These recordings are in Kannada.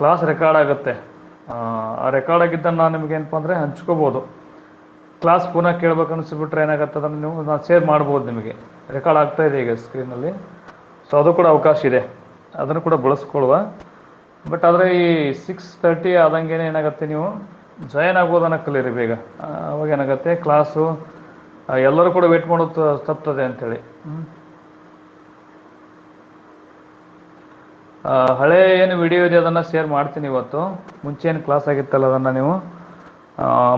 ಕ್ಲಾಸ್ ರೆಕಾರ್ಡ್ ಆಗುತ್ತೆ. ಆ ರೆಕಾರ್ಡ್ ಆಗಿದ್ದನ್ನು ನಾನು ನಿಮ್ಗೆ ಏನಪ್ಪ ಅಂದರೆ ಹಂಚ್ಕೋಬೋದು. ಕ್ಲಾಸ್ ಪುನಃ ಕೇಳ್ಬೇಕು ಅನಿಸ್ಬಿಟ್ರೆ ಏನಾಗುತ್ತೆ, ಅದನ್ನು ನೀವು ನಾನು ಶೇರ್ ಮಾಡ್ಬೋದು. ನಿಮಗೆ ರೆಕಾರ್ಡ್ ಆಗ್ತಾ ಇದೆ ಈಗ ಸ್ಕ್ರೀನಲ್ಲಿ, ಸೊ ಅದು ಕೂಡ ಅವಕಾಶ ಇದೆ, ಅದನ್ನು ಕೂಡ ಬಳಸ್ಕೊಳ್ಳುವ. ಬಟ್ ಆದರೆ ಈ 6:30 ಆದಂಗೆ ಏನಾಗುತ್ತೆ, ನೀವು ಜಾಯಿನ್ ಆಗೋದನ್ನು ಕಲೀರಿ ಬೇಗ. ಅವಾಗ ಏನಾಗುತ್ತೆ, ಕ್ಲಾಸು ಎಲ್ಲರೂ ಕೂಡ ವೇಟ್ ಮಾಡೋದು ತಪ್ತದೆ ಅಂಥೇಳಿ. ಹಳೆ ಏನು ವಿಡಿಯೋ ಇದೆ ಅದನ್ನು ಶೇರ್ ಮಾಡ್ತೀನಿ ಇವತ್ತು. ಮುಂಚೆ ಏನು ಕ್ಲಾಸ್ ಆಗಿತ್ತಲ್ಲ ಅದನ್ನು ನೀವು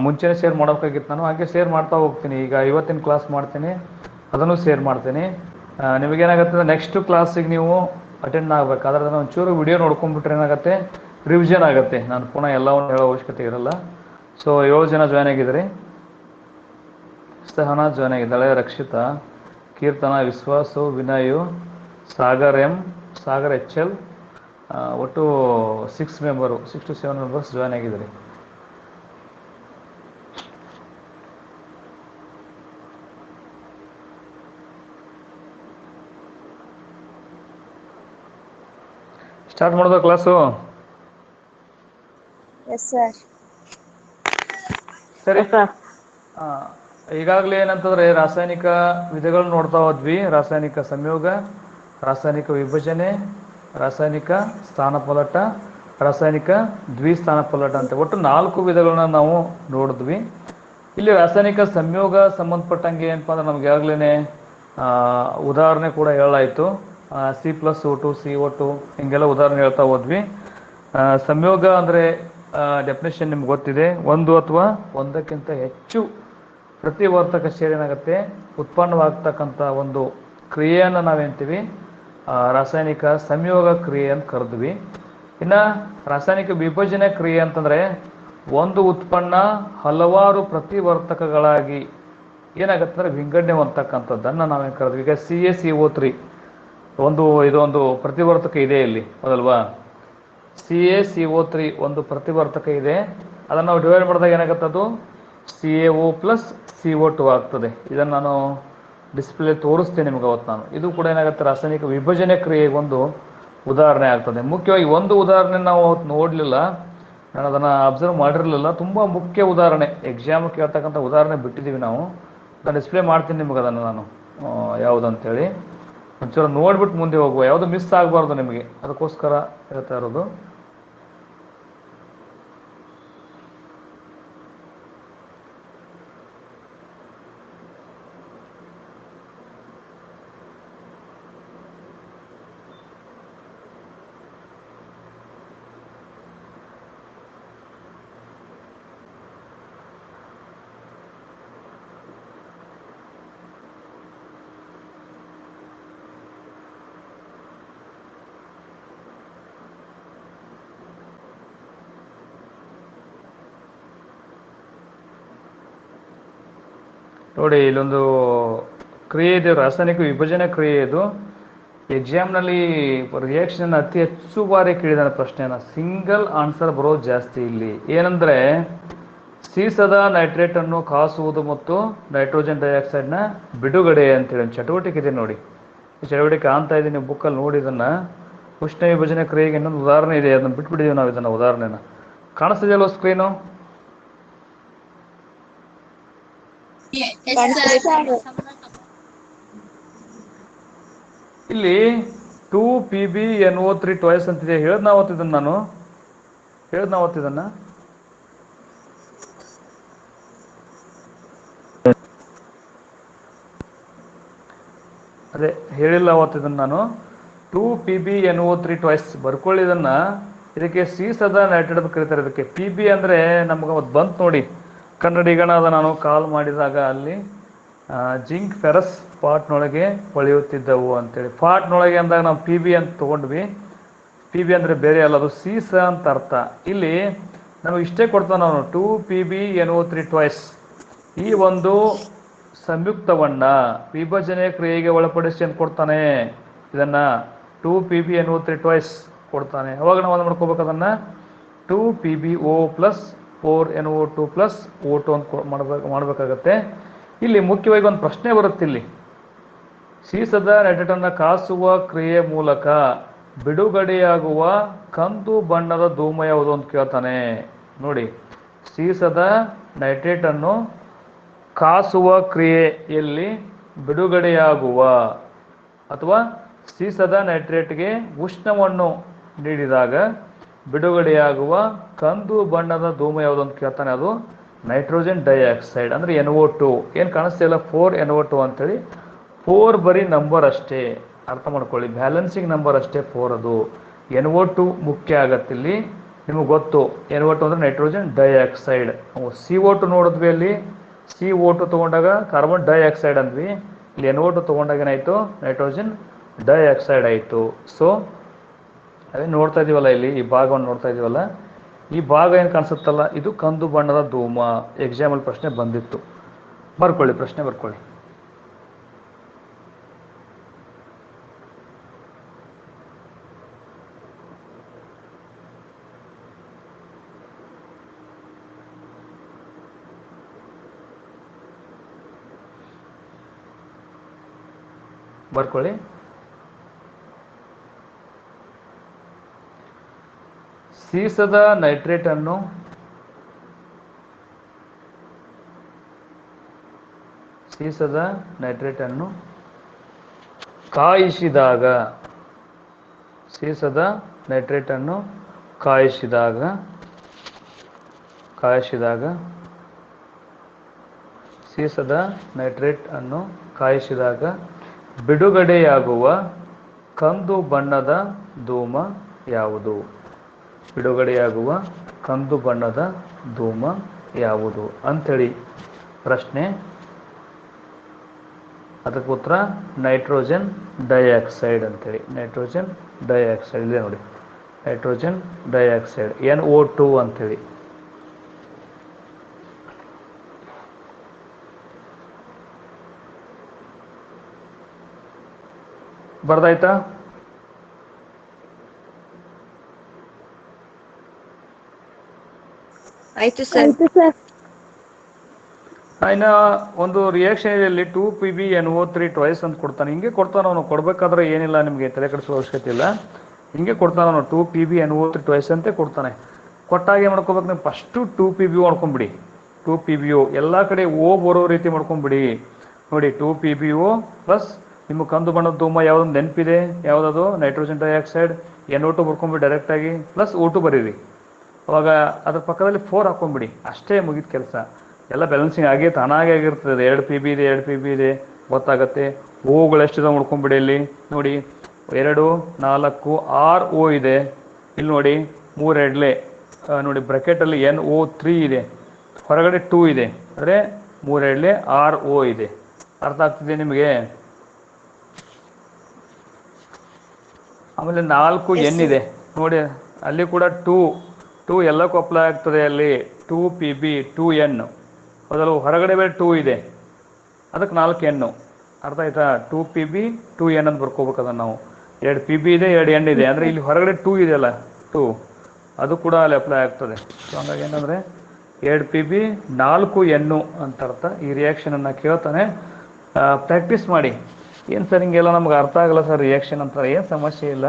ಮುಂಚೆನೇ ಶೇರ್ ಮಾಡೋಕ್ಕಾಗಿತ್ತು. ನಾನು ಹಾಗೆ ಶೇರ್ ಮಾಡ್ತಾ ಹೋಗ್ತೀನಿ. ಈಗ ಇವತ್ತಿನ ಕ್ಲಾಸ್ ಮಾಡ್ತೀನಿ, ಅದನ್ನು ಶೇರ್ ಮಾಡ್ತೀನಿ. ನಿಮಗೇನಾಗುತ್ತೆ, ನೆಕ್ಸ್ಟ್ ಕ್ಲಾಸಿಗೆ ನೀವು ಅಟೆಂಡ್ ಆಗಬೇಕಾದ್ರೆ ಅದನ್ನು ಒಂಚೂರು ವಿಡಿಯೋ ನೋಡ್ಕೊಂಡ್ಬಿಟ್ರೆ ಏನಾಗುತ್ತೆ, ರಿವಿಷನ್ ಆಗುತ್ತೆ. ನಾನು ಪುನಃ ಎಲ್ಲವನ್ನು ಹೇಳೋ ಅವಶ್ಯಕತೆ ಇರಲ್ಲ. ಸೊ 7 ಜನ ಜಾಯ್ನ್ ಆಗಿದ್ದೀರಿ. ಸಹನಾ ಜಾಯ್ನ್ ಆಗಿದ್ದಾಳೆ, ರಕ್ಷಿತಾ, ಕೀರ್ತನ, ವಿಶ್ವಾಸು, ವಿನಯು, ಸಾಗರ್ ಎಂ, ಸಾಗರ್ HL, ಒಟ್ಟು 6 to 7 ಮೆಂಬರ್ಸ್ ಜಾಯ್ನ್ ಆಗಿದ್ದೀರಿ. ಸ್ಟಾರ್ಟ್ ಮಾಡೋದು ಕ್ಲಾಸು? ಸರಿ. ಈಗಾಗಲೇ ಏನಂತಂದ್ರೆ ರಾಸಾಯನಿಕ ವಿಧಗಳು ನೋಡ್ತಾ ಹೋದ್ವಿ. ರಾಸಾಯನಿಕ ಸಂಯೋಗ, ರಾಸಾಯನಿಕ ವಿಭಜನೆ, ರಾಸಾಯನಿಕ ಸ್ಥಾನಪಲ್ಲಟ, ರಾಸಾಯನಿಕ ದ್ವಿಸ್ಥಾನಪಲ್ಲಟ ಅಂತ ಒಟ್ಟು 4 ವಿಧಗಳನ್ನ ನಾವು ನೋಡಿದ್ವಿ. ಇಲ್ಲಿ ರಾಸಾಯನಿಕ ಸಂಯೋಗ ಸಂಬಂಧಪಟ್ಟಂಗೆ ಏನಪ್ಪ ಅಂದ್ರೆ ನಮ್ಗೆ ಈಗಾಗಲೇ ಉದಾಹರಣೆ ಕೂಡ ಹೇಳಾಯಿತು. C+O2, CO2 ಹಿಂಗೆಲ್ಲ ಉದಾಹರಣೆ ಹೇಳ್ತಾ ಹೋದ್ವಿ. ಸಂಯೋಗ ಅಂದರೆ ಡೆಫಿನೇಷನ್ ನಿಮ್ಗೆ ಗೊತ್ತಿದೆ. ಒಂದು ಅಥವಾ ಒಂದಕ್ಕಿಂತ ಹೆಚ್ಚು ಪ್ರತಿವರ್ತಕ ಸೇರಿ ಏನಾಗುತ್ತೆ, ಉತ್ಪನ್ನವಾಗ್ತಕ್ಕಂಥ ಒಂದು ಕ್ರಿಯೆಯನ್ನು ನಾವೇಂತೀವಿ ರಾಸಾಯನಿಕ ಸಂಯೋಗ ಕ್ರಿಯೆ ಅಂತ ಕರೆದ್ವಿ. ಇನ್ನು ರಾಸಾಯನಿಕ ವಿಭಜನೆ ಕ್ರಿಯೆ ಅಂತಂದರೆ ಒಂದು ಉತ್ಪನ್ನ ಹಲವಾರು ಪ್ರತಿವರ್ತಕಗಳಾಗಿ ಏನಾಗುತ್ತೆ ಅಂದರೆ ವಿಂಗಡಣೆ ಹೊಂದತಕ್ಕಂಥದ್ದನ್ನು ನಾವೇನು ಕರೆದ್ವಿ. ಈಗ CaCO3 ಇದೊಂದು ಪ್ರತಿವರ್ತಕ ಇದೆ ಇಲ್ಲಿ, ಹೌದಲ್ವಾ? CaCO3 ಒಂದು ಪ್ರತಿವರ್ತಕ ಇದೆ. ಅದನ್ನು ನಾವು ಡಿವೈಡ್ ಮಾಡಿದಾಗ ಏನಾಗುತ್ತೆ, ಅದು CaO+CO2 ಆಗ್ತದೆ. ಇದನ್ನು ನಾನು ಡಿಸ್ಪ್ಲೇ ತೋರಿಸ್ತೇನೆ ನಿಮಗೆ ಅವತ್ತು ನಾನು. ಇದು ಕೂಡ ಏನಾಗುತ್ತೆ, ರಾಸಾಯನಿಕ ವಿಭಜನೆ ಕ್ರಿಯೆಗೆ ಒಂದು ಉದಾಹರಣೆ ಆಗ್ತದೆ. ಮುಖ್ಯವಾಗಿ ಒಂದು ಉದಾಹರಣೆ ನಾವು ಅವತ್ತು ನೋಡಲಿಲ್ಲ, ನಾನು ಅದನ್ನು ಅಬ್ಸರ್ವ್ ಮಾಡಿರಲಿಲ್ಲ. ತುಂಬ ಮುಖ್ಯ ಉದಾಹರಣೆ, ಎಕ್ಸಾಮ್ ಕೇಳ್ತಕ್ಕಂಥ ಉದಾಹರಣೆ ಬಿಟ್ಟಿದ್ದೀವಿ ನಾವು. ನಾನು ಡಿಸ್ಪ್ಲೇ ಮಾಡ್ತೀನಿ ನಿಮಗೆ ಅದನ್ನು ನಾನು ಯಾವುದಂತೇಳಿ. ಒಂಚೂರು ನೋಡ್ಬಿಟ್ಟು ಮುಂದೆ ಹೋಗುವ, ಯಾವುದು ಮಿಸ್ ಆಗಬಾರ್ದು ನಿಮಗೆ, ಅದಕ್ಕೋಸ್ಕರ ಹೇಳ್ತಾ ಇರೋದು. ನೋಡಿ, ಇಲ್ಲೊಂದು ಕ್ರಿಯೆ ಇದೆ, ರಾಸಾಯನಿಕ ವಿಭಜನೆ ಕ್ರಿಯೆ. ಇದು ಎಕ್ಸಾಮ್ನಲ್ಲಿ ರಿಯಾಕ್ಷನ್ ಅತಿ ಹೆಚ್ಚು ಬಾರಿ ಕೇಳಿದಾನೆ ಪ್ರಶ್ನೆನ. ಸಿಂಗಲ್ ಆನ್ಸರ್ ಬರೋದು ಜಾಸ್ತಿ ಇಲ್ಲಿ. ಏನಂದರೆ ಸೀಸದ ನೈಟ್ರೇಟನ್ನು ಕಾಸುವುದು ಮತ್ತು ನೈಟ್ರೋಜನ್ ಡೈಆಕ್ಸೈಡ್ನ ಬಿಡುಗಡೆ ಅಂತೇಳಿ ಒಂದು ಚಟುವಟಿಕೆ ಇದೆ ನೋಡಿ. ಈ ಚಟುವಟಿಕೆ ಕಾಣ್ತಾ ಇದ್ದೀನಿ ಬುಕ್ಕಲ್ಲಿ, ನೋಡಿ ಇದನ್ನು. ಉಷ್ಣ ವಿಭಜನೆ ಕ್ರಿಯೆಗೆ ಇನ್ನೊಂದು ಉದಾಹರಣೆ ಇದೆ, ಅದನ್ನು ಬಿಟ್ಬಿಟ್ಟಿದ್ದೀವಿ ನಾವು. ಇದನ್ನು ಉದಾಹರಣೆನ ಕಾಣಿಸ್ತಿದೆಯಲ್ವ ಸ್ಕ್ರೀನು? ಇಲ್ಲಿ 2PbNO3 ಟ್ವೈಸ್ ಅಂತಿದೆ. ಹೇಳ್ದ ಅವತ್ತಿದ್ದನ್ನು ನಾನು, ಅದೇ ಹೇಳಿಲ್ಲ ಅವತ್ತಿದ್ದನ್ನು ನಾನು. 2PbNO3 twice ಬರ್ಕೊಳ್ಳಿದನ್ನು. ಇದಕ್ಕೆ ಸೀಸದ ನೈಟ್ರೇಟ್ ಅಂತ ಕರೀತಾರೆ. ಇದಕ್ಕೆ PB ಅಂದರೆ ನಮ್ಗೆ ಅವತ್ತು ಬಂತು ನೋಡಿ, ಕನ್ನಡಿಗನಾದ ನಾನು ಕಾಲ್ ಮಾಡಿದಾಗ ಅಲ್ಲಿ ಜಿಂಕ್ ಫೆರಸ್ ಪಾಟ್ನೊಳಗೆ ಹೊಳೆಯುತ್ತಿದ್ದವು ಅಂತೇಳಿ. ಪಾಟ್ನೊಳಗೆ ಅಂದಾಗ ನಾವು PB ಅಂತ ತೊಗೊಂಡ್ವಿ. PB ಅಂದರೆ ಬೇರೆ ಅಲ್ಲ, ಅದು ಸೀಸ ಅಂತ ಅರ್ಥ. ಇಲ್ಲಿ ನಮಗೆ ಇಷ್ಟೇ ಕೊಡ್ತಾನೆ ಅವನು, 2PbNO3 ಟ್ವೈಸ್. ಈ ಒಂದು ಸಂಯುಕ್ತವನ್ನು ವಿಭಜನೆ ಕ್ರಿಯೆಗೆ ಒಳಪಡಿಸಿ ಅಂತ ಕೊಡ್ತಾನೆ. ಇದನ್ನು 2PbNO3 ಟ್ವೈಸ್ ಕೊಡ್ತಾನೆ. ಅವಾಗ ನಾವು ಅದು ಮಾಡ್ಕೋಬೇಕು, ಅದನ್ನು 2PbO+4NO2+O2 ಅಂತ ಮಾಡಬೇಕಾಗತ್ತೆ. ಇಲ್ಲಿ ಮುಖ್ಯವಾಗಿ ಒಂದು ಪ್ರಶ್ನೆ ಬರುತ್ತೆ ಇಲ್ಲಿ. ಸೀಸದ ನೈಟ್ರೇಟನ್ನು ಕಾಸುವ ಕ್ರಿಯೆ ಮೂಲಕ ಬಿಡುಗಡೆಯಾಗುವ ಕಂದು ಬಣ್ಣದ ಧೂಮ ಯಾವುದು ಅಂತ ಕೇಳ್ತಾನೆ. ನೋಡಿ, ಸೀಸದ ನೈಟ್ರೇಟ್ ಅನ್ನು ಕಾಸುವ ಕ್ರಿಯೆಯಲ್ಲಿ ಬಿಡುಗಡೆಯಾಗುವ ಅಥವಾ ಸೀಸದ ನೈಟ್ರೇಟ್ಗೆ ಉಷ್ಣವನ್ನು ನೀಡಿದಾಗ ಬಿಡುಗಡೆಯಾಗುವ ಕಂದು ಬಣ್ಣದ ಧೂಮ ಯಾವುದು ಅಂತ ಕೇಳ್ತಾನೆ. ಅದು ನೈಟ್ರೋಜನ್ ಡೈಆಕ್ಸೈಡ್ ಅಂದರೆ NO2. ಏನು ಕಾಣಿಸ್ತಿಲ್ಲ 4NO2 ಅಂತೇಳಿ. 4 ಬರೀ ನಂಬರ್ ಅಷ್ಟೇ, ಅರ್ಥ ಮಾಡ್ಕೊಳ್ಳಿ, ಬ್ಯಾಲೆನ್ಸಿಂಗ್ ನಂಬರ್ ಅಷ್ಟೇ 4. ಅದು NO2 ಮುಖ್ಯ ಆಗತ್ತಿಲ್ಲಿ. ನಿಮಗೆ ಗೊತ್ತು NO2 ಅಂದರೆ ನೈಟ್ರೋಜನ್ ಡೈಆಕ್ಸೈಡ್. ನಾವು CO2 ನೋಡಿದ್ವಿ, ಅಲ್ಲಿ CO2 ತೊಗೊಂಡಾಗ ಕಾರ್ಬನ್ ಡೈಆಕ್ಸೈಡ್ ಅಂದ್ವಿ, ಇಲ್ಲಿ NO2 ತೊಗೊಂಡಾಗ ಏನಾಯಿತು, ನೈಟ್ರೋಜನ್ ಡೈಆಕ್ಸೈಡ್ ಆಯಿತು. ಸೊ ಅದೇ ನೋಡ್ತಾ ಇದೀವಲ್ಲ, ಇಲ್ಲಿ ಈ ಭಾಗವನ್ನು ನೋಡ್ತಾ ಇದೀವಲ್ಲ, ಈ ಭಾಗ ಏನು ಕಾಣಿಸುತ್ತಲ್ಲ, ಇದು ಕಂದು ಬಣ್ಣದ ಧೂಮ. ಎಕ್ಸಾಂಪಲ್ ಪ್ರಶ್ನೆ ಬಂದಿತ್ತು, ಬರ್ಕೊಳ್ಳಿ, ಪ್ರಶ್ನೆ ಬರ್ಕೊಳ್ಳಿ. ಬರ್ಕೊಳ್ಳಿ. ಸೀಸದ ನೈಟ್ರೇಟ್ ಅನ್ನು ಕಾಯಿಸಿದಾಗ ಸೀಸದ ನೈಟ್ರೇಟ್ ಅನ್ನು ಕಾಯಿಸಿದಾಗ ಬಿಡುಗಡೆಯಾಗುವ ಕಂದು ಬಣ್ಣದ ಧೂಮ ಯಾವುದು? ಬಿಡುಗಡೆಯಾಗುವ ಕಂದು ಬಣ್ಣದ ಧೂಮ ಯಾವುದು ಅಂಥೇಳಿ ಪ್ರಶ್ನೆ. ಅದಕ್ಕೆ ಉತ್ತರ ನೈಟ್ರೋಜನ್ ಡೈಆಕ್ಸೈಡ್ ಅಂತೇಳಿ. ನೈಟ್ರೋಜನ್ ಡೈಆಕ್ಸೈಡ್ ಇದೆ ನೋಡಿ, ನೈಟ್ರೋಜನ್ ಡೈಆಕ್ಸೈಡ್ NO2 ಅಂಥೇಳಿ. ಬರ್ದಾಯ್ತಾ? ಆಯ್ತು ಸರ್. ಇನ್ನು ಒಂದು ರಿಯಾಕ್ಷನ್ ಇಲ್ಲಿ 2PbNO3 ಟ್ವೈಸ್ ಅಂತ ಕೊಡ್ತಾನೆ. ಹಿಂಗೆ ಕೊಡ್ತಾನೆ ಅವನು, ಕೊಡ್ಬೇಕಾದ್ರೆ ಏನಿಲ್ಲ, ನಿಮಗೆ ತಲೆ ಕೆಡಿಸೋ ಅವಶ್ಯಕತೆ ಇಲ್ಲ. ಹಿಂಗೆ ಕೊಡ್ತಾನೆ ಅವನು, 2PbNO3 ಟ್ವೈಸ್ ಅಂತೆ ಕೊಡ್ತಾನೆ. ಕೊಟ್ಟಾಗ ಏನು ಮಾಡ್ಕೋಬೇಕು ನೀವು, ಫಸ್ಟು 2PbO ಮಾಡ್ಕೊಂಬಿಡಿ. 2PbO ಎಲ್ಲ ಕಡೆ O ಬರೋ ರೀತಿ ಮಾಡ್ಕೊಂಬಿಡಿ. ನೋಡಿ, 2PbO ಪ್ಲಸ್ ನಿಮ್ಮ ಕಂದು ಬಣ್ಣದ ಧೂಮ ಯಾವುದೊಂದು ನೆನಪಿದೆ, ಯಾವುದದು ನೈಟ್ರೋಜನ್ ಡೈಆಕ್ಸೈಡ್, NO2 ಬರ್ಕೊಂಬಿಡಿ ಡೈರೆಕ್ಟಾಗಿ, ಪ್ಲಸ್ O2 ಬರೀರಿ. ಅವಾಗ ಅದ್ರ ಪಕ್ಕದಲ್ಲಿ 4 ಹಾಕೊಂಡ್ಬಿಡಿ, ಅಷ್ಟೇ ಮುಗಿದ ಕೆಲಸ. ಎಲ್ಲ ಬ್ಯಾಲೆನ್ಸಿಂಗ್ ಆಗಿ ತಾನಾಗೆ ಆಗಿರ್ತದೆ. 2 ಇದೆ 2 ಇದೆ ಗೊತ್ತಾಗತ್ತೆ. ಓಗಳು ಎಷ್ಟಿದೆ ನೋಡ್ಕೊಂಬಿಡಿ. ಇಲ್ಲಿ ನೋಡಿ 2 4 6 O ಇದೆ. ಇಲ್ಲಿ ನೋಡಿ 3 ಎಡ್ಲೆ ನೋಡಿ ಬ್ರಾಕೆಟಲ್ಲಿ NO3 ಇದೆ, ಹೊರಗಡೆ 2 ಇದೆ, ಅಂದರೆ 3 ಎಡ್ಲೆ 6 O ಇದೆ. ಅರ್ಥ ಆಗ್ತಿದೆ ನಿಮಗೆ? ಆಮೇಲೆ 4 N ಇದೆ ನೋಡಿ, ಅಲ್ಲಿ ಕೂಡ 2 ಎಲ್ಲಕ್ಕೂ ಅಪ್ಲೈ ಆಗ್ತದೆ. ಅಲ್ಲಿ 2Pb 2N ಅದರಲ್ಲಿ ಹೊರಗಡೆ ಬೇರೆ 2 ಇದೆ, ಅದಕ್ಕೆ 4 N. ಅರ್ಥ ಆಯ್ತಾ? 2Pb 2N ಅಂತ ಬರ್ಕೋಬೇಕು ಅದನ್ನು ನಾವು. 2 Pb ಇದೆ 2 N ಇದೆ, ಅಂದರೆ ಇಲ್ಲಿ ಹೊರಗಡೆ 2 ಇದೆಯಲ್ಲ 2, ಅದು ಕೂಡ ಅಲ್ಲಿ ಅಪ್ಲೈ ಆಗ್ತದೆ. ಸೊ ಹಂಗಾಗಿ ಏನಂದರೆ 2 Pb 4 N ಅಂತ ಅರ್ಥ. ಈ ರಿಯಾಕ್ಷನನ್ನು ಕೇಳ್ತಾನೆ, ಪ್ರಾಕ್ಟೀಸ್ ಮಾಡಿ. ಏನು ಸರ್ ಹಿಂಗೆಲ್ಲ ನಮ್ಗೆ ಅರ್ಥ ಆಗಲ್ಲ ಸರ್ ರಿಯಾಕ್ಷನ್ ಅಂತಾರೆ, ಏನು ಸಮಸ್ಯೆ ಇಲ್ಲ.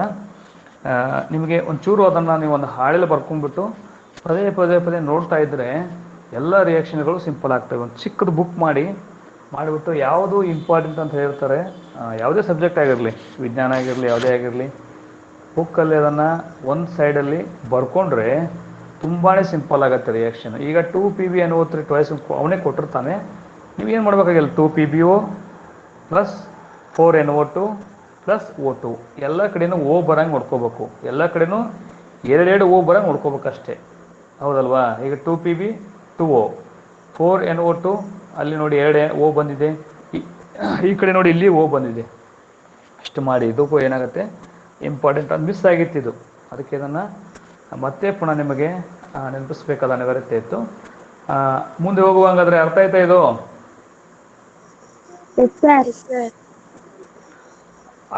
ನಿಮಗೆ ಒಂಚೂರು ಅದನ್ನು ನೀವು ಒಂದು ಹಾಳೆಲ್ಲ ಬರ್ಕೊಂಡ್ಬಿಟ್ಟು ಪದೇ ನೋಡ್ತಾ ಇದ್ದರೆ ಎಲ್ಲ ರಿಯಾಕ್ಷನ್ಗಳು ಸಿಂಪಲ್ ಆಗ್ತವೆ. ಒಂದು ಚಿಕ್ಕದು ಬುಕ್ ಮಾಡಿಬಿಟ್ಟು ಯಾವುದು ಇಂಪಾರ್ಟೆಂಟ್ ಅಂತ ಹೇಳ್ತಾರೆ, ಯಾವುದೇ ಸಬ್ಜೆಕ್ಟ್ ಆಗಿರಲಿ, ವಿಜ್ಞಾನ ಆಗಿರಲಿ, ಯಾವುದೇ ಆಗಿರಲಿ, ಬುಕ್ಕಲ್ಲಿ ಅದನ್ನು ಒಂದು ಸೈಡಲ್ಲಿ ಬರ್ಕೊಂಡ್ರೆ ತುಂಬಾ ಸಿಂಪಲ್ ಆಗುತ್ತೆ ರಿಯಾಕ್ಷನ್. ಈಗ 2PbNO3 ಟ್ವೈಸ್ ಅವನೇ ಕೊಟ್ಟಿರ್ತಾನೆ, ನೀವೇನು ಮಾಡಬೇಕಾಗಿಲ್ಲ, 2PbO plus 4NO2 plus O2 ಎಲ್ಲ ಕಡೆನೂ O ಬರಂಗೆ ನೋಡ್ಕೋಬೇಕು. ಎಲ್ಲ ಕಡೆನೂ 2 O ಬರಂಗೆ ನೋಡ್ಕೋಬೇಕಷ್ಟೇ, ಹೌದಲ್ವಾ? ಈಗ 2Pb 2O, 4NO2 ಅಲ್ಲಿ ನೋಡಿ 2 O ಬಂದಿದೆ, ಈ ಕಡೆ ನೋಡಿ ಇಲ್ಲಿ O ಬಂದಿದೆ. ಅಷ್ಟು ಮಾಡಿ. ಇದಕ್ಕೂ ಏನಾಗುತ್ತೆ, ಇಂಪಾರ್ಟೆಂಟ್ ಅದು ಮಿಸ್ ಆಗಿತ್ತು ಇದು, ಅದಕ್ಕೆ ಇದನ್ನು ಮತ್ತೆ ಪುನಃ ನಿಮಗೆ ನೆನಪಿಸ್ಬೇಕಾದ ಅನಿವಾರ್ಯತೆ ಇತ್ತು. ಮುಂದೆ ಹೋಗುವಂಗಾದ್ರೆ ಅರ್ಥ ಆಯ್ತಾ ಇದು?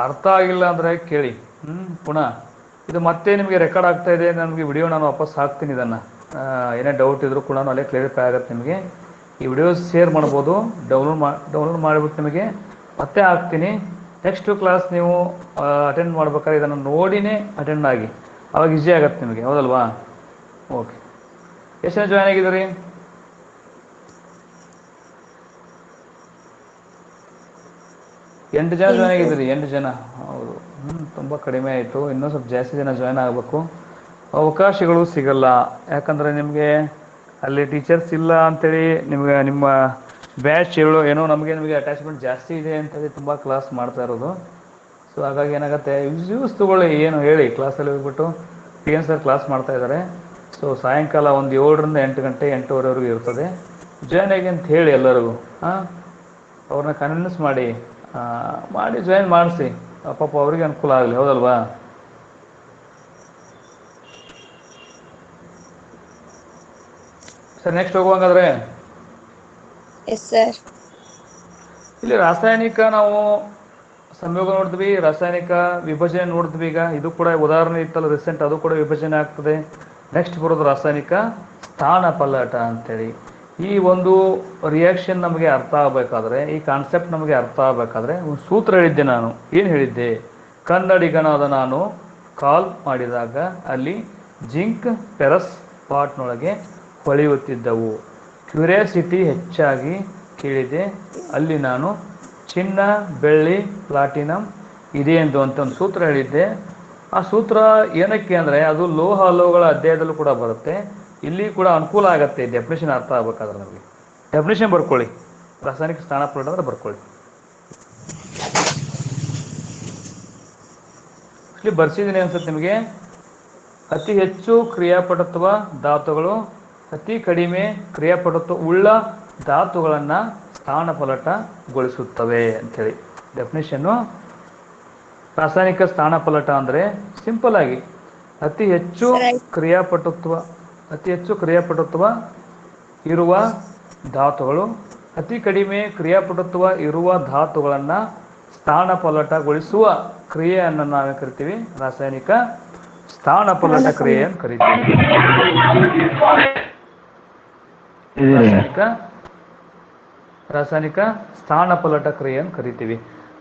ಅರ್ಥ ಆಗಿಲ್ಲ ಅಂದರೆ ಕೇಳಿ, ಪುನಃ ಇದು ಮತ್ತೆ ನಿಮಗೆ ರೆಕಾರ್ಡ್ ಆಗ್ತಾ ಇದೆ. ನನಗೆ ವಿಡಿಯೋ ನಾನು ವಾಪಸ್ ಹಾಕ್ತೀನಿ. ಇದನ್ನು ಏನೇ ಡೌಟ್ ಇದ್ರೂ ಕೂಡ ಅಲ್ಲೇ ಕ್ಲಿಯರಿಫೈ ಆಗುತ್ತೆ ನಿಮಗೆ. ಈ ವಿಡಿಯೋ ಶೇರ್ ಮಾಡ್ಬೋದು, ಡೌನ್ಲೋಡ್ ಮಾಡಿಬಿಟ್ಟು ನಿಮಗೆ ಮತ್ತೆ ಹಾಕ್ತೀನಿ. ನೆಕ್ಸ್ಟ್ ಕ್ಲಾಸ್ ನೀವು ಅಟೆಂಡ್ ಮಾಡ್ಬೇಕಾದ್ರೆ ಇದನ್ನು ನೋಡಿನೇ ಅಟೆಂಡ್ ಆಗಿ, ಅವಾಗ ಈಸಿ ಆಗತ್ತೆ ನಿಮಗೆ, ಹೌದಲ್ವಾ? ಓಕೆ, ಎಷ್ಟು ಜನ ಜಾಯ್ನ್ ಆಗಿದ್ದೀರಿ? ಎಂಟು ಜನ ಜಾಯ್ನ್ ಆಗಿದ್ದೀರಿ? 8 ಜನ, ಹೌದು. ತುಂಬ ಕಡಿಮೆ ಆಯಿತು, ಇನ್ನೂ ಸ್ವಲ್ಪ ಜಾಸ್ತಿ ಜನ ಜಾಯ್ನ್ ಆಗಬೇಕು. ಅವಕಾಶಗಳು ಸಿಗಲ್ಲ, ಯಾಕಂದರೆ ನಿಮಗೆ ಅಲ್ಲಿ ಟೀಚರ್ಸ್ ಇಲ್ಲ ಅಂತೇಳಿ ನಿಮಗೆ ನಿಮ್ಮ ಬ್ಯಾಚ್ಗಳು ಏನೋ ನಿಮಗೆ ಅಟ್ಯಾಚ್ಮೆಂಟ್ ಜಾಸ್ತಿ ಇದೆ ಅಂತೇಳಿ ತುಂಬ ಕ್ಲಾಸ್ ಮಾಡ್ತಾ ಇರೋದು. ಸೊ ಹಾಗಾಗಿ ಏನಾಗುತ್ತೆ, ಯೂಸ್ ತೊಗೊಳ್ಳಿ, ಏನು ಹೇಳಿ ಕ್ಲಾಸಲ್ಲಿ ಹೋಗ್ಬಿಟ್ಟು ಪಿ ಎನ್ ಸರ್ ಕ್ಲಾಸ್ ಮಾಡ್ತಾ ಇದ್ದಾರೆ. ಸೊ ಸಾಯಂಕಾಲ ಒಂದು 7ರಿಂದ 8 ಗಂಟೆ 8:30ವರೆಗೂ ಇರ್ತದೆ. ಜಾಯ್ನ್ ಆಗಿ ಅಂತ ಹೇಳಿ ಎಲ್ಲರಿಗೂ, ಅವ್ರನ್ನ ಕನ್ವಿನ್ಸ್ ಮಾಡಿ ಜಾಯ್ನ್ ಮಾಡಿಸಿ, ಪಾಪ ಅವ್ರಿಗೆ ಅನುಕೂಲ ಆಗಲಿ, ಹೌದಲ್ವಾ? ಸರ್ ನೆಕ್ಸ್ಟ್ ಹೋಗುವಂಗಾದ್ರೆ ಇಲ್ಲಿ ರಾಸಾಯನಿಕ ನಾವು ಸಂಯೋಗ ನೋಡಿದ್ವಿ, ರಾಸಾಯನಿಕ ವಿಭಜನೆ ನೋಡಿದ್ವಿ. ಈಗ ಇದು ಕೂಡ ಉದಾಹರಣೆ ಇತ್ತಲ್ಲ ರೀಸೆಂಟ್, ಅದು ಕೂಡ ವಿಭಜನೆ ಆಗ್ತದೆ. ನೆಕ್ಸ್ಟ್ ಬರೋದು ರಾಸಾಯನಿಕ ಸ್ಥಾನಪಲ್ಲಟ ಅಂತೇಳಿ. ಈ ಒಂದು ರಿಯಾಕ್ಷನ್ ನಮಗೆ ಅರ್ಥ ಆಗಬೇಕಾದ್ರೆ, ಈ ಕಾನ್ಸೆಪ್ಟ್ ನಮಗೆ ಅರ್ಥ ಆಗಬೇಕಾದ್ರೆ ಒಂದು ಸೂತ್ರ ಹೇಳಿದ್ದೆ ನಾನು. ಏನು ಹೇಳಿದ್ದೆ? ಕನ್ನಡಿಗನಾದ ನಾನು ಕಾಲ್ ಮಾಡಿದಾಗ ಅಲ್ಲಿ ಜಿಂಕ್ ಫೆರಸ್ ಪಾಟ್ನೊಳಗೆ ಹೊಳೆಯುತ್ತಿದ್ದವು. ಕ್ಯೂರಿಯಾಸಿಟಿ ಹೆಚ್ಚಾಗಿ ಕೇಳಿದೆ, ಅಲ್ಲಿ ನಾನು ಚಿನ್ನ, ಬೆಳ್ಳಿ, ಪ್ಲಾಟಿನಮ್ ಇದೆ ಎಂದು ಅಂತ ಒಂದು ಸೂತ್ರ ಹೇಳಿದ್ದೆ. ಆ ಸೂತ್ರ ಏನಕ್ಕೆ ಅಂದರೆ ಅದು ಲೋಹ ಅಲೋಹಗಳ ಅಧ್ಯಾಯದಲ್ಲೂ ಕೂಡ ಬರುತ್ತೆ, ಇಲ್ಲಿ ಕೂಡ ಅನುಕೂಲ ಆಗುತ್ತೆ ಡೆಫಿನೇಷನ್ ಅರ್ಥ ಆಗ್ಬೇಕಾದ್ರೆ. ನಮಗೆ ಡೆಫಿನೇಷನ್ ಬರ್ಕೊಳ್ಳಿ, ರಾಸಾಯನಿಕ ಸ್ಥಾನಪಲ್ಲಟ ಅಂದ್ರೆ ಬರ್ಕೊಳ್ಳಿ. ಇಲ್ಲಿ ಬರ್ಸಿದ್ದೀನಿ ಅನ್ಸುತ್ತೆ ನಿಮಗೆ. ಅತಿ ಹೆಚ್ಚು ಕ್ರಿಯಾಪಟುತ್ವ ಧಾತುಗಳು ಅತಿ ಕಡಿಮೆ ಕ್ರಿಯಾಪಟುತ್ವ ಉಳ್ಳ ಧಾತುಗಳನ್ನು ಸ್ಥಾನಪಲ್ಲಟಗೊಳಿಸುತ್ತವೆ ಅಂಥೇಳಿ ಡೆಫಿನೇಷನ್ನು. ರಾಸಾಯನಿಕ ಸ್ಥಾನಪಲ್ಲಟ ಅಂದರೆ ಸಿಂಪಲ್ ಆಗಿ ಅತಿ ಹೆಚ್ಚು ಕ್ರಿಯಾಪಟುತ್ವ ಇರುವ ಧಾತುಗಳು ಅತಿ ಕಡಿಮೆ ಕ್ರಿಯಾಪಟುತ್ವ ಇರುವ ಧಾತುಗಳನ್ನು ಸ್ಥಾನಪಲ್ಲಟಗೊಳಿಸುವ ಕ್ರಿಯೆಯನ್ನು ನಾವು ಕರಿತೀವಿ ರಾಸಾಯನಿಕ ಸ್ಥಾನಪಲ್ಲಟ ಕ್ರಿಯೆ ಅಂತ ಕರಿತೀವಿ. ರಾಸಾಯನಿಕ ಸ್ಥಾನಪಲ್ಲಟ ಕ್ರಿಯೆ ಅಂತ ಕರಿತೀವಿ.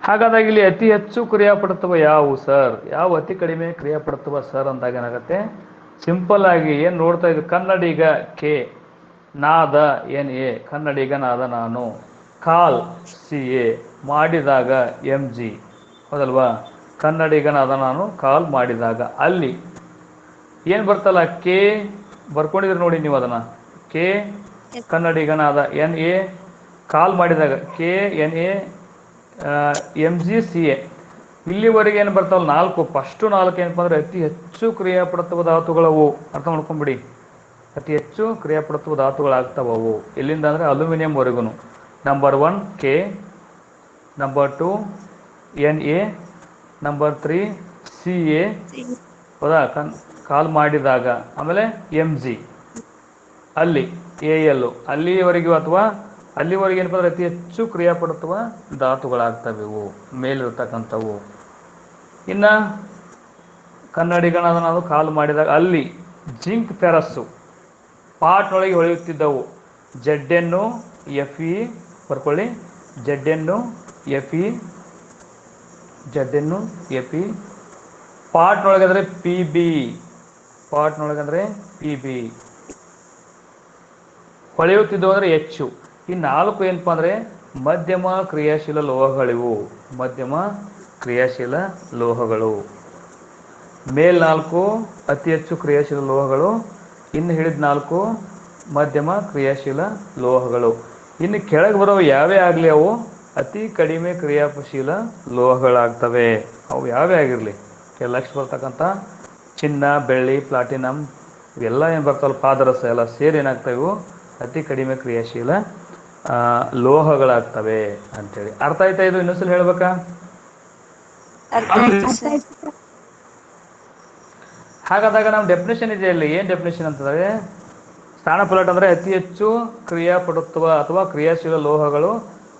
ಹಾಗಾದಾಗ ಇಲ್ಲಿ ಅತಿ ಹೆಚ್ಚು ಕ್ರಿಯಾಪಟುತ್ವ ಯಾವುವು ಸರ್, ಯಾವ ಅತಿ ಕಡಿಮೆ ಕ್ರಿಯಾಪಟುತ್ವ ಸರ್ ಅಂದಾಗ ಏನಾಗುತ್ತೆ, ಸಿಂಪಲ್ ಆಗಿ ಏನು ನೋಡ್ತಾ ಇದ್ವಿ, ಕನ್ನಡಿಗ ಕೆ, ನಾದ NA, ಕನ್ನಡಿಗನಾದ ನಾನು, ಕಾಲ್ CA, ಮಾಡಿದಾಗ MG, ಹೌದಲ್ವಾ? ಕನ್ನಡಿಗನಾದ ನಾನು ಕಾಲ್ ಮಾಡಿದಾಗ ಅಲ್ಲಿ ಏನು ಬರ್ತಲ್ಲ, ಕೆ ಬರ್ಕೊಂಡಿದ್ರೆ ನೋಡಿ ನೀವು ಅದನ್ನು. ಕೆ ಕನ್ನಡಿಗನಾದ NA, ಕಾಲ್ ಮಾಡಿದಾಗ KNA, MG CA, ಇಲ್ಲಿವರೆಗೆ ಏನು ಬರ್ತಾವಲ್ಲ 4, ಫಸ್ಟು 4 ಏನಪ್ಪ ಅಂದರೆ ಅತಿ ಹೆಚ್ಚು ಕ್ರಿಯಾಪಟುತ್ವ ಧಾತುಗಳವು. ಅರ್ಥ ಮಾಡ್ಕೊಂಬಿಡಿ, ಅತಿ ಹೆಚ್ಚು ಕ್ರಿಯಾಪಟುತ್ವ ಧಾತುಗಳಾಗ್ತಾವವು. ಎಲ್ಲಿಂದ ಅಂದರೆ ಅಲ್ಯೂಮಿನಿಯಂವರೆಗೂ. Number 1 K, number 2 NA, number 3 CA, ಹೌದಾ? ಕಾಲ್ ಮಾಡಿದಾಗ. ಆಮೇಲೆ MG, ಅಲ್ಲಿ AL, ಅಲ್ಲಿವರೆಗೂ ಅಥವಾ ಅಲ್ಲಿವರೆಗೆ ಏನಪ್ಪ ಅಂದರೆ ಅತಿ ಹೆಚ್ಚು ಕ್ರಿಯಾಪಟುತ್ವ ಧಾತುಗಳಾಗ್ತವೆ ಇವು ಮೇಲಿರ್ತಕ್ಕಂಥವು. ಇನ್ನು ಕನ್ನಡಿಗನಾದ ನಾವು ಕಾಲ್ ಮಾಡಿದಾಗ ಅಲ್ಲಿ ಜಿಂಕ್ ಫೆರಸ್ಸು ಪಾಟ್ನೊಳಗೆ ಹೊಳೆಯುತ್ತಿದ್ದವು. ZnFe ಬರ್ಕೊಳ್ಳಿ, ZnFe ಪಾಟ್ನೊಳಗಂದರೆ PB, ಹೊಳೆಯುತ್ತಿದ್ದವು ಅಂದರೆ ಹೆಚ್ಚು. ಈ 4 ಏನಪ್ಪ ಅಂದರೆ ಮಧ್ಯಮ ಕ್ರಿಯಾಶೀಲ ಲೋಹಗಳಿವು, ಮಧ್ಯಮ ಕ್ರಿಯಾಶೀಲ ಲೋಹಗಳು. ಮೇಲ್ 4 ಅತಿ ಹೆಚ್ಚು ಕ್ರಿಯಾಶೀಲ ಲೋಹಗಳು, ಇನ್ನು ಹಿಡಿದ 4 ಮಧ್ಯಮ ಕ್ರಿಯಾಶೀಲ ಲೋಹಗಳು. ಇನ್ನು ಕೆಳಗೆ ಬರೋ ಯಾವೇ ಆಗಲಿ ಅವು ಅತಿ ಕಡಿಮೆ ಕ್ರಿಯಾಶೀಲ ಲೋಹಗಳಾಗ್ತವೆ. ಅವು ಯಾವೇ ಆಗಿರಲಿ, ಲಕ್ಷ ಬರ್ತಕ್ಕಂಥ ಚಿನ್ನ, ಬೆಳ್ಳಿ, ಪ್ಲಾಟಿನಮ್ ಇವೆಲ್ಲ ಏನು ಬರ್ತಾವಲ್ಲ, ಪಾದರಸ ಎಲ್ಲ ಸೇರಿ ಏನಾಗ್ತವೆ, ಇವು ಅತಿ ಕಡಿಮೆ ಕ್ರಿಯಾಶೀಲ ಲೋಹಗಳಾಗ್ತವೆ ಅಂತೇಳಿ. ಅರ್ಥ ಆಯ್ತಾ? ಇದು ಇನ್ನೊಂದ್ಸಲ ಹೇಳ್ಬೇಕಾ? ಹಾಗಾದಾಗ ನಾವು ಡೆಫಿನೇಷನ್ ಇದೆ ಅಲ್ಲಿ. ಏನು ಡೆಫಿನೇಷನ್ ಅಂತಂದರೆ, ಸ್ಥಾನಪಲ್ಲಟ ಅಂದರೆ ಅತಿ ಹೆಚ್ಚು ಕ್ರಿಯಾಪಟುತ್ವ ಅಥವಾ ಕ್ರಿಯಾಶೀಲ ಲೋಹಗಳು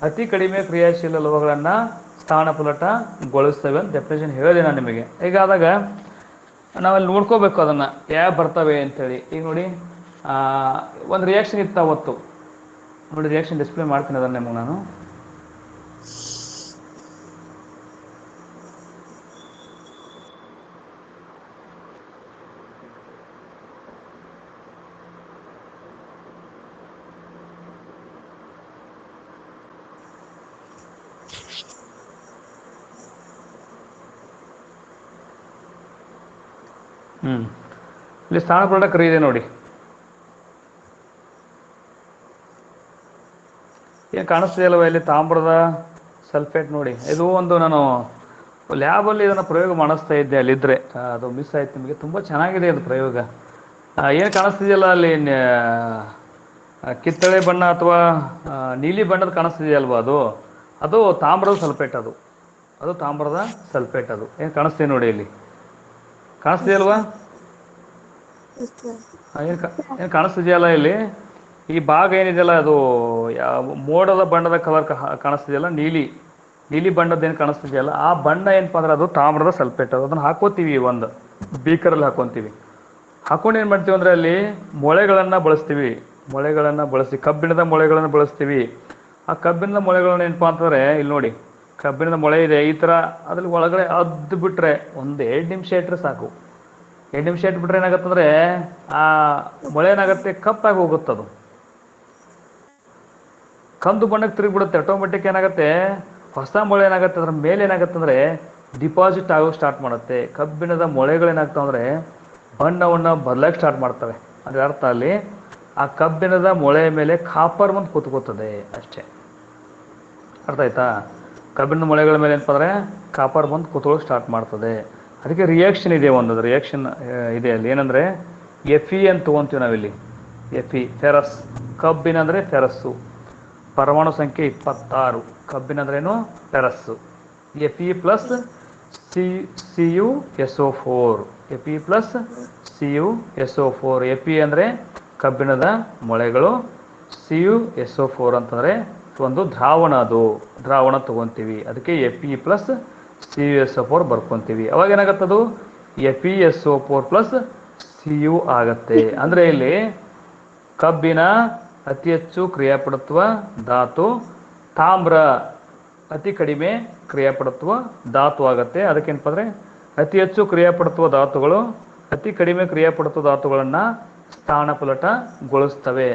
ಅತಿ ಕಡಿಮೆ ಕ್ರಿಯಾಶೀಲ ಲೋಹಗಳನ್ನು ಸ್ಥಾನಪಲ್ಲಟಗೊಳಿಸ್ತವೆ ಅಂತ ಡೆಫಿನೇಷನ್ ಹೇಳಿದೆ ನಾನು ನಿಮಗೆ. ಹೀಗಾದಾಗ ನಾವಲ್ಲಿ ನೋಡ್ಕೋಬೇಕು ಅದನ್ನು ಯಾವ ಬರ್ತವೆ ಅಂಥೇಳಿ. ಈಗ ನೋಡಿ, ಒಂದು ರಿಯಾಕ್ಷನ್ ಇತ್ತು ಅವತ್ತು ನೋಡಿ, ರಿಯಾಕ್ಷನ್ ಡಿಸ್ಪ್ಲೇ ಮಾಡ್ತೀನಿ ಅದನ್ನು ನಿಮಗೆ ನಾನು. ಹ್ಞೂ ಇಲ್ಲಿ ಸ್ಥಾನಪಲ್ಲಟ ಕ್ರಿಯೆ ಇದೆ ನೋಡಿ. ಏನು ಕಾಣಿಸ್ತಿದೆಯಲ್ವ ಇಲ್ಲಿ ತಾಮ್ರದ ಸಲ್ಫೇಟ್ ನೋಡಿ. ಇದು ಒಂದು ನಾನು ಲ್ಯಾಬಲ್ಲಿ ಇದನ್ನು ಪ್ರಯೋಗ ಮಾಡಿಸ್ತಾ ಇದ್ದೆ, ಅಲ್ಲಿದ್ದರೆ ಅದು ಮಿಸ್ ಆಯ್ತು ನಿಮಗೆ. ತುಂಬ ಚೆನ್ನಾಗಿದೆ ಅದು ಪ್ರಯೋಗ. ಏನು ಕಾಣಿಸ್ತಿದೆಯಲ್ಲ ಅಲ್ಲಿ ಕಿತ್ತಳೆ ಬಣ್ಣ ಅಥವಾ ನೀಲಿ ಬಣ್ಣದ ಕಾಣಿಸ್ತಿದೆಯಲ್ವ, ಅದು ಅದು ತಾಮ್ರದ ಸಲ್ಫೇಟ್. ಅದು ತಾಮ್ರದ ಸಲ್ಫೇಟ್. ಅದು ಏನು ಕಾಣಿಸ್ತೀವಿ ನೋಡಿ ಇಲ್ಲಿ, ಕಾಣಿಸ್ತಿದೆಯಲ್ವಾ? ಏನು ಕಾಣಿಸ್ತಿದೆಯಲ್ಲ ಇಲ್ಲಿ, ಈ ಭಾಗ ಏನಿದೆಯಲ್ಲ ಅದು ಮೋಡದ ಬಣ್ಣದ ಕಲರ್ ಕಾಣಿಸ್ತಿದೆಯಲ್ಲ, ನೀಲಿ ಬಣ್ಣದ ಏನು ಕಾಣಿಸ್ತಿದೆಯಲ್ಲ, ಆ ಬಣ್ಣ ಏನಪ್ಪ ಅಂದ್ರೆ ಅದು ತಾಮ್ರದ ಸಲ್ಫೇಟ್. ಅದನ್ನು ಹಾಕೋತೀವಿ, ಒಂದು ಬೀಕರಲ್ಲಿ ಹಾಕೊತೀವಿ. ಹಾಕೊಂಡು ಏನು ಮಾಡ್ತೀವಿ ಅಂದರೆ ಅಲ್ಲಿ ಮೊಳೆಗಳನ್ನು ಬಳಸ್ತೀವಿ. ಕಬ್ಬಿಣದ ಮೊಳೆಗಳನ್ನು ಬಳಸ್ತೀವಿ. ಆ ಕಬ್ಬಿಣದ ಮೊಳೆಗಳನ್ನು ಏನಪ್ಪ ಅಂತಂದರೆ ಇಲ್ಲಿ ನೋಡಿ, ಕಬ್ಬಿಣದ ಮೊಳೆ ಇದೆ ಈ ಥರ, ಅದ್ರಲ್ಲಿ ಒಳಗಡೆ ಅದ್ದು ಬಿಟ್ಟರೆ ಒಂದು 2 ನಿಮಿಷ ಇಟ್ಟರೆ ಸಾಕು. 2 ನಿಮಿಷ ಇಟ್ಬಿಟ್ರೆ ಏನಾಗುತ್ತಂದರೆ ಆ ಮೊಳೆ ಏನಾಗುತ್ತೆ, ಕಪ್ಪಾಗಿ ಹೋಗುತ್ತದು, ಕಂದು ಬಣ್ಣಕ್ಕೆ ತಿರುಗಿಬಿಡುತ್ತೆ. ಆಟೋಮೆಟಿಕ್ ಏನಾಗುತ್ತೆ, ಹೊಸ ಮೊಳೆ ಏನಾಗುತ್ತೆ ಅದ್ರ ಮೇಲೆ ಏನಾಗುತ್ತೆ ಅಂದರೆ ಡಿಪಾಸಿಟ್ ಆಗೋಕೆ ಸ್ಟಾರ್ಟ್ ಮಾಡುತ್ತೆ. ಕಬ್ಬಿಣದ ಮೊಳೆಗಳೇನಾಗ್ತವೆ ಅಂದರೆ ಬಣ್ಣವನ್ನು ಬದಲಾಗಿ ಸ್ಟಾರ್ಟ್ ಮಾಡ್ತವೆ. ಅದರ ಅರ್ಥ ಅಲ್ಲಿ ಆ ಕಬ್ಬಿಣದ ಮೊಳೆ ಮೇಲೆ ಕಾಪರ್ ಬಂದು ಕೂತ್ಕೋತದೆ ಅಷ್ಟೇ. ಅರ್ಥ ಆಯ್ತಾ? ಕಬ್ಬಿಣದ ಮೊಳೆಗಳ ಮೇಲೆ ಏನಪ್ಪ ಅಂದರೆ ಕಾಪರ್ ಬಂದು ಕೂತ್ಕೊಳ್ಳೋಕೆ ಸ್ಟಾರ್ಟ್ ಮಾಡ್ತದೆ. ಅದಕ್ಕೆ ರಿಯಾಕ್ಷನ್ ಇದೆ, ಒಂದು ರಿಯಾಕ್ಷನ್ ಇದೆ ಅಲ್ಲಿ. ಏನಂದರೆ Fe ಅಂತ ತೊಗೊತೀವಿ ನಾವಿಲ್ಲಿ. Fe ferrous. ಕಬ್ಬಿನ ಅಂದರೆ ಫೆರಸ್ಸು. ಪರಮಾಣು ಸಂಖ್ಯೆ 26. ಕಬ್ಬಿನ ಅಂದ್ರೇನು? ಫೆರಸ್ಸು. Fe plus CuSO4. Fe plus CuSO4. Fe ಅಂದರೆ ಕಬ್ಬಿಣದ ಮೊಳೆಗಳು, CuSO4 ಅಂತಂದರೆ ಒಂದು ದ್ರಾವಣ. ಅದು ದ್ರಾವಣ ತೊಗೊತೀವಿ, ಅದಕ್ಕೆ Fe ಪ್ಲಸ್ CuSO4 ಬರ್ಕೊತೀವಿ. ಅವಾಗ ಏನಾಗತ್ತದು FeSO4 ಪ್ಲಸ್ Cu ಆಗತ್ತೆ. ಅಂದರೆ ಇಲ್ಲಿ ಕಬ್ಬಿಣ ಅತಿ ಹೆಚ್ಚು ಕ್ರಿಯಾಪಟುತ್ವ ಧಾತು, ತಾಮ್ರ ಅತಿ ಕಡಿಮೆ ಕ್ರಿಯಾಪಟುತ್ವ ಧಾತು ಆಗುತ್ತೆ. ಅದಕ್ಕೇನಪ್ಪ ಅಂದರೆ ಅತಿ ಹೆಚ್ಚು ಕ್ರಿಯಾಪಟುತ್ವ ಧಾತುಗಳು ಅತಿ ಕಡಿಮೆ ಕ್ರಿಯಾಪಟುತ್ವ ಧಾತುಗಳನ್ನು ಸ್ಥಾನಪಲ್ಲಟಗೊಳಿಸ್ತವೆ.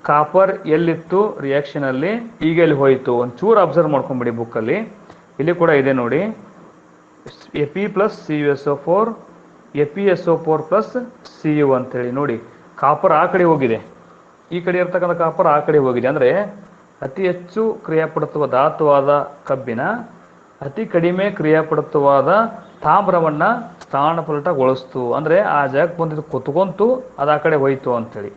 ಕಾಪರ್ ಎಲ್ಲಿತ್ತು ರಿಯಾಕ್ಷನಲ್ಲಿ, ಈಗ ಎಲ್ಲಿ ಹೋಯಿತು ಒಂಚೂರು ಅಬ್ಸರ್ವ್ ಮಾಡ್ಕೊಂಬಿಡಿ ಬುಕ್ಕಲ್ಲಿ. ಇಲ್ಲಿ ಕೂಡ ಇದೆ ನೋಡಿ, Fe plus CuSO4, FeSO4 plus Cu ಅಂತೇಳಿ ನೋಡಿ. ಕಾಪರ್ ಆ ಕಡೆ ಹೋಗಿದೆ, ಈ ಕಡೆ ಇರ್ತಕ್ಕಂಥ ಕಾಪರ್ ಆ ಕಡೆ ಹೋಗಿದೆ. ಅಂದರೆ ಅತಿ ಹೆಚ್ಚು ಕ್ರಿಯಾಪಟುತ್ವ ಧಾತುವಾದ ಕಬ್ಬಿಣ ಅತಿ ಕಡಿಮೆ ಕ್ರಿಯಾಪಟುತ್ವವಾದ ತಾಮ್ರವನ್ನು ಸ್ಥಾನಪಲ್ಲಟಗೊಳಿಸ್ತು. ಅಂದರೆ ಆ ಜಾಗಕ್ಕೆ ಬಂದಿದ್ದು ಕುತ್ಕೊಂತು, ಅದು ಆ ಕಡೆ ಹೋಯ್ತು ಅಂಥೇಳಿ.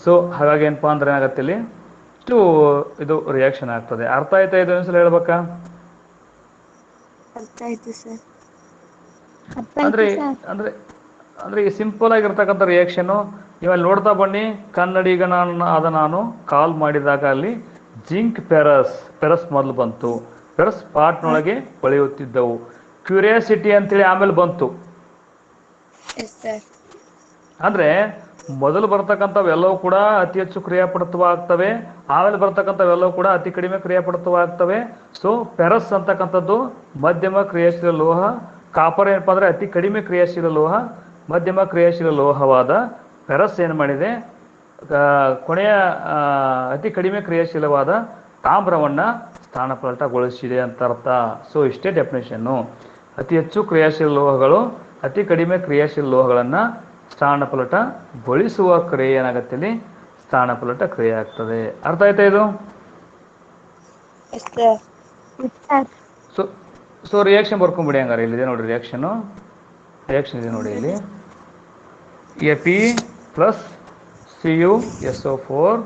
ಸೊ ಹಾಗಾಗಿ ಏನಪ್ಪ ಅಂದ್ರೆ ಏನಾಗುತ್ತೆ ಇಲ್ಲಿ ಇಷ್ಟು ಇದು ರಿಯಾಕ್ಷನ್ ಆಗ್ತದೆ. ಅರ್ಥ ಆಯ್ತಾ? ಇದು ಒಂದ್ಸಲ ಹೇಳ್ಬೇಕಾ? ಅಂದರೆ ಅಂದರೆ ಅಂದರೆ ಈ ಸಿಂಪಲ್ ಆಗಿರ್ತಕ್ಕಂಥ ರಿಯಾಕ್ಷನ್ನು ನೀವಲ್ಲಿ ನೋಡ್ತಾ ಬನ್ನಿ. ಕನ್ನಡಿಗ ನಾನು ಕಾಲ್ ಮಾಡಿದಾಗ ಅಲ್ಲಿ ಜಿಂಕ್ ಪೆರಸ್ ಮೊದಲು ಬಂತು. ಪೆರಸ್ ಪಾಟ್ನೊಳಗೆ ಹೊಳೆಯುತ್ತಿದ್ದವು. ಕ್ಯೂರಿಯಾಸಿಟಿ ಅಂತೇಳಿ ಆಮೇಲೆ ಬಂತು. ಅಂದರೆ ಮೊದಲು ಬರ್ತಕ್ಕಂಥವೆಲ್ಲವೂ ಕೂಡ ಅತಿ ಹೆಚ್ಚು ಕ್ರಿಯಾಪಟುತ್ವ ಆಗ್ತವೆ, ಆಮೇಲೆ ಬರ್ತಕ್ಕಂಥವೆಲ್ಲವೂ ಕೂಡ ಅತಿ ಕಡಿಮೆ ಕ್ರಿಯಾಪಟುತ್ವ ಆಗ್ತವೆ. ಸೊ ಪೆರಸ್ ಅಂತಕ್ಕಂಥದ್ದು ಮಧ್ಯಮ ಕ್ರಿಯಾಶೀಲ ಲೋಹ, ಕಾಪರ್ ಏನಪ್ಪ ಅಂದರೆ ಅತಿ ಕಡಿಮೆ ಕ್ರಿಯಾಶೀಲ ಲೋಹ. ಮಧ್ಯಮ ಕ್ರಿಯಾಶೀಲ ಲೋಹವಾದ ಪೆರಸ್ ಏನು ಮಾಡಿದೆ, ಕೊನೆಯ ಅತಿ ಕಡಿಮೆ ಕ್ರಿಯಾಶೀಲವಾದ ತಾಮ್ರವನ್ನು ಸ್ಥಾನಪಲ್ಲಟಗೊಳಿಸಿದೆ ಅಂತ ಅರ್ಥ. ಸೊ ಇಷ್ಟೇ ಡೆಫಿನೇಷನ್ನು. ಅತಿ ಹೆಚ್ಚು ಕ್ರಿಯಾಶೀಲ ಲೋಹಗಳು ಅತಿ ಕಡಿಮೆ ಕ್ರಿಯಾಶೀಲ ಲೋಹಗಳನ್ನು ಸ್ಥಾನಪಲ್ಲಟಗೊಳಿಸುವ ಕ್ರಿಯೆ ಏನಾಗುತ್ತೆ ಇಲ್ಲಿ, ಸ್ಥಾನಪಲ್ಲಟ ಕ್ರಿಯೆ ಆಗ್ತದೆ. ಅರ್ಥ ಆಯ್ತಾ ಇದು? ಸೊ ರಿಯಾಕ್ಷನ್ ಬರ್ಕೊಂಬಿಡಿ ಹಂಗಾರೆ. ಇಲ್ಲಿದೆ ನೋಡಿ ರಿಯಾಕ್ಷನ್ ಇದೆ ನೋಡಿ ಇಲ್ಲಿ. Fe plus CuSO4.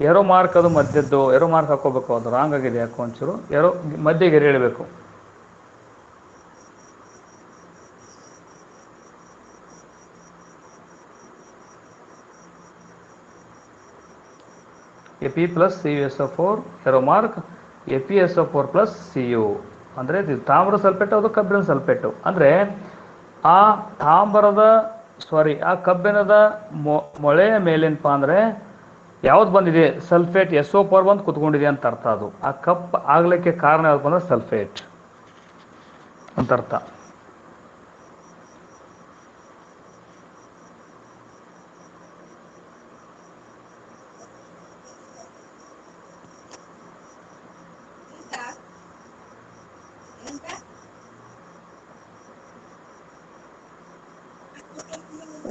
Arrow mark ಅದು ಮಧ್ಯದ್ದು, ಎರೋ ಮಾರ್ಕ್ ಹಾಕೋಬೇಕು. ಅದು ರಾಂಗ್ ಆಗಿದೆ, ಯಾಕೋ ಒಂಚೂರು ಎರೋ ಮಧ್ಯೆ ಗೆರೆ ಇಡಬೇಕು. Fe plus CuSO4 arrow mark FeSO4 plus Cu. ಅಂದರೆ ಇದು ತಾಮ್ರ ಸಲ್ಫೇಟು, ಅದು ಕಬ್ಬಿಣ ಸಲ್ಫೇಟು. ಅಂದರೆ ಆ ಆ ಕಬ್ಬಿಣದ ಮೊಳೆಯ ಮೇಲೇನಪ್ಪ ಅಂದರೆ ಯಾವ್ದು ಬಂದಿದೆ, ಸಲ್ಫೇಟ್ SO4 ಬಂದು ಕುತ್ಕೊಂಡಿದೆ ಅಂತ ಅರ್ಥ. ಅದು ಆ ಕಪ್ ಆಗ್ಲಿಕ್ಕೆ ಕಾರಣ ಯಾವ್ದು ಬಂದರೆ ಸಲ್ಫೇಟ್ ಅಂತ ಅರ್ಥ.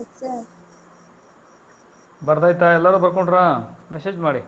Yes sir. ಬರ್ದಾಯ್ತಾ? ಎಲ್ಲರೂ ಬರ್ಕೊಂಡ್ರಾ? ಮೆಸೇಜ್ ಮಾಡಿ.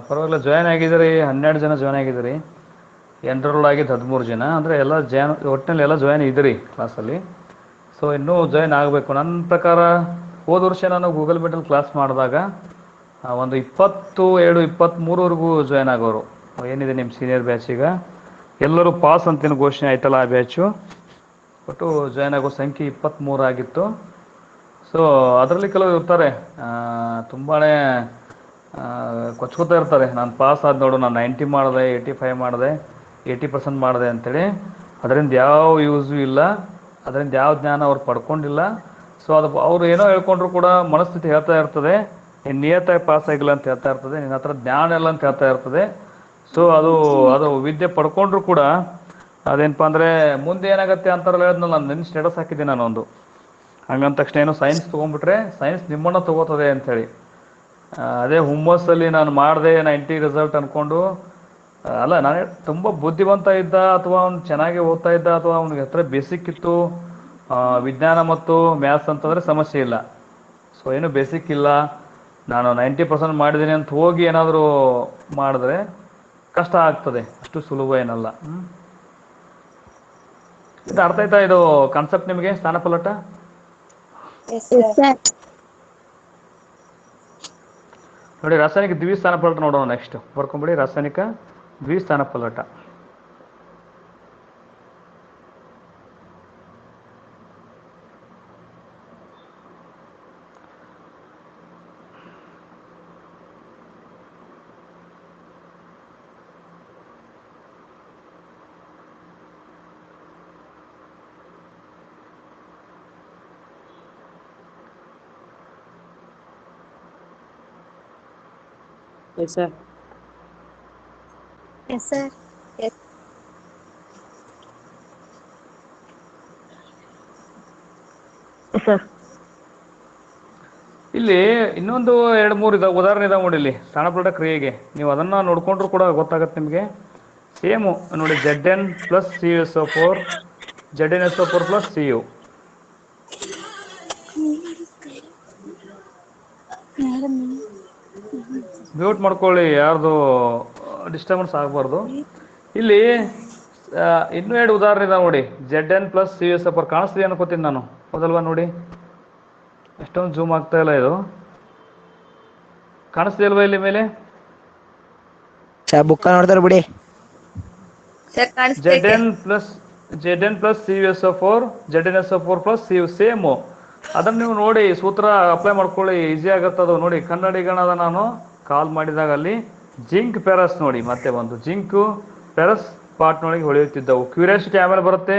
ಪರವಾಗಿಲ್ಲ, ಜಾಯ್ನ್ ಆಗಿದ್ದೀರಿ. 12 ಜನ ಜಾಯ್ನ್ ಆಗಿದ್ದೀರಿ. ಎನ್ರೋಲ್ ಆಗಿದ್ದು 13 ಜನ. ಅಂದರೆ ಎಲ್ಲ ಒಟ್ಟಿನಲ್ಲಿ ಎಲ್ಲ ಜಾಯ್ನ್ ಇದ್ದೀರಿ ಕ್ಲಾಸಲ್ಲಿ. ಸೊ ಇನ್ನೂ ಜಾಯ್ನ್ ಆಗಬೇಕು. ನನ್ನ ಪ್ರಕಾರ ಹೋದ ವರ್ಷ ನಾನು ಗೂಗಲ್ ಮೀಟಲ್ಲಿ ಕ್ಲಾಸ್ ಮಾಡಿದಾಗ ಒಂದು 22, 23ವರೆಗೂ ಜಾಯ್ನ್ ಆಗೋರು. ಏನಿದೆ ನಿಮ್ಮ ಸೀನಿಯರ್ ಬ್ಯಾಚಿಗೆ ಎಲ್ಲರೂ ಪಾಸ್ ಅಂತೇನು ಘೋಷಣೆ ಆಯ್ತಲ್ಲ ಆ ಬ್ಯಾಚು, ಒಟ್ಟು ಜಾಯ್ನ್ ಆಗೋ ಸಂಖ್ಯೆ 23 ಆಗಿತ್ತು. ಸೊ ಅದರಲ್ಲಿ ಕೆಲವರು ಇರ್ತಾರೆ ತುಂಬಾ ಕೊಚ್ಕೋತಾ ಇರ್ತಾರೆ. ನಾನು ಪಾಸ್ ಆದ ನೋಡು, ನಾನು 90 ಮಾಡಿದೆ, 85 ಮಾಡಿದೆ, 80% ಮಾಡಿದೆ ಅಂತೇಳಿ. ಅದರಿಂದ ಯಾವ ಯೂಸು ಇಲ್ಲ, ಅದರಿಂದ ಯಾವ ಜ್ಞಾನ ಅವ್ರು ಪಡ್ಕೊಂಡಿಲ್ಲ. ಸೊ ಅದು ಅವ್ರು ಏನೋ ಹೇಳ್ಕೊಂಡ್ರು ಕೂಡ ಮನಸ್ಥಿತಿ ಹೇಳ್ತಾ ಇರ್ತದೆ, ನೀನು ನಿಯತ್ತಾಗಿ ಪಾಸ್ ಆಗಿಲ್ಲ ಅಂತ ಹೇಳ್ತಾ ಇರ್ತದೆ, ನಿನ್ನ ಹತ್ರ ಜ್ಞಾನ ಇಲ್ಲ ಅಂತ ಹೇಳ್ತಾ ಇರ್ತದೆ. ಸೊ ಅದು ವಿದ್ಯೆ ಪಡ್ಕೊಂಡ್ರು ಕೂಡ ಅದೇನಪ್ಪ ಅಂದರೆ ಮುಂದೆ ಏನಾಗುತ್ತೆ ಅಂತಾರಲ್ಲ, ಹೇಳಿದ್ನಲ್ಲ, ನಾನು ನಿನ್ನ ಸ್ಟೇಟಸ್ ಹಾಕಿದ್ದೀನಿ ನಾನೊಂದು. ಹಂಗಂದ ತಕ್ಷಣ ಏನೋ ಸೈನ್ಸ್ ತೊಗೊಂಡ್ಬಿಟ್ರೆ ಸೈನ್ಸ್ ನಿಮ್ಮನ್ನು ತೊಗೋತದೆ ಅಂಥೇಳಿ. ಅದೇ ಹುಮ್ಮಸ್ಸಲ್ಲಿ ನಾನು ಮಾಡಿದೆ 90 ರಿಸಲ್ಟ್ ಅಂದ್ಕೊಂಡು ಅಲ್ಲ. ನಾನು ತುಂಬ ಬುದ್ಧಿವಂತ ಇದ್ದ, ಅಥವಾ ಅವ್ನು ಚೆನ್ನಾಗಿ ಓದ್ತಾ ಇದ್ದ, ಅಥವಾ ಅವ್ನಿಗೆ ಹತ್ರ ಬೇಸಿಕ್ ಇತ್ತು ವಿಜ್ಞಾನ ಮತ್ತು ಮ್ಯಾಥ್ಸ್ ಅಂತಂದರೆ ಸಮಸ್ಯೆ ಇಲ್ಲ. ಸೊ ಏನು ಬೇಸಿಕ್ ಇಲ್ಲ, ನಾನು 90% ಮಾಡಿದ್ದೀನಿ ಅಂತ ಹೋಗಿ ಏನಾದರೂ ಮಾಡಿದ್ರೆ ಕಷ್ಟ ಆಗ್ತದೆ. ಅಷ್ಟು ಸುಲಭ ಏನಲ್ಲ. ಇದು ಅರ್ಥ ಆಯ್ತಾ? ಇದು ಕಾನ್ಸೆಪ್ಟ್ ನಿಮಗೆ ಸ್ಥಾನಪಲ್ಲಟ? Yes sir. ನೋಡಿ, ರಾಸಾಯನಿಕ ದ್ವಿಸ್ಥಾನಪಲ್ಲಟ ನೋಡೋಣ. ನೆಕ್ಸ್ಟ್ ಬರ್ಕೊಂಬಿಡಿ, ರಾಸಾಯನಿಕ ದ್ವಿಸ್ಥಾನಪಲ್ಲಟ. Yes sir. Yes sir. Sir ಇಲ್ಲಿ ಇನ್ನೊಂದು 2-3 ಉದಾಹರಣೆ ಇದಾವೆ ನೋಡಿ. ಇಲ್ಲಿ ಸ್ಥಾನಪಲ್ಲಟ ಕ್ರಿಯೆಗೆ ನೀವು ಅದನ್ನು ನೋಡಿಕೊಂಡ್ರು ಕೂಡ ಗೊತ್ತಾಗುತ್ತೆ ನಿಮಗೆ. ಸೇಮು ನೋಡಿ, Zn + CuSO4, ZnSO4 + Cu. Mute ಮಾಡ್ಕೊಳ್ಳಿ, ಯಾರ್ದು ಡಿಸ್ಟರ್ಬೆನ್ಸ್ ಆಗಬಾರ್ದು. ಇಲ್ಲಿ ಇನ್ನೂ 2 ಉದಾಹರಣೆ ಇದಾವೆ ನೋಡಿ. Zn + CuSO4 ಕಾಣಿಸ್ತೀವಿ ಅನ್ಕೋತೀನಿ ನಾನು, ಹೌದಲ್ವಾ? ನೋಡಿ, ಎಷ್ಟೊಂದು ಜೂಮ್ ಆಗ್ತಾ ಇಲ್ಲ. ಇದು ಕಾಣಿಸ್ತಿಲ್ವಾ ಇಲ್ಲಿ ಮೇಲೆ? ಬುಕ್ಕ ನೋಡ್ತಾರ ಬಿಡಿ. Zn + CuSO4, ZnSO4 + Cu same. ಅದನ್ನು ನೀವು ನೋಡಿ ಸೂತ್ರ ಅಪ್ಲೈ ಮಾಡ್ಕೊಳ್ಳಿ, ಈಸಿ ಆಗುತ್ತೆ ಅದು. ನೋಡಿ, ಕನ್ನಡಿಗಣದ ನಾನು ಕಾಲ್ ಮಾಡಿದಾಗ ಅಲ್ಲಿ ಜಿಂಕ್ ಪೆರಸ್ ನೋಡಿ, ಮತ್ತೆ ಒಂದು ಜಿಂಕು ಪೆರಸ್ ಪಾಟ್ನೊಳಗೆ ಹೊಳೆಯುತ್ತಿದ್ದವು. ಕ್ಯೂರಿಯಾಸಿಟಿ ಆಮೇಲೆ ಬರುತ್ತೆ.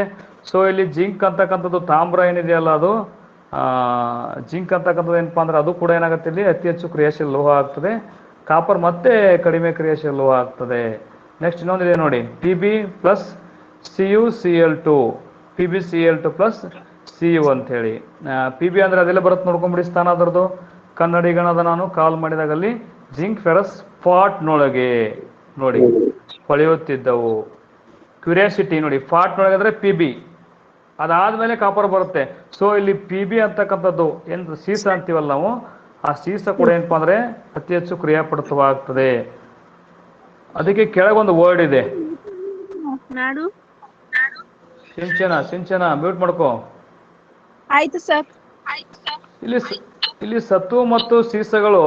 ಸೊ ಇಲ್ಲಿ ಜಿಂಕ್ ಅಂತಕ್ಕಂಥದ್ದು ತಾಮ್ರ ಏನಿದೆಯಲ್ಲ, ಅದು ಜಿಂಕ್ ಅಂತಕ್ಕಂಥದ್ದು ಏನಪ್ಪ ಅಂದರೆ ಅದು ಕೂಡ ಏನಾಗುತ್ತೆ, ಇಲ್ಲಿ ಅತಿ ಹೆಚ್ಚು ಕ್ರಿಯಾಶೀಲ ಲೋಹ ಆಗ್ತದೆ. ಕಾಪರ್ ಮತ್ತೆ ಕಡಿಮೆ ಕ್ರಿಯಾಶೀಲ ಲೋಹ ಆಗ್ತದೆ. ನೆಕ್ಸ್ಟ್ ಇನ್ನೊಂದಿದೆ ನೋಡಿ, Pb + CuCl2, PbCl2 + Cu ಅಂಥೇಳಿ. Pb ಅಂದರೆ ಅದೆಲ್ಲ ಬರುತ್ತೆ ನೋಡ್ಕೊಂಬಿಡಿ ಸ್ಥಾನ ಅದರದ್ದು. ಕನ್ನಡಿಗಣದ ನಾನು ಕಾಲ್ ಮಾಡಿದಾಗ ಅಲ್ಲಿ ಜಿಂಕ್ ಫೆರಸ್ ಪಾಟ್ನೊಳಗೆ ನೋಡಿ ಹೊಳೆಯುತ್ತಿದ್ದವು. ಕ್ಯೂರಿಯಾಸಿಟಿ ನೋಡಿ, ಪಾಟ್ನೊಳಗೆ ಅಂದರೆ Pb, ಅದಾದಮೇಲೆ ಕಾಪರ್ ಬರುತ್ತೆ. ಸೊ ಇಲ್ಲಿ Pb ಅಂತಕ್ಕಂಥದ್ದು ಏನು ಸೀಸ ಅಂತೀವಲ್ಲ ನಾವು, ಆ ಸೀಸ ಕೂಡ ಏನಪ್ಪ ಅಂದರೆ ಅತಿ ಹೆಚ್ಚು ಕ್ರಿಯಾಪಡಿತವಾಗ್ತದೆ. ಅದಕ್ಕೆ ಕೆಳಗೊಂದು ವರ್ಡ್ ಇದೆ, ಸಿಂಚನ. ಮ್ಯೂಟ್ ಮಾಡ್ಕೋ. ಆಯ್ತು ಸರ್. ಇಲ್ಲಿ ಸತು ಮತ್ತು ಸೀಸಗಳು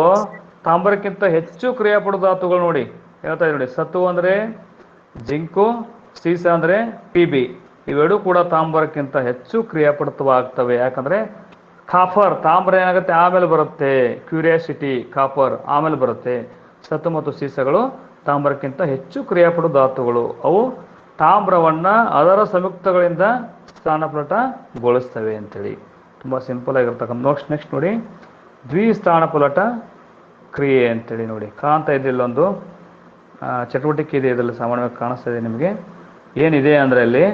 ತಾಮ್ರಕ್ಕಿಂತ ಹೆಚ್ಚು ಕ್ರಿಯಾಪಡು ಧಾತುಗಳು ನೋಡಿ. ಹೇಳ್ತಾ ಇದೆ ನೋಡಿ, ಸತು ಅಂದರೆ ಜಿಂಕು, ಸೀಸ ಅಂದರೆ Pb. ಇವೆರಡೂ ಕೂಡ ತಾಮ್ರಕ್ಕಿಂತ ಹೆಚ್ಚು ಕ್ರಿಯಾಪಡಿತವಾಗ್ತವೆ. ಯಾಕಂದರೆ ಕಾಪರ್, ತಾಮ್ರ ಏನಾಗುತ್ತೆ ಆಮೇಲೆ ಬರುತ್ತೆ. ಕ್ಯೂರಿಯಾಸಿಟಿ, ಕಾಪರ್ ಆಮೇಲೆ ಬರುತ್ತೆ. ಸತು ಮತ್ತು ಸೀಸಗಳು ತಾಮ್ರಕ್ಕಿಂತ ಹೆಚ್ಚು ಕ್ರಿಯಾಪಡು ಧಾತುಗಳು. ಅವು ತಾಮ್ರವನ್ನು ಅದರ ಸಂಯುಕ್ತಗಳಿಂದ ಸ್ಥಾನಪಲ್ಲಟಗೊಳಿಸ್ತವೆ ಅಂತೇಳಿ. ತುಂಬ ಸಿಂಪಲ್ ಆಗಿರ್ತಕ್ಕಂಥ. ನೆಕ್ಸ್ಟ್ ನೋಡಿ, ದ್ವಿಸ್ಥಾನಪಲ್ಲಟ ಕ್ರಿಯೆ ಅಂತೇಳಿ ನೋಡಿ ಕಾಣ್ತಾ ಇದೆ. ಇಲ್ಲೊಂದು ಚಟುವಟಿಕೆ ಇದೆ, ಇದರಲ್ಲಿ ಸಾಮಾನ್ಯವಾಗಿ ಕಾಣಿಸ್ತಾ ಇದೆ ನಿಮಗೆ. ಏನಿದೆ ಅಂದರೆ ಅಲ್ಲಿ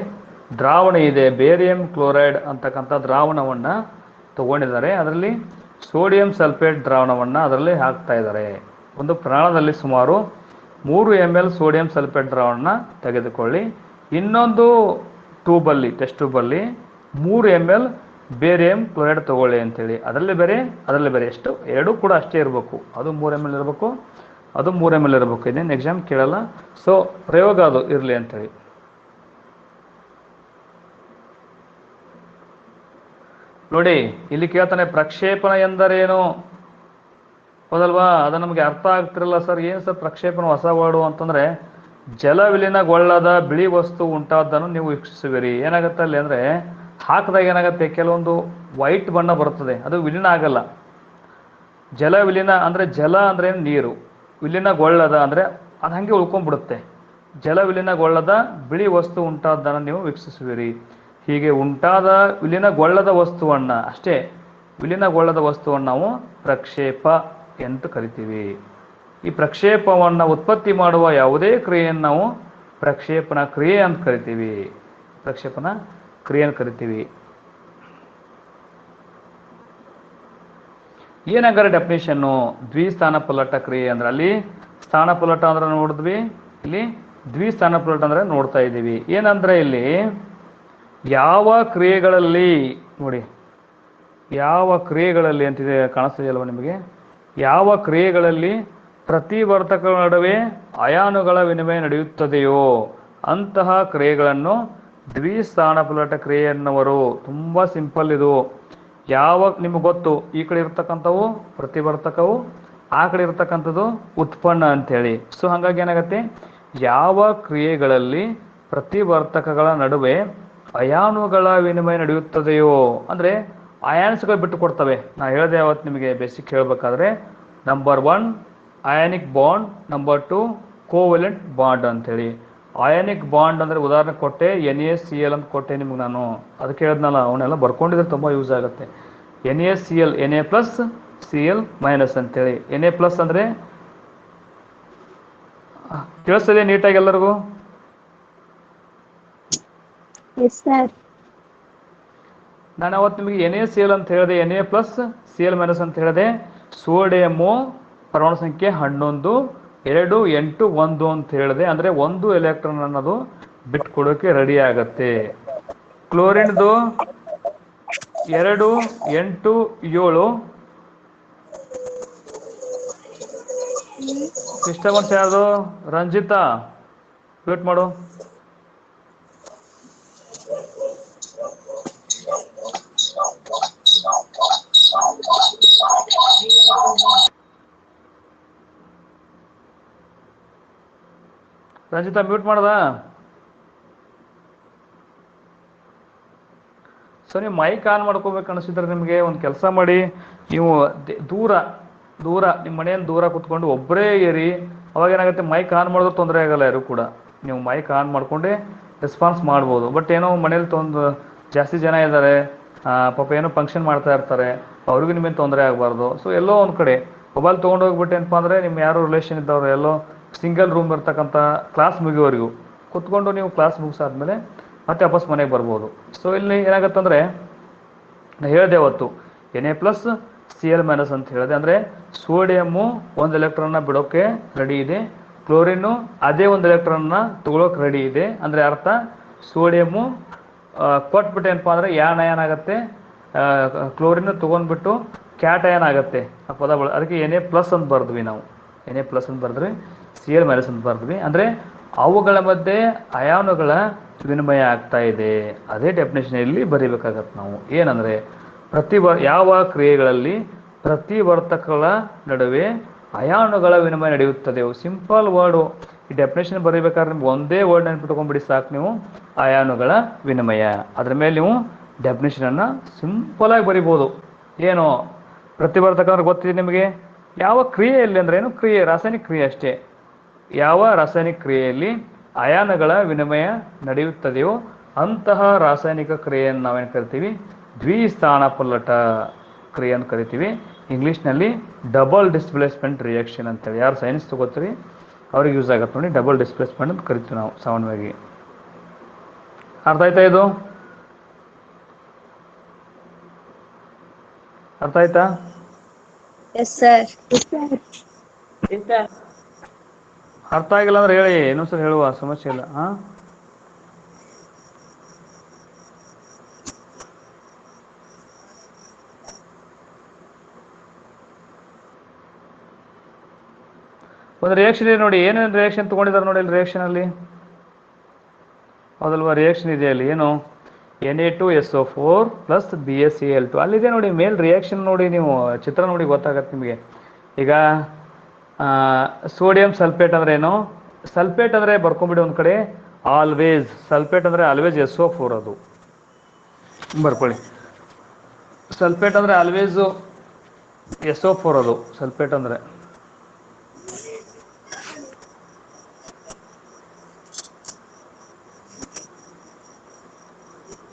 ದ್ರಾವಣ ಇದೆ, ಬೇರಿಯಂ ಕ್ಲೋರೈಡ್ ಅಂತಕ್ಕಂಥ ದ್ರಾವಣವನ್ನು ತಗೊಂಡಿದ್ದಾರೆ. ಅದರಲ್ಲಿ ಸೋಡಿಯಂ ಸಲ್ಫೇಟ್ ದ್ರಾವಣವನ್ನು ಅದರಲ್ಲಿ ಹಾಕ್ತಾ ಇದ್ದಾರೆ. ಒಂದು ಪ್ರಮಾಣದಲ್ಲಿ ಸುಮಾರು 3 ml ಸೋಡಿಯಂ ಸಲ್ಫೇಟ್ ದ್ರಾವಣ ತೆಗೆದುಕೊಳ್ಳಿ. ಇನ್ನೊಂದು ಟ್ಯೂಬಲ್ಲಿ, ಟೆಸ್ಟ್ ಟ್ಯೂಬಲ್ಲಿ 3 ml ಬೇರಿಯಂ ಕ್ಲೋರೈಡ್ ತಗೊಳ್ಳಿ ಅಂತೇಳಿ. ಅದರಲ್ಲಿ ಬೇರೆ ಎಷ್ಟು, ಎರಡೂ ಕೂಡ ಅಷ್ಟೇ ಇರಬೇಕು. ಅದು 3 ml ಇರಬೇಕು, ಅದು 3 ml ಇರಬೇಕು. ಇದೇನು ಎಕ್ಸಾಮ್ ಕೇಳಲ್ಲ. ಸೊ ಪ್ರಯೋಗ ಅದು ಇರಲಿ ಅಂತೇಳಿ. ನೋಡಿ ಇಲ್ಲಿ ಕೇಳ್ತಾನೆ, ಪ್ರಕ್ಷೇಪಣ ಎಂದರೇನು? ಹೌದಲ್ವಾ? ಅದು ನಮಗೆ ಅರ್ಥ ಆಗ್ತಿರಲ್ಲ ಸರ್, ಏನು ಸರ್ ಪ್ರಕ್ಷೇಪಣ ಹೊಸ ವರ್ಡು ಅಂತಂದರೆ, ಜಲ ವಿಲೀನಗೊಳ್ಳದ ಬಿಳಿ ವಸ್ತು ಉಂಟಾದ್ದನ್ನು ನೀವು ವೀಕ್ಷಿಸುವಿರಿ. ಏನಾಗುತ್ತೆ ಅಲ್ಲಿ ಅಂದರೆ, ಹಾಕಿದಾಗ ಏನಾಗುತ್ತೆ, ಕೆಲವೊಂದು ವೈಟ್ ಬಣ್ಣ ಬರುತ್ತದೆ, ಅದು ವಿಲೀನ ಆಗಲ್ಲ. ಜಲ ವಿಲೀನ ಅಂದರೆ, ಜಲ ಅಂದರೆ ನೀರು, ವಿಲೀನಗೊಳ್ಳದ ಅಂದರೆ ಅದು ಹಾಗೆ ಉಳ್ಕೊಂಡ್ಬಿಡುತ್ತೆ. ಜಲ ವಿಲೀನಗೊಳ್ಳದ ಬಿಳಿ ವಸ್ತು ಉಂಟಾದ್ದನ್ನು ನೀವು ವೀಕ್ಷಿಸುವಿರಿ. ಹೀಗೆ ಉಂಟಾದ ವಿಲೀನಗೊಳ್ಳದ ವಸ್ತುವನ್ನು, ಅಷ್ಟೇ ವಿಲೀನಗೊಳ್ಳದ ವಸ್ತುವನ್ನು ನಾವು ಪ್ರಕ್ಷೇಪ ಎಂದು ಕರಿತೀವಿ. ಈ ಪ್ರಕ್ಷೇಪವನ್ನು ಉತ್ಪತ್ತಿ ಮಾಡುವ ಯಾವುದೇ ಕ್ರಿಯೆಯನ್ನು ನಾವು ಪ್ರಕ್ಷೇಪಣ ಕ್ರಿಯೆ ಅಂತ ಕರಿತೀವಿ. ಪ್ರಕ್ಷೇಪಣ ಕ್ರಿಯೆಯನ್ನು ಕರಿತೀವಿ. ಏನಾಗಾರೆ ಡೆಫಿನೇಷನ್ನು? ದ್ವಿಸ್ಥಾನಪಲ್ಲಟ ಕ್ರಿಯೆ ಅಂದ್ರೆ, ಅಲ್ಲಿ ಸ್ಥಾನಪಲ್ಲಟ ಅಂದ್ರೆ ನೋಡಿದ್ವಿ, ಇಲ್ಲಿ ದ್ವಿಸ್ಥಾನಪಲ್ಲಟ ಅಂದ್ರೆ ನೋಡ್ತಾ ಇದ್ದೀವಿ. ಏನಂದ್ರೆ ಇಲ್ಲಿ ಯಾವ ಕ್ರಿಯೆಗಳಲ್ಲಿ, ನೋಡಿ ಯಾವ ಕ್ರಿಯೆಗಳಲ್ಲಿ ಅಂತಿದೆ, ಕಾಣಿಸ್ತಿದೆಯಲ್ವ ನಿಮಗೆ? ಯಾವ ಕ್ರಿಯೆಗಳಲ್ಲಿ ಪ್ರತಿವರ್ತಕಗಳ ನಡುವೆ ಅಯಾನುಗಳ ವಿನಿಮಯ ನಡೆಯುತ್ತದೆಯೋ ಅಂತಹ ಕ್ರಿಯೆಗಳನ್ನು ದ್ವಿಸ್ಥಾನಪಲ್ಲಟ ಕ್ರಿಯೆ ಎನ್ನುವರು. ತುಂಬ ಸಿಂಪಲ್ ಇದು. ನಿಮಗೆ ಗೊತ್ತು, ಈ ಕಡೆ ಇರ್ತಕ್ಕಂಥವು ಪ್ರತಿವರ್ತಕವು, ಆ ಕಡೆ ಇರ್ತಕ್ಕಂಥದ್ದು ಉತ್ಪನ್ನ ಅಂತೇಳಿ. ಸೊ ಹಾಗಾಗಿ ಏನಾಗುತ್ತೆ, ಯಾವ ಕ್ರಿಯೆಗಳಲ್ಲಿ ಪ್ರತಿವರ್ತಕಗಳ ನಡುವೆ ಅಯಾನುಗಳ ವಿನಿಮಯ ನಡೆಯುತ್ತದೆಯೋ ಅಂದರೆ ಅಯಾನ್ಸ್ಗಳು ಬಿಟ್ಟು ಕೊಡ್ತವೆ. ನಾ ಹೇಳಿದೆ ಅವತ್ತು ನಿಮಗೆ ಬೇಸಿಕ್ ಹೇಳಬೇಕಾದ್ರೆ, number 1 ionic bond, number 2 covalent bond ಅಂತೇಳಿ. ಅಯಾನಿಕ್ ಬಾಂಡ್ ಅಂದರೆ ಉದಾಹರಣೆ ಕೊಟ್ಟೆ, NaCl ಅಂತ ಕೊಟ್ಟೆ ನಿಮ್ಗೆ ನಾನು. ಅದಕ್ಕೆ ಹೇಳಿದ್ನಲ್ಲ, ಅವನ್ನೆಲ್ಲ ಬರ್ಕೊಂಡಿದ್ರೆ ತುಂಬ ಯೂಸ್ ಆಗುತ್ತೆ. NaCl, Na+Cl- ಅಂತೇಳಿ. Na+ ಅಂದರೆ ಕೇಳಿಸ್ತದೆ ನೀಟಾಗಿ ಎಲ್ಲರಿಗೂ? ನಾನು ಅವತ್ತು ನಿಮಗೆ NaCl ಅಂತ ಹೇಳಿದೆ, Na+Cl- ಅಂತ ಹೇಳಿದೆ. ಸೋಡಿಯಮ್ಮು ಪರಮಾಣು ಸಂಖ್ಯೆ 11, 2, 8, 1 ಅಂತ ಹೇಳಿದೆ. ಅಂದರೆ 1 ಎಲೆಕ್ಟ್ರಾನ್ ಅನ್ನೋದು ಬಿಟ್ಕೊಡೋಕೆ ರೆಡಿ ಆಗತ್ತೆ. ಕ್ಲೋರಿನ್ದು 2, 8, 7. ಡಿಸ್ಟರ್ಬೆನ್ಸ್ ಯಾವುದು? ರಂಜಿತಾ ಮ್ಯೂಟ್ ಮಾಡು. ರಂಜಿತಾ ಮ್ಯೂಟ್ ಮಾಡ್ದ? ಸೊ ನೀವು ಮೈಕ್ ಆನ್ ಮಾಡ್ಕೋಬೇಕು ಅನಿಸಿದ್ರೆ ನಿಮಗೆ ಒಂದು ಕೆಲಸ ಮಾಡಿ, ನೀವು ದೂರ ನಿಮ್ಮ ಮನೆಯಲ್ಲಿ ದೂರ ಕೂತ್ಕೊಂಡು ಒಬ್ಬರೇ ಏರಿ. ಅವಾಗ ಏನಾಗುತ್ತೆ, ಮೈಕ್ ಆನ್ ಮಾಡಿದ್ರೆ ತೊಂದರೆ ಆಗಲ್ಲ ಯಾರು ಕೂಡ. ನೀವು ಮೈಕ್ ಆನ್ ಮಾಡ್ಕೊಂಡೆ ರೆಸ್ಪಾನ್ಸ್ ಮಾಡ್ಬೋದು. ಬಟ್ ಏನೋ ಮನೇಲಿ ಜಾಸ್ತಿ ಜನ ಇದ್ದಾರೆ, ಪಾಪ ಏನೋ ಫಂಕ್ಷನ್ ಮಾಡ್ತಾ ಇರ್ತಾರೆ, ಅವ್ರಿಗೂ ನಿಮಗೆ ತೊಂದರೆ ಆಗಬಾರ್ದು. ಸೊ ಎಲ್ಲೋ ಒಂದು ಕಡೆ ಮೊಬೈಲ್ ತೊಗೊಂಡೋಗ್ಬಿಟ್ಟು ಏನಪ್ಪ ಅಂದರೆ, ನಿಮ್ಮ ಯಾರು ರಿಲೇಷನ್ ಇದ್ದವ್ರು ಎಲ್ಲೋ ಸಿಂಗಲ್ ರೂಮ್ ಇರ್ತಕ್ಕಂಥ ಕ್ಲಾಸ್ ಮುಗಿಯೋವರೆಗೂ ಕೂತ್ಕೊಂಡು ನೀವು ಕ್ಲಾಸ್ ಮುಗಿಸಾದ್ಮೇಲೆ ಮತ್ತೆ ವಾಪಸ್ ಮನೆಗೆ ಬರ್ಬೋದು. ಸೊ ಇಲ್ಲಿ ಏನಾಗುತ್ತಂದರೆ, ನಾನು ಹೇಳಿದೆ ಅವತ್ತು Na+Cl- ಅಂತ ಹೇಳಿದೆ. ಅಂದರೆ ಸೋಡಿಯಮ್ಮು 1 ಎಲೆಕ್ಟ್ರಾನ್ನ ಬಿಡೋಕ್ಕೆ ರೆಡಿ ಇದೆ, ಕ್ಲೋರಿನ್ನು ಅದೇ 1 ಎಲೆಕ್ಟ್ರಾನ್ನ ತಗೊಳೋಕೆ ರೆಡಿ ಇದೆ. ಅಂದರೆ ಅರ್ಥ, ಸೋಡಿಯಮ್ಮು ಕೊಟ್ಬಿಟ್ಟು ಏನಪ್ಪ ಅಂದರೆ ಯಾನ್ ಆಗುತ್ತೆ, ಕ್ಲೋರಿನ್ನು ತೊಗೊಂಡ್ಬಿಟ್ಟು ಕ್ಯಾಟಯನ್ ಆಗುತ್ತೆ. ಆ ಪದ ಅದಕ್ಕೆ Na+ ಅಂತ ಬರೆದ್ವಿ ನಾವು. Na+ ಅಂತ ಬರೆದ್ವಿ, Cl- ಅಂತ ಬರೆದ್ವಿ. ಅಂದರೆ ಅವುಗಳ ಮಧ್ಯೆ ಅಯಾನುಗಳ ವಿನಿಮಯ ಆಗ್ತಾ ಇದೆ. ಅದೇ ಡೆಫಿನೇಷನ್ ಇಲ್ಲಿ ಬರೀಬೇಕಾಗತ್ತೆ ನಾವು. ಏನಂದರೆ, ಯಾವ ಕ್ರಿಯೆಗಳಲ್ಲಿ ಪ್ರತಿವರ್ತಕಗಳ ನಡುವೆ ಅಯಾನುಗಳ ವಿನಿಮಯ ನಡೆಯುತ್ತದೆಯೋ. Simple word. ಈ ಡೆಫಿನೇಷನ್ ಬರೀಬೇಕಾದ್ರೆ ನಿಮ್ಗೆ ಒಂದೇ ವರ್ಡ್ ನೆನ್ಪಿಟ್ಕೊಂಡ್ಬಿಡಿ ಸಾಕು ನೀವು, ಅಯಾನುಗಳ ವಿನಿಮಯ. ಅದ್ರ ಮೇಲೆ ನೀವು ಡೆಫಿನೇಷನನ್ನು ಸಿಂಪಲಾಗಿ ಬರಿಬೋದು. ಏನು ಪ್ರತಿವರ್ತಕ ಅಂದ್ರೆ ಗೊತ್ತಿದೆ ನಿಮಗೆ? ಯಾವ ಕ್ರಿಯೆಯಲ್ಲಿ ಅಂದರೆ ಏನು? ಕ್ರಿಯೆ, ರಾಸಾಯನಿಕ ಕ್ರಿಯೆ ಅಷ್ಟೇ. ಯಾವ ರಾಸಾಯನಿಕ ಕ್ರಿಯೆಯಲ್ಲಿ ಅಯಾನುಗಳ ವಿನಿಮಯ ನಡೆಯುತ್ತದೆಯೋ ಅಂತಹ ರಾಸಾಯನಿಕ ಕ್ರಿಯೆಯನ್ನು ನಾವೇನು ಕರಿತೀವಿ? ದ್ವಿಸ್ಥಾನಪಲ್ಲಟ ಕ್ರಿಯೆಯನ್ನು ಕರಿತೀವಿ. ಇಂಗ್ಲೀಷ್ನಲ್ಲಿ ಡಬಲ್ ಡಿಸ್ಪ್ಲೇಸ್ಮೆಂಟ್ ರಿಯಾಕ್ಷನ್ ಅಂತೇಳಿ. ಯಾರು ಸೈನ್ಸ್ ತಗೋತೀರಿ ಅವ್ರಿಗೆ ಯೂಸ್ ಆಗುತ್ತೆ ನೋಡಿ. ಡಬಲ್ ಡಿಸ್ಪ್ಲೇಸ್ಮೆಂಟ್ ಅಂತ ಕರಿತೀವಿ ನಾವು ಸಾಮಾನ್ಯವಾಗಿ. ಅರ್ಥ ಆಯ್ತಾ? ಇದು ಅರ್ಥ ಆಯ್ತಾ? Yes sir. Yes, sir. ಅರ್ಥ ಆಗಿಲ್ಲ ಅಂದ್ರೆ ಹೇಳಿ, ಇನ್ನೊಂದ್ಸಲ ಹೇಳುವ, ಸಮಸ್ಯೆ ಇಲ್ಲ. ಹಾಂ, ಒಂದು ರಿಯಾಕ್ಷನ್ ಇದೆ ನೋಡಿ. ಏನೇನು ರಿಯಾಕ್ಷನ್ ತೊಗೊಂಡಿದ್ದಾರೆ ನೋಡಿ ಅಲ್ಲಿ ರಿಯಾಕ್ಷನಲ್ಲಿ, ಹೌದಲ್ವಾ? ರಿಯಾಕ್ಷನ್ ಇದೆ ಅಲ್ಲಿ, ಏನು Na2SO4 ಪ್ಲಸ್ BaCl2 ಅಲ್ಲಿದೆ ನೋಡಿ. ಮೇಲ್ ರಿಯಾಕ್ಷನ್ ನೋಡಿ, ನೀವು ಚಿತ್ರ ನೋಡಿ ಗೊತ್ತಾಗತ್ತೆ ನಿಮಗೆ. ಈಗ ಸೋಡಿಯಂ ಸಲ್ಫೇಟ್ ಅಂದ್ರೆ ಏನು? ಸಲ್ಫೇಟ್ ಅಂದರೆ ಬರ್ಕೊಂಬಿಡಿ ಒಂದು ಕಡೆ, ಆಲ್ವೇಸ್. ಸಲ್ಫೇಟ್ ಅಂದರೆ ಆಲ್ವೇಸ್ SO4, ಅದು ಬರ್ಕೊಳ್ಳಿ. ಸಲ್ಫೇಟ್ ಅಂದರೆ ಆಲ್ವೇಸು SO4, ಅದು ಸಲ್ಫೇಟ್ ಅಂದರೆ.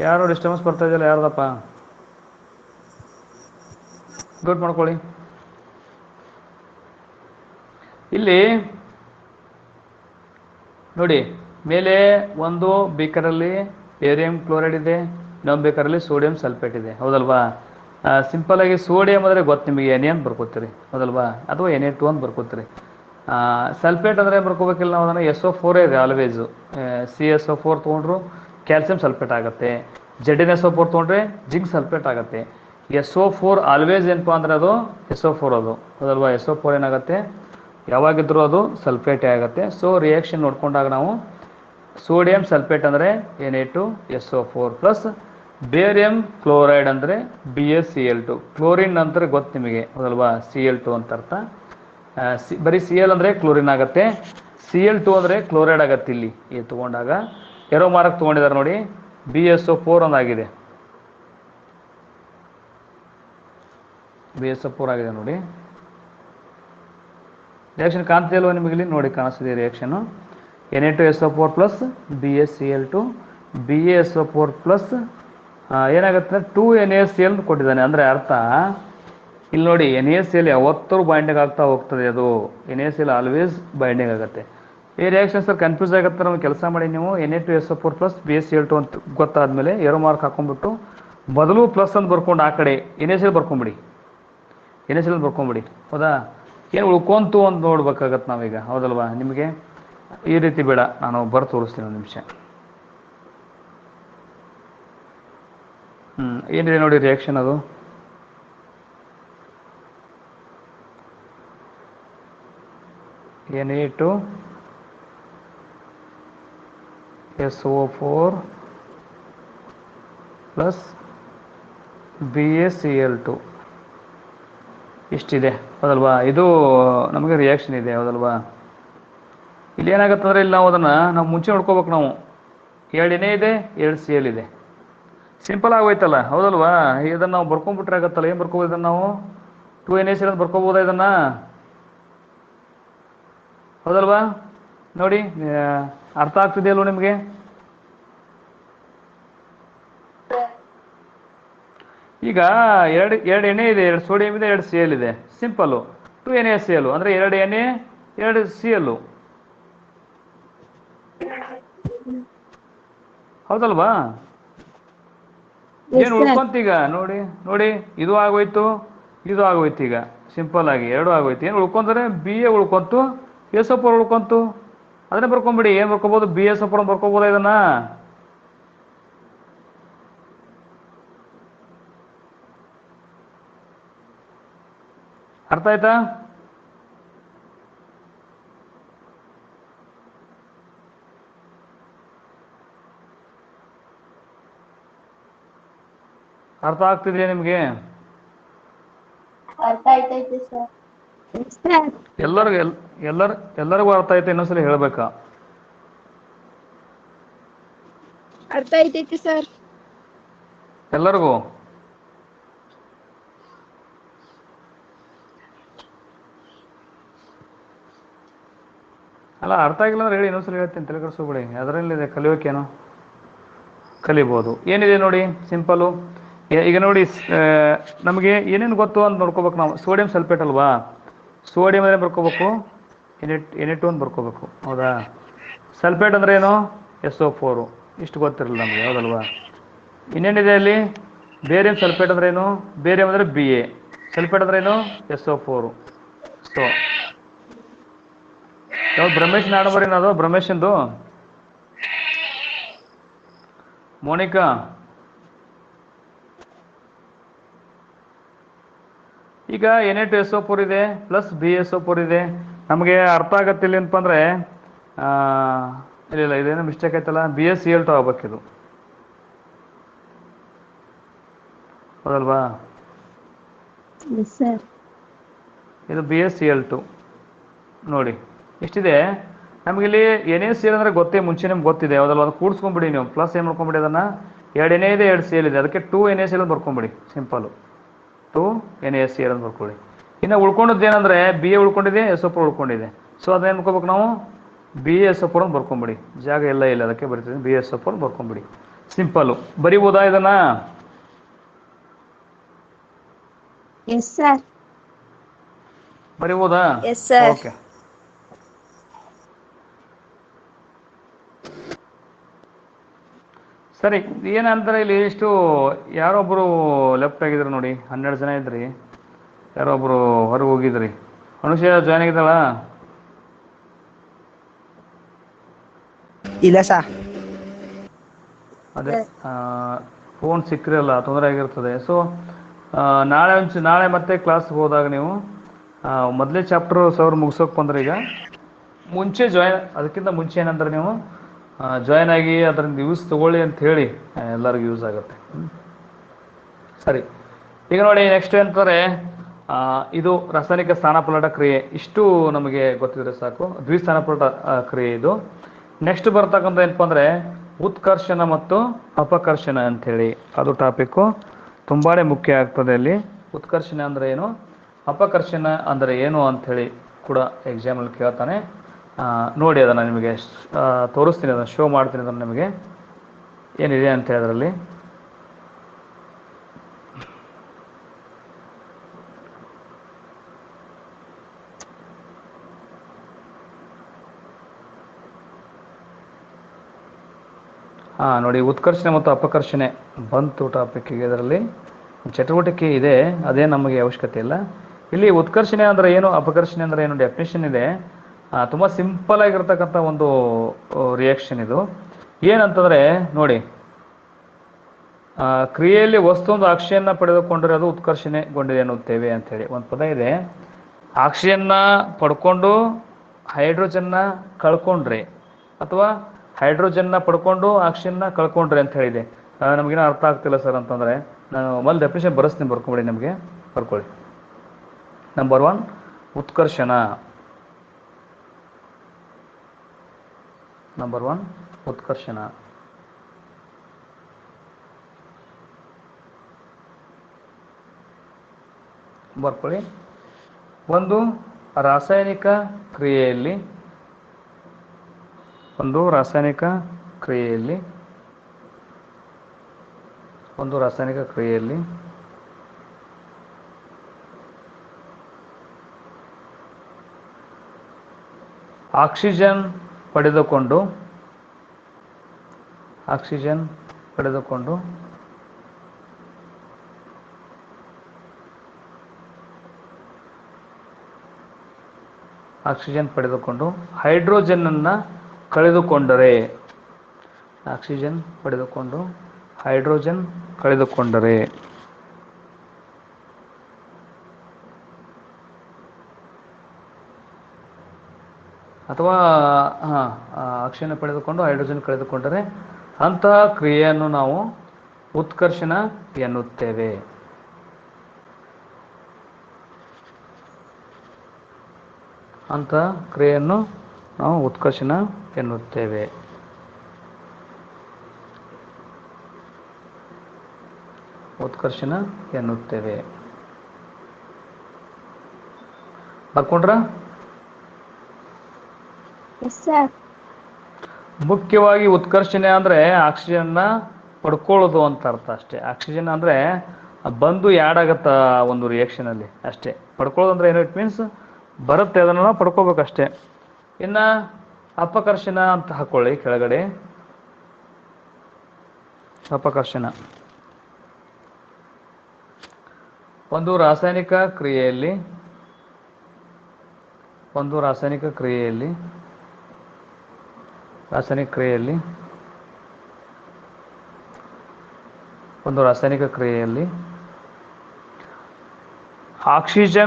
ಯಾರು ಡಿಸ್ಟರ್ಬೆನ್ಸ್ ಬರ್ತಾ ಇದೆಯಲ್ಲ, ಯಾರ್ದಪ್ಪ? ಮ್ಯೂಟ್ ಮಾಡ್ಕೊಳ್ಳಿ. ಇಲ್ಲಿ ನೋಡಿ, ಮೇಲೆ ಒಂದು ಬೇಕರಲ್ಲಿ ಬೇರಿಯಂ ಕ್ಲೋರೈಡ್ ಇದೆ, ಇನ್ನೊಂದು ಬೇಕರಲ್ಲಿ ಸೋಡಿಯಂ ಸಲ್ಫೇಟ್ ಇದೆ, ಹೌದಲ್ವಾ? ಸಿಂಪಲ್ ಆಗಿ ಸೋಡಿಯಂ ಅಂದರೆ ಗೊತ್ತು ನಿಮಗೆ, Na ಅಂತ ಬರ್ಕೋತೀರಿ, ಹೌದಲ್ವಾ? ಅಥವಾ Na2 ಅಂತ ಬರ್ಕೋತೀರಿ. ಸಲ್ಫೇಟ್ ಅಂದರೆ ಬರ್ಕೋಬೇಕಿಲ್ಲ ನಾವು, ಅದನ್ನು SO4 ಇದೆ ಆಲ್ವೇಸು. CSO4 ತೊಗೊಂಡ್ರು ಕ್ಯಾಲ್ಸಿಯಂ ಸಲ್ಫೇಟ್ ಆಗುತ್ತೆ, ZnSO4 ತೊಗೊಂಡ್ರೆ ಜಿಂಕ್ ಸಲ್ಫೇಟ್ ಆಗುತ್ತೆ. SO4 ಆಲ್ವೇಸ್ ಏನಪ್ಪ ಅಂದರೆ ಅದು SO4, ಅದು ಹೌದಲ್ವಾ? SO4 ಏನಾಗುತ್ತೆ, ಯಾವಾಗಿದ್ರೂ ಅದು ಸಲ್ಫೇಟೇ ಆಗುತ್ತೆ. ಸೊ ರಿಯಾಕ್ಷನ್ ನೋಡ್ಕೊಂಡಾಗ ನಾವು ಸೋಡಿಯಂ ಸಲ್ಫೇಟ್ ಅಂದರೆ Na2SO4 ಪ್ಲಸ್ ಬೇರಿಯಂ ಕ್ಲೋರೈಡ್ ಅಂದರೆ BaCl2. ಕ್ಲೋರಿನ್ ಅಂದರೆ ಗೊತ್ತು ನಿಮಗೆ, ಹೌದಲ್ವಾ? Cl2 ಅಂತ ಅರ್ಥ. ಬರೀ Cl ಅಂದರೆ ಕ್ಲೋರಿನ್ ಆಗುತ್ತೆ, Cl2 ಅಂದರೆ ಕ್ಲೋರೈಡ್ ಆಗುತ್ತೆ. ಇಲ್ಲಿ ಇದು ತೊಗೊಂಡಾಗ ಎರೋ ಮಾರ್ಕ್ ತೊಗೊಂಡಿದ್ದಾರೆ ನೋಡಿ, BaSO4 ಒಂದಾಗಿದೆ, BaSO4 ಆಗಿದೆ ನೋಡಿ. ರಿಯಾಕ್ಷನ್ ಕಾಣ್ತಿದೆಯಲ್ವ ನಿಮಗೆ? ಇಲ್ಲಿ ನೋಡಿ, ಕಾಣಿಸ್ತಿದೆ reaction. Na2SO4 plus BaCl2, BaSO4 plus ಏನಾಗುತ್ತೆ, 2NaCl ಕೊಟ್ಟಿದ್ದಾನೆ. ಅಂದರೆ ಅರ್ಥ ಇಲ್ಲಿ ನೋಡಿ, NaCl ಯಾವತ್ತೂ ಬೈಂಡಿಂಗ್ ಆಗ್ತಾ ಹೋಗ್ತದೆ, ಅದು NaCl ಆಲ್ವೇಸ್ ಬೈಂಡಿಂಗ್ ಆಗುತ್ತೆ. ಈ ರಿಯಾಕ್ಷನ್ ಸರ್ ಕನ್ಫ್ಯೂಸ್ ಆಗುತ್ತೆ. ನಮಗೆ ಕೆಲಸ ಮಾಡಿ ನೀವು Na2SO4 ಪ್ಲಸ್ BaCl2 ಅಂತ ಗೊತ್ತಾದ್ಮೇಲೆ ಏರೋ ಮಾರ್ಕ್ ಹಾಕೊಂಡ್ಬಿಟ್ಟು ಮೊದಲು ಪ್ಲಸ್ ಅಂತ ಬರ್ಕೊಂಡು ಆ ಕಡೆ NaCl ಬರ್ಕೊಂಬಿಡಿ, NaCl ಬರ್ಕೊಂಬಿಡಿ, ಹೌದಾ? ಏನು ಉಳ್ಕೊಂತು ಅಂತ ನೋಡ್ಬೇಕಾಗತ್ತೆ ನಾವೀಗ, ಹೌದಲ್ವಾ? ನಿಮಗೆ ಈ ರೀತಿ ಬೇಡ, ನಾನು ತೋರಿಸ್ತೀನಿ ಒಂದು ನಿಮಿಷ. ಏನಿದೆ ನೋಡಿ ರಿಯಾಕ್ಷನ್, ಅದು Na2SO4 ಪ್ಲಸ್ BaCl2 ಇಷ್ಟಿದೆ, ಹೌದಲ್ವಾ? ಇದು ನಮಗೆ ರಿಯಾಕ್ಷನ್ ಇದೆ, ಹೌದಲ್ವಾ? ಇಲ್ಲಿ ಏನಾಗುತ್ತೆ ಅಂದರೆ, ಇಲ್ಲಿ ನಾವು ಅದನ್ನು ಮುಂಚೆ ನೋಡ್ಕೋಬೇಕು. ನಾವು 2 Na ಇದೆ, 2 Cl ಇದೆ, ಸಿಂಪಲ್ ಆಗೋಯ್ತಲ್ಲ, ಹೌದಲ್ವಾ? ಇದನ್ನು ನಾವು ಬರ್ಕೊಂಡ್ಬಿಟ್ರೆ ಆಗುತ್ತಲ್ಲ. ಏನು ಬರ್ಕೋಬೋದು ಇದನ್ನು ನಾವು? 2NaCl ಅಂತ ಬರ್ಕೋಬೋದಾ ಇದನ್ನು, ಹೌದಲ್ವಾ? ನೋಡಿ, ಅರ್ಥ ಆಗ್ತಿದೆಯಲ್ವ ನಿಮಗೆ? ಈಗ ಎರಡು Na ಇದೆ, 2 ಸೋಡಿಯಂ ಇದೆ, 2 Cl ಇದೆ, ಸಿಂಪಲ್ಲು. 2NaCl ಅಂದರೆ 2 Na 2 Cl, ಹೌದಲ್ವಾ? ಏನು ಉಳ್ಕೊಂತೀಗ ನೋಡಿ, ನೋಡಿ ಇದು ಆಗೋಯ್ತು, ಇದು ಆಗೋಯ್ತು. ಈಗ ಸಿಂಪಲ್ ಆಗಿ 2 ಆಗೋಯ್ತು. ಏನು ಉಳ್ಕೊಂಡ್ರೆ BA ಉಳ್ಕೊಂತು, SO4 ಉಳ್ಕೊಂತು, ಅದನ್ನೇ ಬರ್ಕೊಂಬಿಡಿ. ಏನು ಬರ್ಕೋಬೋದು? BaSO4 ಬರ್ಕೋಬೋದಾ ಇದನ್ನ? ಅರ್ಥ ಆಯ್ತಾ? ಅರ್ಥ ಆಗ್ತಿದೆಯಾ ನಿಮಗೆ? ಅರ್ಥ ಆಯ್ತೈತೆ ಸರ್. ಎಲ್ಲರಿಗೂ ಅರ್ಥ ಆಯ್ತಾ? ಇನ್ನೊಂದ್ಸಲ ಹೇಳ್ಬೇಕಾ? ಅರ್ಥ ಆಯ್ತೈತೆ ಸರ್. ಎಲ್ಲರಿಗೂ ಅಲ್ಲ, ಅರ್ಥ ಆಗಿಲ್ಲ ಅಂದ್ರೆ ಹೇಳಿ, ಇನ್ನೊಂದ್ಸಲ ಹೇಳ್ತೀನಿ, ತಲೆ ಕೆಡಿಸ್ಕೋಬೇಡಿ. ಅದರಲ್ಲಿದೆ ಕಲಿಯೋಕೇನು, ಕಲಿಬೋದು. ಏನಿದೆ ನೋಡಿ, ಸಿಂಪಲ್ಲು. ಈಗ ನೋಡಿ ನಮಗೆ ಏನೇನು ಗೊತ್ತು ಅಂತ ನೋಡ್ಕೋಬೇಕು ನಾವು. ಸೋಡಿಯಂ ಸಲ್ಫೇಟ್ ಅಲ್ವಾ, ಸೋಡಿಯಂ ಅಂದರೆ ಬರ್ಕೋಬೇಕು NA2 ಅಂತ ಬರ್ಕೋಬೇಕು, ಹೌದಾ. ಸಲ್ಫೇಟ್ ಅಂದರೆ ಏನು, SO4, ಇಷ್ಟು ಗೊತ್ತಿರಲ್ಲ ನಮಗೆ, ಹೌದಲ್ವಾ. ಇನ್ನೇನಿದೆ ಅಲ್ಲಿ, ಬೇರಿಯಂ ಸಲ್ಫೇಟ್ ಅಂದ್ರೆ ಏನು, ಬೇರಿಯಂ ಅಂದರೆ BA, ಸಲ್ಫೇಟ್ ಅಂದ್ರೆ ಏನು, SO4. ಸೊ ಯಾವ್ದು ಬ್ರಹ್ಮೇಶ್ ನಾಡಬರೇನು, ಅದು ಬ್ರಹ್ಮೇಶಂದು. ಮೋನಿಕಾ, ಈಗ Na2SO4 ಇದೆ ಪ್ಲಸ್ BSO4 ಇದೆ. ನಮಗೆ ಅರ್ಥ ಆಗತ್ತಿಲ್ಲ ಏನಪ್ಪ ಅಂದರೆ, ಇಲ್ಲ ಇದೇನೋ ಮಿಸ್ಟೇಕ್ ಆಯ್ತಲ್ಲ, BaCl2 ಆಗ್ಬೇಕಿದು, ಹೌದಲ್ವಾ. Yes sir. ಇದು BaCl2 ನೋಡಿ ಎಷ್ಟಿದೆ ನಮಗಿಲ್ಲಿ. NaCl ಅಂದರೆ ಗೊತ್ತೇ, ಮುಂಚೆ ನಿಮ್ಗೆ ಗೊತ್ತಿದೆ, ಹೌದಲ್ವಾ. ಅದು ಕೂಡಿಸ್ಕೊಂಬಿಡಿ ನೀವು, ಪ್ಲಸ್ ಏನು ಮಾಡ್ಕೊಂಬಿಡಿ ಅದನ್ನು, 2 Na ಇದೆ 2 Cl ಇದೆ, ಅದಕ್ಕೆ 2 NaCl ಅಂತ ಬರ್ಕೊಂಬಿಡಿ, ಸಿಂಪಲ್ಲು 2 NaCl ಅಂತ ಬರ್ಕೊಳ್ಳಿ. ಇನ್ನು ಉಳ್ಕೊಂಡದ್ದು ಏನಂದರೆ BA ಉಳ್ಕೊಂಡಿದೆ, SO4 ಉಳ್ಕೊಂಡಿದೆ. ಸೊ ಅದೇನು ಮಾಡ್ಕೋಬೇಕು ನಾವು, BaSO4 ಅಂತ ಬರ್ಕೊಂಬಿಡಿ, ಜಾಗ ಎಲ್ಲ ಇಲ್ಲ ಅದಕ್ಕೆ ಬರಿತೀವಿ, BaSO4 ಬರ್ಕೊಂಬಿಡಿ, ಸಿಂಪಲ್ಲು. ಬರಿಬೋದಾ ಇದನ್ನು? Yes sir. ಬರಿಬೋದಾ? Yes sir. ಓಕೆ. ಸರಿ, ಏನಂತಾರೆ ಇಲ್ಲಿ ಇಷ್ಟು ಯಾರೊಬ್ಬರು ಲೆಫ್ಟ್ ಆಗಿದ್ರು ನೋಡಿ, 12 ಜನ ಇದ್ರಿ, ಯಾರೊಬ್ಬರು ಹೊರಗೆ ಹೋಗಿದ್ರಿ. ಅನುಷಯ ಜಾಯ್ನ್ ಆಗಿದ್ದಾಳ? ಇಲ್ಲ ಸರ್. ಅದೇ ಫೋನ್ ಸಿಕ್ಕಿರಲ್ಲ, ತೊಂದರೆ ಆಗಿರ್ತದೆ. ಸೊ ನಾಳೆ ಮತ್ತೆ ಕ್ಲಾಸ್ಗೆ ಹೋದಾಗ ನೀವು ಮೊದಲೇ ಚಾಪ್ಟರ್ ಸರ್ ಮುಗಿಸೋಕೆ ಬಂದ್ರೆ, ಈಗ ಮುಂಚೆ ಅದಕ್ಕಿಂತ ಮುಂಚೆ ಏನಂದ್ರೆ ನೀವು ಜಾಯ್ನ್ ಆಗಿ ಅದರಿಂದ ಯೂಸ್ ತೊಗೊಳ್ಳಿ ಅಂತ ಹೇಳಿ, ಎಲ್ಲರಿಗೂ ಯೂಸ್ ಆಗುತ್ತೆ. ಸರಿ, ಈಗ ನೋಡಿ ನೆಕ್ಸ್ಟ್ ಏನಂತಾರೆ, ಇದು ರಾಸಾಯನಿಕ ಸ್ಥಾನಪಲ್ಲಟ ಕ್ರಿಯೆ. ಇಷ್ಟು ನಮಗೆ ಗೊತ್ತಿದ್ರೆ ಸಾಕು, ದ್ವಿಸ್ಥಾನಪಲ್ಲಟ ಕ್ರಿಯೆ ಇದು. ನೆಕ್ಸ್ಟ್ ಬರ್ತಕ್ಕಂಥ ಏನಪ್ಪ ಅಂದರೆ ಉತ್ಕರ್ಷಣ ಮತ್ತು ಅಪಕರ್ಷಣ ಅಂಥೇಳಿ, ಅದು ಟಾಪಿಕ್ಕು ತುಂಬಾ ಮುಖ್ಯ ಆಗ್ತದೆ ಅಲ್ಲಿ. ಉತ್ಕರ್ಷಣ ಅಂದರೆ ಏನು, ಅಪಕರ್ಷಣ ಅಂದರೆ ಏನು ಅಂಥೇಳಿ ಕೂಡ ಎಕ್ಸಾಮಲ್ಲಿ ಕೇಳ್ತಾನೆ. ನೋಡಿ ಅದನ್ನು ನಿಮಗೆ ತೋರಿಸ್ತೀನಿ, ಅದನ್ನು ಶೋ ಮಾಡ್ತೀನಿ, ಅದನ್ನು ನಿಮಗೆ ಏನಿದೆ ಅಂತ ಹೇಳೋದ್ರಲ್ಲಿ. ನೋಡಿ, ಉತ್ಕರ್ಷಣೆ ಮತ್ತು ಅಪಕರ್ಷಣೆ ಬಂತು ಟಾಪಿಕ್ಕಿಗೆ. ಇದರಲ್ಲಿ ಚಟುವಟಿಕೆ ಇದೆ, ಅದೇ ನಮಗೆ ಅವಶ್ಯಕತೆ ಇಲ್ಲ. ಇಲ್ಲಿ ಉತ್ಕರ್ಷಣೆ ಅಂದರೆ ಏನು, ಅಪಕರ್ಷಣೆ ಅಂದರೆ ಏನು, ಡೆಫಿನೇಷನ್ ಇದೆ. ತುಂಬ ಸಿಂಪಲ್ ಆಗಿರ್ತಕ್ಕಂಥ ಒಂದು ರಿಯಾಕ್ಷನ್ ಇದು. ಏನಂತಂದರೆ ನೋಡಿ, ಕ್ರಿಯೆಯಲ್ಲಿ ವಸ್ತುವೊಂದು ಆಕ್ಷೆಯನ್ನು ಪಡೆದುಕೊಂಡ್ರೆ ಅದು ಉತ್ಕರ್ಷಣೆಗೊಂಡಿದೆ ಎನ್ನುತ್ತೇವೆ ಅಂಥೇಳಿ ಒಂದು ಪದ ಇದೆ. ಆಕ್ಷೆಯನ್ನು ಪಡ್ಕೊಂಡು ಹೈಡ್ರೋಜನ್ನ ಕಳ್ಕೊಂಡ್ರೆ, ಅಥವಾ ಹೈಡ್ರೋಜನ್ನ ಪಡ್ಕೊಂಡು ಆಕ್ಷನ್ನ ಕಳ್ಕೊಂಡ್ರೆ ಅಂತ ಹೇಳಿದೆ. ನಮಗೇನೋ ಅರ್ಥ ಆಗ್ತಿಲ್ಲ ಸರ್ ಅಂತಂದರೆ, ನಾನು ಮೊದಲು ಡೆಫಿನೇಷನ್ ಬರೆಸ್ತೀನಿ, ಬರ್ಕೊಂಬಿಡಿ, ನಿಮಗೆ ಬರ್ಕೊಳ್ಳಿ. ನಂಬರ್ 1 ಉತ್ಕರ್ಷಣ, ನಂಬರ್ 1 ಉತ್ಕರ್ಷಣ. ಬರ್ಕೊಳ್ಳಿ. ಒಂದು ರಾಸಾಯನಿಕ ಕ್ರಿಯೆಯಲ್ಲಿ ಆಕ್ಸಿಜನ್ ಪಡೆದುಕೊಂಡು ಹೈಡ್ರೋಜನ್ನನ್ನು ಕಳೆದುಕೊಂಡರೆ, ಹೈಡ್ರೋಜನ್ ಕಳೆದುಕೊಂಡರೆ, ಅಥವಾ ಆಕ್ಸಿಜನ್ ಪಡೆದುಕೊಂಡು ಹೈಡ್ರೋಜನ್ ಕಳೆದುಕೊಂಡರೆ ಅಂತಹ ಕ್ರಿಯೆಯನ್ನು ನಾವು ಉತ್ಕರ್ಷಣ ಎನ್ನುತ್ತೇವೆ. ಅಂತಹ ಕ್ರಿಯೆಯನ್ನು ನಾವು ಉತ್ಕರ್ಷಣ ಎನ್ನುತ್ತೇವೆ. ಬರ್ಕೊಂಡ್ರ? ಮುಖ್ಯವಾಗಿ ಉತ್ಕರ್ಷಣೆ ಅಂದರೆ ಆಕ್ಸಿಜನ್ನ ಪಡ್ಕೊಳ್ಳೋದು ಅಂತ ಅರ್ಥ ಅಷ್ಟೇ. ಆಕ್ಸಿಜನ್ ಅಂದರೆ ಬಂದು ಆ್ಯಡ್ ಆಗತ್ತ ಒಂದು ರಿಯಾಕ್ಷನಲ್ಲಿ ಅಷ್ಟೇ. ಪಡ್ಕೊಳ್ಳೋದು ಅಂದರೆ ಏನು, ಇಟ್ ಮೀನ್ಸ್ ಬರುತ್ತೆ, ಅದನ್ನು ನಾವು ಪಡ್ಕೋಬೇಕಷ್ಟೇ. ಇನ್ನು ಅಪಕರ್ಷಣ ಅಂತ ಹಾಕೊಳ್ಳಿ ಕೆಳಗಡೆ. ಅಪಕರ್ಷಣ ಒಂದು ರಾಸಾಯನಿಕ ಕ್ರಿಯೆಯಲ್ಲಿ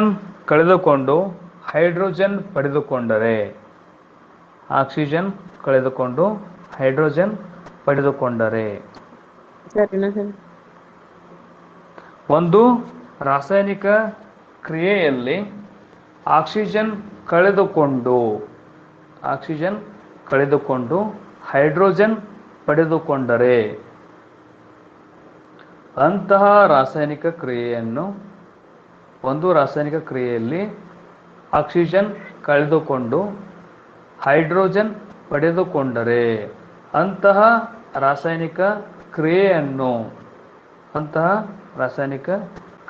ಆಕ್ಸಿಜನ್ ಕಳೆದುಕೊಂಡು ಹೈಡ್ರೋಜನ್ ಪಡೆದುಕೊಂಡರೆ ಒಂದು ರಾಸಾಯನಿಕ ಕ್ರಿಯೆಯಲ್ಲಿ ಆಕ್ಸಿಜನ್ ಕಳೆದುಕೊಂಡು ಹೈಡ್ರೋಜನ್ ಪಡೆದುಕೊಂಡರೆ ಅಂತಹ ರಾಸಾಯನಿಕ ಕ್ರಿಯೆಯನ್ನು ಒಂದು ರಾಸಾಯನಿಕ ಕ್ರಿಯೆಯಲ್ಲಿ ಆಕ್ಸಿಜನ್ ಕಳೆದುಕೊಂಡು ಹೈಡ್ರೋಜನ್ ಪಡೆದುಕೊಂಡರೆ ಅಂತಹ ರಾಸಾಯನಿಕ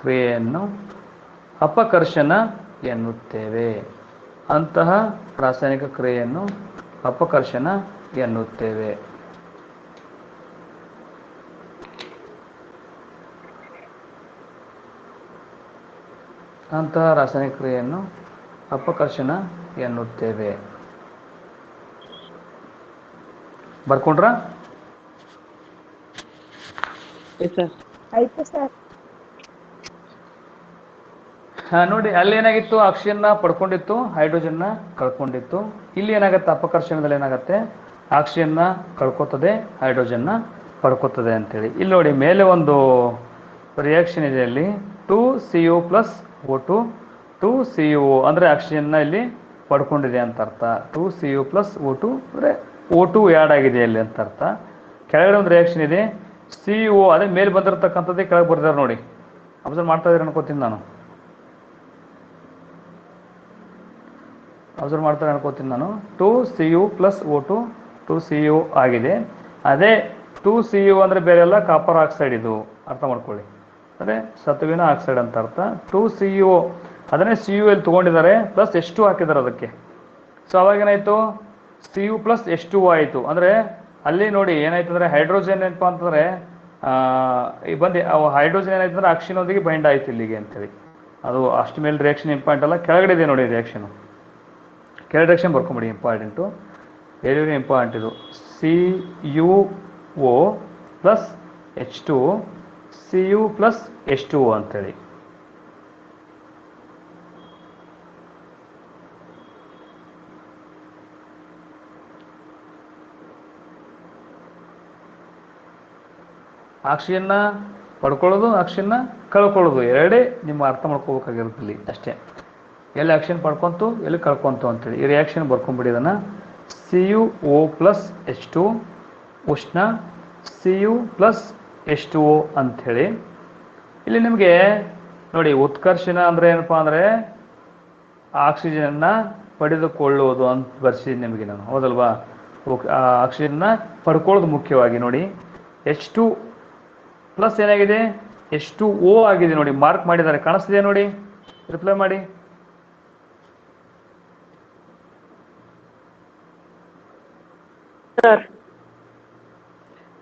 ಕ್ರಿಯೆಯನ್ನು ಅಪಕರ್ಷಣ ಎನ್ನುತ್ತೇವೆ. ಬರ್ಕೊಂಡ್ರ? ಆಯ್ತು ಸರ್. ನೋಡಿ, ಅಲ್ಲಿ ಏನಾಗಿತ್ತು, ಆಕ್ಸಿಜನ್ನ ಪಡ್ಕೊಂಡಿತ್ತು, ಹೈಡ್ರೋಜನ್ನ ಕಳ್ಕೊಂಡಿತ್ತು. ಇಲ್ಲಿ ಏನಾಗುತ್ತೆ, ಅಪಕರ್ಷಣದಲ್ಲಿ ಏನಾಗುತ್ತೆ, ಆಕ್ಸಿಜನ್ನ ಕಳ್ಕೊತದೆ, ಹೈಡ್ರೋಜನ್ನ ಪಡ್ಕೋತದೆ ಅಂತೇಳಿ. ಇಲ್ಲಿ ನೋಡಿ, ಮೇಲೆ ಒಂದು ರಿಯಾಕ್ಷನ್ ಇದೆ, ಅಲ್ಲಿ 2CO + O2 2CO ಅಂದರೆ ಆಕ್ಸಿಜನ್ನ ಇಲ್ಲಿ ಪಡ್ಕೊಂಡಿದೆ ಅಂತ ಅರ್ಥ. 2CO + O2 ಅಂದರೆ O2 ಆ್ಯಡ್ ಆಗಿದೆ ಅಲ್ಲಿ ಅಂತ ಅರ್ಥ. ಕೆಳಗಡೆ ಒಂದು ರಿಯಾಕ್ಷನ್ ಇದೆ, CO ಅದೇ ಮೇಲೆ ಬಂದಿರತಕ್ಕಂಥದ್ದೇ ಕೆಳಗೆ ಬರ್ತಾರೆ ನೋಡಿ. ಅಬ್ಸರ್ವ್ ಮಾಡ್ತಾ ಇದ್ದೀರಿ ಅನ್ಕೋತೀನಿ ನಾನು. 2CO + O2 2CO ಆಗಿದೆ. ಅದೇ 2CO ಅಂದರೆ ಬೇರೆ ಎಲ್ಲ ಕಾಪರ್ ಆಕ್ಸೈಡ್, ಇದು ಅರ್ಥ ಮಾಡ್ಕೊಳ್ಳಿ, ಅಂದರೆ ಸತುವಿನ ಆಕ್ಸೈಡ್ ಅಂತ ಅರ್ಥ. 2CO ಅದನ್ನೇ CU ಅಲ್ಲಿ ತೊಗೊಂಡಿದ್ದಾರೆ, ಪ್ಲಸ್ H2 ಹಾಕಿದ್ದಾರೆ ಅದಕ್ಕೆ. ಸೊ ಅವಾಗೇನಾಯಿತು, CU + H2 ಆಯಿತು. ಅಂದರೆ ಅಲ್ಲಿ ನೋಡಿ ಏನಾಯ್ತು ಅಂದರೆ ಹೈಡ್ರೋಜನ್ ಏನಪ್ಪ ಅಂತಂದರೆ ಬಂದು ಹೈಡ್ರೋಜನ್ ಏನಾಯ್ತು ಅಂದರೆ ಆಕ್ಸಿಜನ್ನೊಂದಿಗೆ ಬೈಂಡ್ ಆಯಿತು ಇಲ್ಲಿಗೆ ಅಂತೇಳಿ. ಅದು ಅಷ್ಟು ಮೇಲೆ ರಿಯಾಕ್ಷನ್ ಇಂಪಾರ್ಟೆಂಟ್ ಅಲ್ಲ, ಕೆಳಗಡೆ ಇದೆ ನೋಡಿ ರಿಯಾಕ್ಷನು. ಕೆಳಗಡೆ ರಿಯಾಕ್ಷನ್ ಬರ್ಕೊಂಬಿಡಿ, ಇಂಪಾರ್ಟೆಂಟು, ವೆರಿ ಇಂಪಾರ್ಟೆಂಟ್ ಇದು. CuO + H2 CU + H2O ಅಂತೇಳಿ. ಆಕ್ಸಿಜನ್ನ ಪಡ್ಕೊಳ್ಳೋದು, ಆಕ್ಸಿಜನ್ನ ಕಳ್ಕೊಳ್ಳೋದು, ಎರಡೇ ನಿಮ್ಮ ಅರ್ಥ ಮಾಡ್ಕೋಬೇಕಾಗಿರುತ್ತೆ ಇಲ್ಲಿ ಅಷ್ಟೇ. ಎಲ್ಲಿ ಆಕ್ಸಿಜನ್ ಪಡ್ಕೊಂತು, ಎಲ್ಲಿ ಕಳ್ಕೊಂತು ಅಂತೇಳಿ ಈ ರಿಯಾಕ್ಷನ್ ಬರ್ಕೊಂಬಿಡಿ. ಅದನ್ನು CuO + H2 ಉಷ್ಣ Cu + H2O ಅಂಥೇಳಿ. ಇಲ್ಲಿ ನಿಮಗೆ ನೋಡಿ, ಉತ್ಕರ್ಷಣ ಅಂದರೆ ಏನಪ್ಪ ಅಂದರೆ ಆಕ್ಸಿಜನ್ನ ಪಡೆದುಕೊಳ್ಳುವುದು ಅಂತ ಬರ್ಸಿದ್ದೀನಿ ನಿಮಗೆ ನಾನು, ಹೌದಲ್ವಾ? ಆಕ್ಸಿಜನ್ನ ಪಡ್ಕೊಳ್ಳೋದು ಮುಖ್ಯವಾಗಿ ನೋಡಿ. H2 ಪ್ಲಸ್ ಏನಾಗಿದೆ, H2O ಆಗಿದೆ ನೋಡಿ, ಮಾರ್ಕ್ ಮಾಡಿದ್ದಾರೆ, ಕಾಣಿಸ್ತಿದೆ ನೋಡಿ, ರಿಪ್ಲೈ ಮಾಡಿ.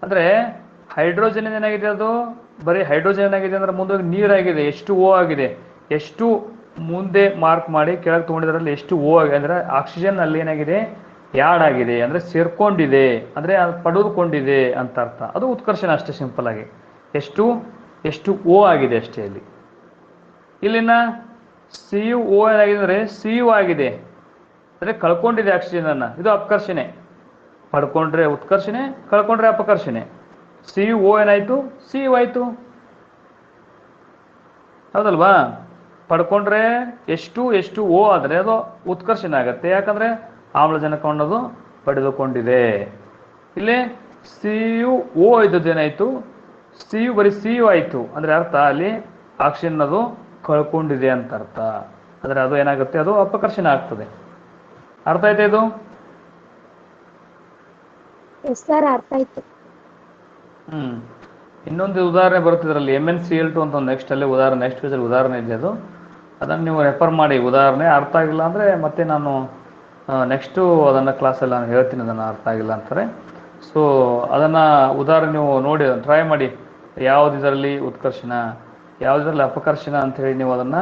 ಅಂದರೆ ಹೈಡ್ರೋಜನ್ ಏನಾಗಿದೆ, ಅದು ಬರೀ ಹೈಡ್ರೋಜನ್ ಏನಾಗಿದೆ ಅಂದರೆ ಮುಂದೋಗಿ ನೀರಾಗಿದೆ, H2O ಆಗಿದೆ. H2 ಮುಂದೆ ಮಾರ್ಕ್ ಮಾಡಿ ಕೆಳಗೆ ತೊಗೊಂಡಿದ್ರಲ್ಲಿ H2O ಆಗಿದೆ, ಅಂದರೆ ಆಕ್ಸಿಜನ್ ಅಲ್ಲಿ ಏನಾಗಿದೆ, ಆ್ಯಡ್ ಆಗಿದೆ, ಅಂದರೆ ಸೇರ್ಕೊಂಡಿದೆ, ಅಂದರೆ ಪಡೆದುಕೊಂಡಿದೆ ಅಂತ ಅರ್ಥ. ಅದು ಉತ್ಕರ್ಷಣ ಅಷ್ಟೇ, ಸಿಂಪಲ್ ಆಗಿ. H2O ಆಗಿದೆ ಅಷ್ಟೇ ಇಲ್ಲಿ. ಇಲ್ಲಿನ CuO ಏನಾಗಿದೆ ಅಂದರೆ CU ಆಗಿದೆ, ಅಂದರೆ ಕಳ್ಕೊಂಡಿದೆ ಆಕ್ಸಿಜನನ್ನು. ಇದು ಅಪಕರ್ಷಣೆ. ಪಡ್ಕೊಂಡ್ರೆ ಉತ್ಕರ್ಷಣೆ, ಕಳ್ಕೊಂಡ್ರೆ ಅಪಕರ್ಷಣೆ. CuO ಏನಾಯಿತು, CU ಆಯಿತು, ಹೌದಲ್ವಾ? ಪಡ್ಕೊಂಡ್ರೆ H2O ಆದರೆ ಅದು ಉತ್ಕರ್ಷಣೆ ಆಗುತ್ತೆ, ಯಾಕಂದರೆ ಆಮ್ಲಜನಕ ಅನ್ನೋದು ಪಡೆದುಕೊಂಡಿದೆ. ಇಲ್ಲಿ CuO ಇದ್ದದ್ದೇನಾಯಿತು, CU ಬರೀ CU ಆಯಿತು, ಅಂದರೆ ಅರ್ಥ ಅಲ್ಲಿ ಆಕ್ಸಿಜನ್ ಅದು ಕಳ್ಕೊಂಡಿದೆ ಅಂತ ಅರ್ಥ. ಅಂದರೆ ಅದು ಏನಾಗುತ್ತೆ, ಅದು ಅಪಕರ್ಷಣೆ ಆಗ್ತದೆ. ಅರ್ಥ ಆಯ್ತಾ ಇದು? ಸರ್, ಅರ್ಥ ಆಯ್ತು. ಹ್ಮ್. ಇನ್ನೊಂದು ಉದಾಹರಣೆ ಬರುತ್ತೆ ಇದರಲ್ಲಿ MnCl2 ಅಂತ ಒಂದು ನೆಕ್ಸ್ಟ್ ಅಲ್ಲಿ ಉದಾಹರಣೆ ನೆಕ್ಸ್ಟ್ ಪೇಜಲ್ಲಿ ಉದಾಹರಣೆ ಇದೆ ಅದು. ಅದನ್ನು ನೀವು ರೆಫರ್ ಮಾಡಿ. ಉದಾಹರಣೆ ಅರ್ಥ ಆಗಿಲ್ಲ ಅಂದರೆ ಮತ್ತೆ ನಾನು ನೆಕ್ಸ್ಟು ಅದನ್ನು ಕ್ಲಾಸಲ್ಲಿ ನಾನು ಹೇಳ್ತೀನಿ ಅದನ್ನು ಅರ್ಥ ಆಗಿಲ್ಲ ಅಂತಾರೆ. ಸೊ ಅದನ್ನು ಉದಾಹರಣೆ ನೀವು ನೋಡಿ ಟ್ರೈ ಮಾಡಿ. ಯಾವ್ದು ಇದರಲ್ಲಿ ಉತ್ಕರ್ಷಣ ಯಾವುದರಲ್ಲಿ ಅಪಕರ್ಷಣ ಅಂಥೇಳಿ ನೀವು ಅದನ್ನು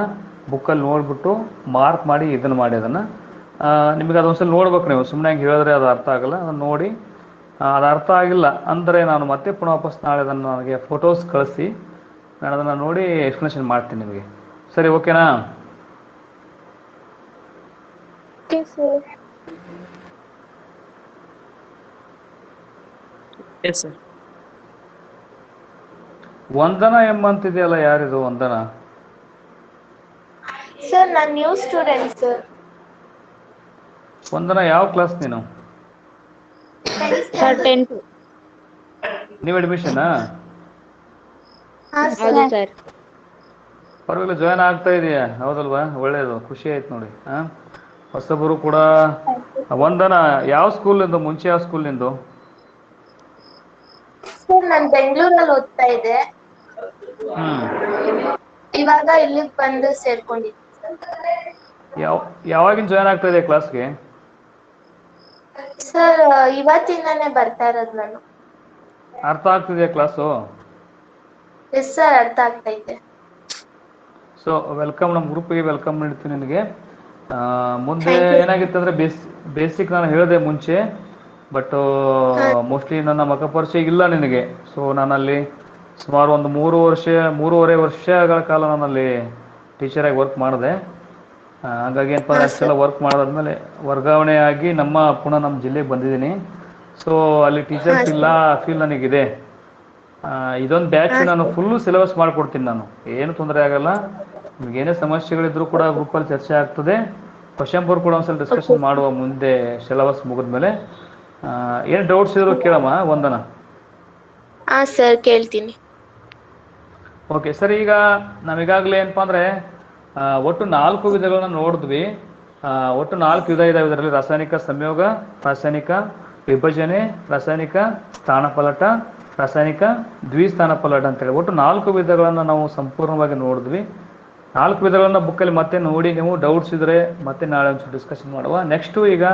ಬುಕ್ಕಲ್ಲಿ ನೋಡಿಬಿಟ್ಟು ಮಾರ್ಕ್ ಮಾಡಿ ಇದನ್ನು ಮಾಡಿ ಅದನ್ನು ನಿಮಗೆ ಅದೊಂದ್ಸಲ ನೋಡ್ಬೇಕು. ನೀವು ಸುಮ್ಮನೆ ಹಂಗೆ ಹೇಳಿದ್ರೆ ಅದು ಅರ್ಥ ಆಗಲ್ಲ. ಅದನ್ನು ನೋಡಿ ಅದು ಅರ್ಥ ಆಗಿಲ್ಲ ಅಂದರೆ ನಾನು ಮತ್ತೆ ಪುನಃ ವಾಪಸ್ ನಾಳೆ ಅದನ್ನು ನನಗೆ ಫೋಟೋಸ್ ಕಳಿಸಿ ನಾನು ಅದನ್ನು ನೋಡಿ ಎಕ್ಸ್ಪ್ಲನೇಷನ್ ಮಾಡ್ತೀನಿ ನಿಮಗೆ. ಸರಿ, ಓಕೆನಾ? Okay sir. Yes sir. Vandana ಎಂಬಂತಿದೆಯಲ್ಲ, ಯಾರಿದು ವಂದನ? ಸರ್ ನಾನು ನ್ಯೂ ಸ್ಟೂಡೆಂಟ್ ಸರ್. ವಂದನ ಯಾವ ಕ್ಲಾಸ್ ನೀನು? Sir 10th. ನೀವು ಅಡ್ಮಿಷನಾ? ಹೌದು ಸರ್. ಪರವಾಗಿಲ್ಲ, ಜಾಯ್ನ್ ಆಗ್ತಾ ಇದೆಯಾ? ಹೌದಲ್ವಾ? ಒಳ್ಳೆಯದು, ಖುಷಿ ಆಯ್ತು ನೋಡಿ. ಹೊಸಬರು ಕೂಡ. ವಂದನ ಯಾವ ಸ್ಕೂಲಿಂದು? ಮುಂಚೆ ಯಾವ ಸ್ಕೂಲಿಂದು? ಸರ್ ನಾನು ಬೆಂಗಳೂರಲ್ಲಿ ಓದ್ತಾ ಇದ್ದೆ. ಇವಾಗ ಇಲ್ಲಿಗೆ ಬಂದು ಸೇರ್ಕೊಂಡಿದ್ದೀನಿ. ಯಾವಾಗಿನ ಜಾಯ್ನ್ ಆಗ್ತಾ ಇದೆ ಕ್ಲಾಸ್ಗೆ? ಸರ್ ಇವತ್ತಿಂದಾನೇ ಬರ್ತಾ ಇರೋದು ನಾನು. ಅರ್ಥ ಆಗ್ತಿದೆಯಾ ಕ್ಲಾಸು? ಎಸ್ ಸರ್, ಅರ್ಥ ಆಗ್ತಾ ಇದೆ. ಸೊ ವೆಲ್ಕಮ್, ನಮ್ಮ ಗ್ರೂಪಿಗೆ ವೆಲ್ಕಮ್ ನೀಡ್ತೀನಿ ನಿನಗೆ. ಮುಂದೆ ಏನಾಗಿತ್ತು ಅಂದರೆ ಬೇಸಿಕ್ ನಾನು ಹೇಳಿದೆ ಮುಂಚೆ, ಬಟ್ ಮೋಸ್ಟ್ಲಿ ನನ್ನ ಮುಖ ಪರಿಚಯ ಇಲ್ಲ ನಿನಗೆ. ಸೊ ನಾನಲ್ಲಿ ಸುಮಾರು ಒಂದು 3.5 ವರ್ಷಗಳ ಕಾಲ ನಾನಲ್ಲಿ ಟೀಚರಾಗಿ ವರ್ಕ್ ಮಾಡಿದೆ. ಹಾಗಾಗಿ ಏನಪ್ಪ ಅಂದರೆ ಅಷ್ಟೆಲ್ಲ ವರ್ಕ್ ಮಾಡಾದ್ಮೇಲೆ ವರ್ಗಾವಣೆಯಾಗಿ ಪುನಃ ನಮ್ಮ ಜಿಲ್ಲೆಗೆ ಬಂದಿದ್ದೀನಿ. ಸೊ ಅಲ್ಲಿ ಟೀಚರ್ಸ್ ಇಲ್ಲ ಫೀಲ್ ನನಗಿದೆ. ಇದೊಂದು ಬ್ಯಾಚ್ ನಾನು ಫುಲ್ಲು ಸಿಲೆಬಸ್ ಮಾಡಿಕೊಡ್ತೀನಿ. ನಾನು ಏನು ತೊಂದರೆ ಆಗಲ್ಲ. ನಿಮ್ಗೆ ಏನೇ ಸಮಸ್ಯೆಗಳಿದ್ರು ಕೂಡ ಗ್ರೂಪಲ್ಲಿ ಚರ್ಚೆ ಆಗ್ತದೆ. ಕ್ವಶನ್ ಪೇಪರ್ ಕೂಡ ಒಂದ್ಸಲ ಡಿಸ್ಕಷನ್ ಮಾಡುವ ಮುಂದೆ ಸಿಲೆಬಸ್ ಮುಗಿದ್ಮೇಲೆ. ಏನು ಡೌಟ್ಸ್ ಇದ್ರು ಕೇಳಮ್ಮ ವಂದನ. ಹಾಂ ಸರ್, ಕೇಳ್ತೀನಿ. ಓಕೆ ಸರಿ, ಈಗ ನಾವೀಗಾಗಲೇ ಏನಪ್ಪ ಅಂದರೆ ಒಟ್ಟು 4 ವಿಧಗಳನ್ನ ನೋಡಿದ್ವಿ. ಒಟ್ಟು 4 ವಿಧ ಇದಾವೆ ಇದರಲ್ಲಿ: ರಾಸಾಯನಿಕ ಸಂಯೋಗ, ರಾಸಾಯನಿಕ ವಿಭಜನೆ, ರಾಸಾಯನಿಕ ಸ್ಥಾನಪಲ್ಲಟ, ರಾಸಾಯನಿಕ ದ್ವಿಸ್ಥಾನಪಲ್ಲಟ ಅಂತೇಳಿ ಒಟ್ಟು 4 ವಿಧಗಳನ್ನು ನಾವು ಸಂಪೂರ್ಣವಾಗಿ ನೋಡಿದ್ವಿ. 4 ವಿಧಗಳನ್ನ ಬುಕ್ಕಲ್ಲಿ ಮತ್ತೆ ನೋಡಿ, ನೀವು ಡೌಟ್ಸ್ ಇದ್ರೆ ಮತ್ತೆ ನಾಳೆ ಒಂಚೂರು ಡಿಸ್ಕಷನ್ ಮಾಡುವ. ನೆಕ್ಸ್ಟು ಈಗ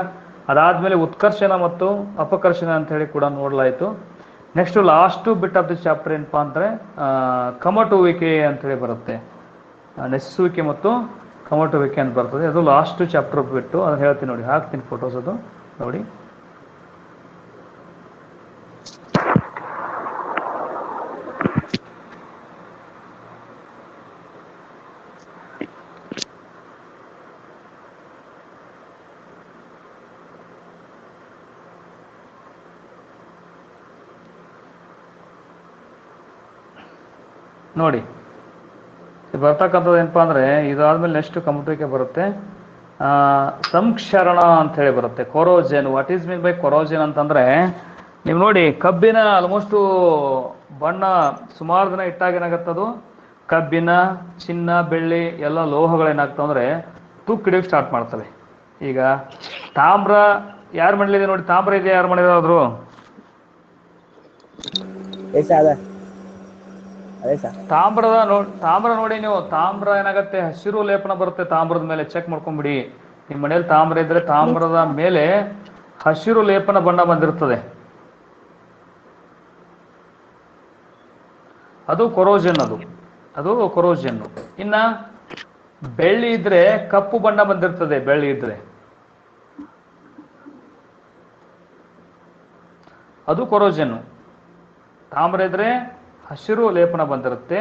ಅದಾದಮೇಲೆ ಉತ್ಕರ್ಷಣ ಮತ್ತು ಅಪಕರ್ಷಣ ಅಂಥೇಳಿ ಕೂಡ ನೋಡಲಾಯಿತು. Next last bit of the chapter ಏನಪ್ಪ ಅಂದರೆ ಕಮಟುವಿಕೆ ಅಂಥೇಳಿ ಬರುತ್ತೆ. ನೆಸ್ಸುವಿಕೆ ಮತ್ತು ಕಮಟುವಿಕೆ ಅಂತ ಬರ್ತದೆ. ಅದು ಲಾಸ್ಟ್ ಚಾಪ್ಟರ್ ಬಿಟ್ಟು ಅದನ್ನು ಹೇಳ್ತೀನಿ ನೋಡಿ, ಹಾಕ್ತೀನಿ ಫೋಟೋಸ್, ಅದು ನೋಡಿ. ನೋಡಿ ಬರ್ತಕ್ಕಂಥದ್ದು ಏನಪ್ಪ ಅಂದರೆ ಇದಾದ್ಮೇಲೆ ನೆಕ್ಸ್ಟ್ ಕಮಟುವಿಕೆ ಬರುತ್ತೆ. ಸಂಕ್ಷರಣ ಅಂತ ಹೇಳಿ ಬರುತ್ತೆ. ಕೊರೋಜನ್. ವಾಟ್ ಈಸ್ ಮೀನ್ ಬೈ ಕೊರೋಜನ್ ಅಂತಂದರೆ, ನೀವು ನೋಡಿ ಕಬ್ಬಿನ ಆಲ್ಮೋಸ್ಟು ಬಣ್ಣ ಸುಮಾರು ದಿನ ಇಟ್ಟಾಗ ಏನಾಗತ್ತದು, ಕಬ್ಬಿನ, ಚಿನ್ನ, ಬೆಳ್ಳಿ ಎಲ್ಲ ಲೋಹಗಳೇನಾಗ್ತವೆ ಅಂದರೆ ತುಕ್ಕಿಡಿಯೋಕೆ ಸ್ಟಾರ್ಟ್ ಮಾಡ್ತವೆ. ಈಗ ತಾಮ್ರ ಯಾರು ಮಾಡಲಿದೆ ನೋಡಿ, ತಾಮ್ರ ಇದೆ ಯಾರು ಮಾಡಿದಾದ್ರು? ತಾಮ್ರ ನೋಡಿ ನೀವು, ತಾಮ್ರ ಏನಾಗತ್ತೆ, ಹಸಿರು ಲೇಪನ ಬರುತ್ತೆ ತಾಮ್ರದ ಮೇಲೆ. ಚೆಕ್ ಮಾಡ್ಕೊಂಡ್ಬಿಡಿ, ನಿಮ್ಮ ಮನೇಲಿ ತಾಮ್ರ ಇದ್ರೆ ತಾಮ್ರದ ಮೇಲೆ ಹಸಿರು ಲೇಪನ ಬಣ್ಣ ಬಂದಿರ್ತದೆ. ಅದು ಕೊರೋಜನ್. ಅದು ಕೊರೋಜನ್. ಇನ್ನ ಬೆಳ್ಳಿ ಇದ್ರೆ ಕಪ್ಪು ಬಣ್ಣ ಬಂದಿರ್ತದೆ. ಬೆಳ್ಳಿ ಇದ್ರೆ ಅದು ಕೊರೋಜನ್. ತಾಮ್ರ ಇದ್ರೆ ಹಸಿರು ಲೇಪನ ಬಂದಿರುತ್ತೆ,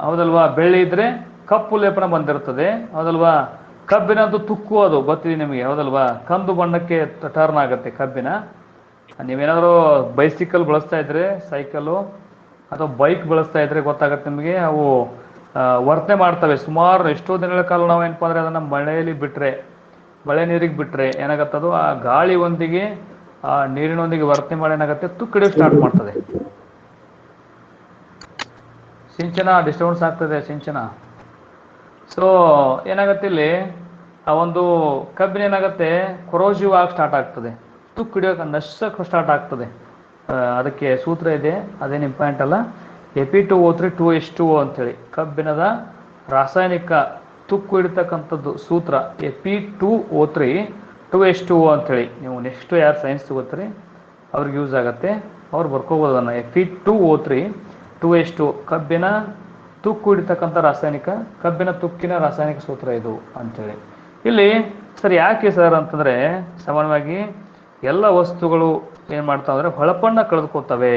ಹೌದಲ್ವಾ? ಬೆಳ್ಳಿ ಇದ್ರೆ ಕಪ್ಪು ಲೇಪನ ಬಂದಿರ್ತದೆ, ಹೌದಲ್ವಾ? ಕಬ್ಬಿನದ್ದು ತುಕ್ಕು, ಅದು ಗೊತ್ತಿದೆ ನಿಮಗೆ, ಹೌದಲ್ವಾ? ಕಂದು ಬಣ್ಣಕ್ಕೆ ಟರ್ನ್ ಆಗುತ್ತೆ ಕಬ್ಬಿನ. ನೀವೇನಾದರೂ ಬೈಸಿಕಲ್ ಬಳಸ್ತಾ ಇದ್ರೆ, ಸೈಕಲ್ಲು ಅಥವಾ ಬೈಕ್ ಬಳಸ್ತಾ ಇದ್ರೆ ಗೊತ್ತಾಗತ್ತೆ ನಿಮಗೆ, ಅವು ವರ್ತನೆ ಮಾಡ್ತವೆ ಸುಮಾರು ಎಷ್ಟೋ ದಿನಗಳ ಕಾಲ. ನಾವು ಏನಪ್ಪ ಅಂದರೆ ಅದನ್ನು ಮಳೆಯಲ್ಲಿ ಬಿಟ್ಟರೆ, ಮಳೆ ನೀರಿಗೆ ಬಿಟ್ಟರೆ ಏನಾಗತ್ತದು, ಆ ಗಾಳಿ ಒಂದಿಗೆ ಆ ನೀರಿನೊಂದಿಗೆ ವರ್ತನೆ ಮಾಡಿ ಏನಾಗುತ್ತೆ, ತುಕ್ಕಿಡಿಯೋಕೆ ಸ್ಟಾರ್ಟ್ ಮಾಡ್ತದೆ. ಸಿಂಚನ ಡಿಸ್ಟರ್ಬೆನ್ಸ್ ಆಗ್ತದೆ, ಸಿಂಚನ. ಸೊ ಏನಾಗುತ್ತೆ ಇಲ್ಲಿ, ಆ ಒಂದು ಕಬ್ಬಿನ ಏನಾಗುತ್ತೆ ಕೊರೋಸಿವ್ ಆಗಿ ಸ್ಟಾರ್ಟ್ ಆಗ್ತದೆ, ತುಕ್ಕಿಡಿಯೋಕೆ ನಶಕ್ಕೆ ಸ್ಟಾರ್ಟ್ ಆಗ್ತದೆ. ಅದಕ್ಕೆ ಸೂತ್ರ ಇದೆ, ಅದೇನು ಇಂಪಾರ್ಟೆಂಟ್ ಅಲ್ಲ. Fe2O3 2H2O ಅಂತೇಳಿ ಕಬ್ಬಿಣದ ರಾಸಾಯನಿಕ ತುಕ್ಕು ಹಿಡಿತಕ್ಕಂಥದ್ದು ಸೂತ್ರ Fe2O3 2H2O ಅಂತೇಳಿ. ನೀವು ನೆಕ್ಸ್ಟ್ ಯಾರು ಸೈನ್ಸ್ ತಗೋತೀರಿ ಅವ್ರಿಗೆ ಯೂಸ್ ಆಗುತ್ತೆ, ಅವ್ರು ಬರ್ಕೋಬೋದು ಅದನ್ನು. Fe2O3 2H2 ಕಬ್ಬಿನ ತುಕ್ಕು ಹಿಡಿತಕ್ಕಂಥ ರಾಸಾಯನಿಕ, ಕಬ್ಬಿನ ತುಕ್ಕಿನ ರಾಸಾಯನಿಕ ಸೂತ್ರ ಇದು ಅಂತೇಳಿ. ಇಲ್ಲಿ ಸರ್ ಯಾಕೆ ಸರ್ ಅಂತಂದರೆ, ಸಾಮಾನ್ಯವಾಗಿ ಎಲ್ಲ ವಸ್ತುಗಳು ಏನು ಮಾಡ್ತಾವೆ ಅಂದರೆ ಹೊಳಪನ್ನು ಕಳೆದುಕೊಳ್ತವೆ.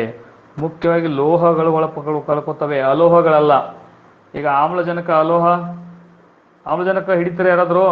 ಮುಖ್ಯವಾಗಿ ಲೋಹಗಳು ಹೊಳಪಗಳು ಕಳ್ಕೊತವೆ, ಅಲೋಹಗಳಲ್ಲ. ಈಗ ಆಮ್ಲಜನಕ ಅಲೋಹ, ಆಮ್ಲಜನಕ ಹಿಡಿತಾರೆ ಯಾರಾದರೂ?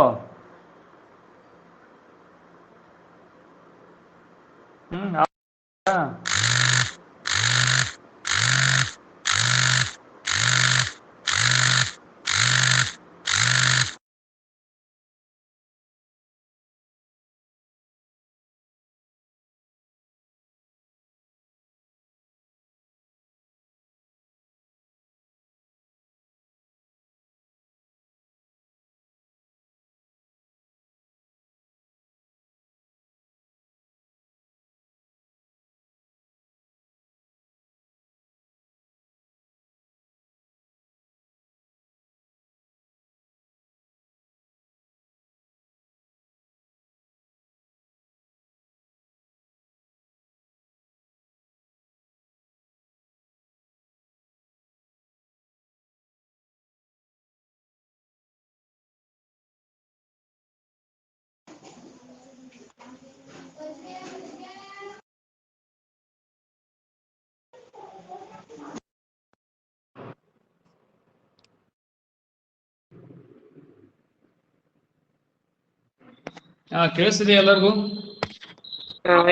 ಕೇಳಿಸ್ತಿದೆ ಎಲ್ಲರಿಗೂ?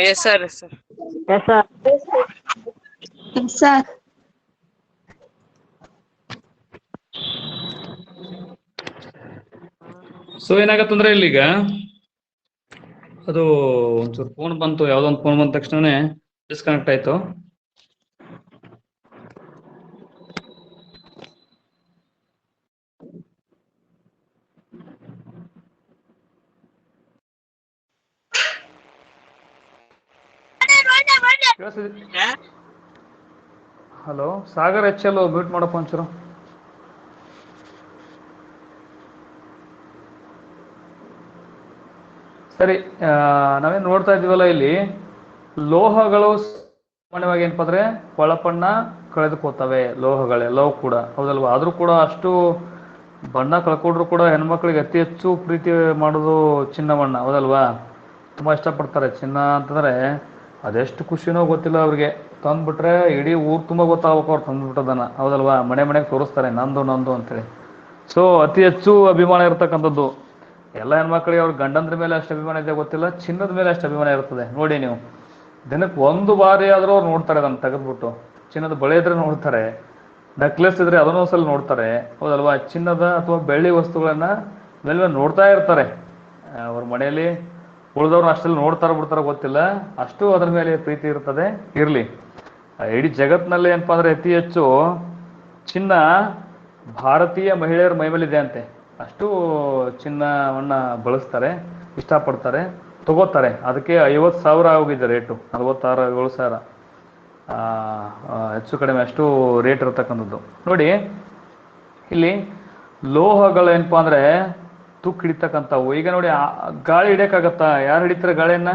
Yes sir. ಸೊ ಏನಾಗತ್ತಂದ್ರೆ ಇಲ್ಲಿಗ ಅದು ಒಂಚೂರು ಫೋನ್ ಬಂತು, ಯಾವುದೋ ಒಂದು ಫೋನ್ ಬಂದ ತಕ್ಷಣನೇ ಡಿಸ್ಕನೆಕ್ಟ್ ಆಯ್ತು. ಹಲೋ ಸಾಗರ್ HL ಮ್ಯೂಟ್ ಮಾಡಪ್ಪ ಒಂಚೂರು. ಸರಿ, ನಾವೇನು ನೋಡ್ತಾ ಇದ್ದೀವಲ್ಲ ಇಲ್ಲಿ, ಲೋಹಗಳು ಸಾಮಾನ್ಯವಾಗಿ ಏನಪ್ಪ ಅಂದ್ರೆ ಹೊಳಪನ್ನ ಕಳೆದುಕೋತವೆ. ಲೋಹಗಳೆಲ್ಲವೂ ಕೂಡ ಹೌದಲ್ವಾ? ಆದರೂ ಕೂಡ ಅಷ್ಟು ಬಣ್ಣ ಕಳ್ಕೊಂಡ್ರು ಕೂಡ ಹೆಣ್ಮಕ್ಳಿಗೆ ಅತಿ ಹೆಚ್ಚು ಪ್ರೀತಿ ಮಾಡೋದು ಚಿನ್ನವನ್ನ, ಹೌದಲ್ವಾ? ತುಂಬ ಇಷ್ಟಪಡ್ತಾರೆ ಚಿನ್ನ ಅಂತಂದರೆ. ಅದೆಷ್ಟು ಖುಷಿನೋ ಗೊತ್ತಿಲ್ಲ ಅವ್ರಿಗೆ. ತಂದುಬಿಟ್ರೆ ಇಡೀ ಊರು ತುಂಬ ಗೊತ್ತಾಗಬೇಕು ಅವ್ರು ತಂದುಬಿಟ್ಟದನ್ನ, ಹೌದಲ್ವಾ? ಮನೆ ಮನೆಗೆ ತೋರಿಸ್ತಾರೆ ನಂದು ನಂದು ಅಂತೇಳಿ. ಸೊ ಅತಿ ಹೆಚ್ಚು ಅಭಿಮಾನ ಇರತಕ್ಕಂಥದ್ದು ಎಲ್ಲ ಹೆಣ್ಮಕ್ಳಿಗೆ. ಅವ್ರ ಗಂಡಂದ್ರ ಮೇಲೆ ಅಷ್ಟು ಅಭಿಮಾನ ಇದೆ ಗೊತ್ತಿಲ್ಲ, ಚಿನ್ನದ ಮೇಲೆ ಅಷ್ಟು ಅಭಿಮಾನ ಇರ್ತದೆ. ನೋಡಿ ನೀವು ದಿನಕ್ಕೆ ಒಂದು ಬಾರಿ ಆದರೂ ಅವ್ರು ನೋಡ್ತಾರೆ ಅದನ್ನು ತೆಗೆದ್ಬಿಟ್ಟು. ಚಿನ್ನದ ಬಳೆ ಇದ್ರೆ ನೋಡ್ತಾರೆ, ನೆಕ್ಲೆಸ್ ಇದ್ರೆ ಅದನ್ನೂ ಸಲ ನೋಡ್ತಾರೆ, ಹೌದಲ್ವಾ? ಚಿನ್ನದ ಅಥವಾ ಬೆಳ್ಳಿ ವಸ್ತುಗಳನ್ನ ಮೇಲೆ ನೋಡ್ತಾ ಇರ್ತಾರೆ. ಅವ್ರ ಮನೆಯಲ್ಲಿ ಉಳಿದವ್ರು ಅಷ್ಟೆಲ್ಲ ನೋಡ್ತಾರ ಬಿಡ್ತಾರ ಗೊತ್ತಿಲ್ಲ, ಅಷ್ಟು ಅದ್ರ ಮೇಲೆ ಪ್ರೀತಿ ಇರ್ತದೆ. ಇರಲಿ, ಇಡೀ ಜಗತ್ತಿನಲ್ಲಿ ಏನಪ್ಪಾ ಅಂದ್ರೆ ಅತಿ ಹೆಚ್ಚು ಚಿನ್ನ ಭಾರತೀಯ ಮಹಿಳೆಯರ ಮೈಮೇಲಿದೆ ಅಂತೆ. ಅಷ್ಟು ಚಿನ್ನವನ್ನ ಬಳಸ್ತಾರೆ, ಇಷ್ಟಪಡ್ತಾರೆ, ತಗೋತಾರೆ. ಅದಕ್ಕೆ 50,000 ಹೋಗಿದೆ ರೇಟು, 46,000-47,000 ಹೆಚ್ಚು ಕಡಿಮೆ ಅಷ್ಟು ರೇಟ್ ಇರತಕ್ಕಂಥದ್ದು. ನೋಡಿ ಇಲ್ಲಿ ಲೋಹಗಳು ಏನಪ್ಪಾ ಅಂದ್ರೆ ತುಕ್ಕು ಹಿಡಿತಕ್ಕಂಥವು. ಈಗ ನೋಡಿ ಗಾಳಿ ಹಿಡಿಯಕ್ಕಾಗತ್ತಾ? ಯಾರು ಹಿಡಿತಾರೆ ಗಾಳಿಯನ್ನ?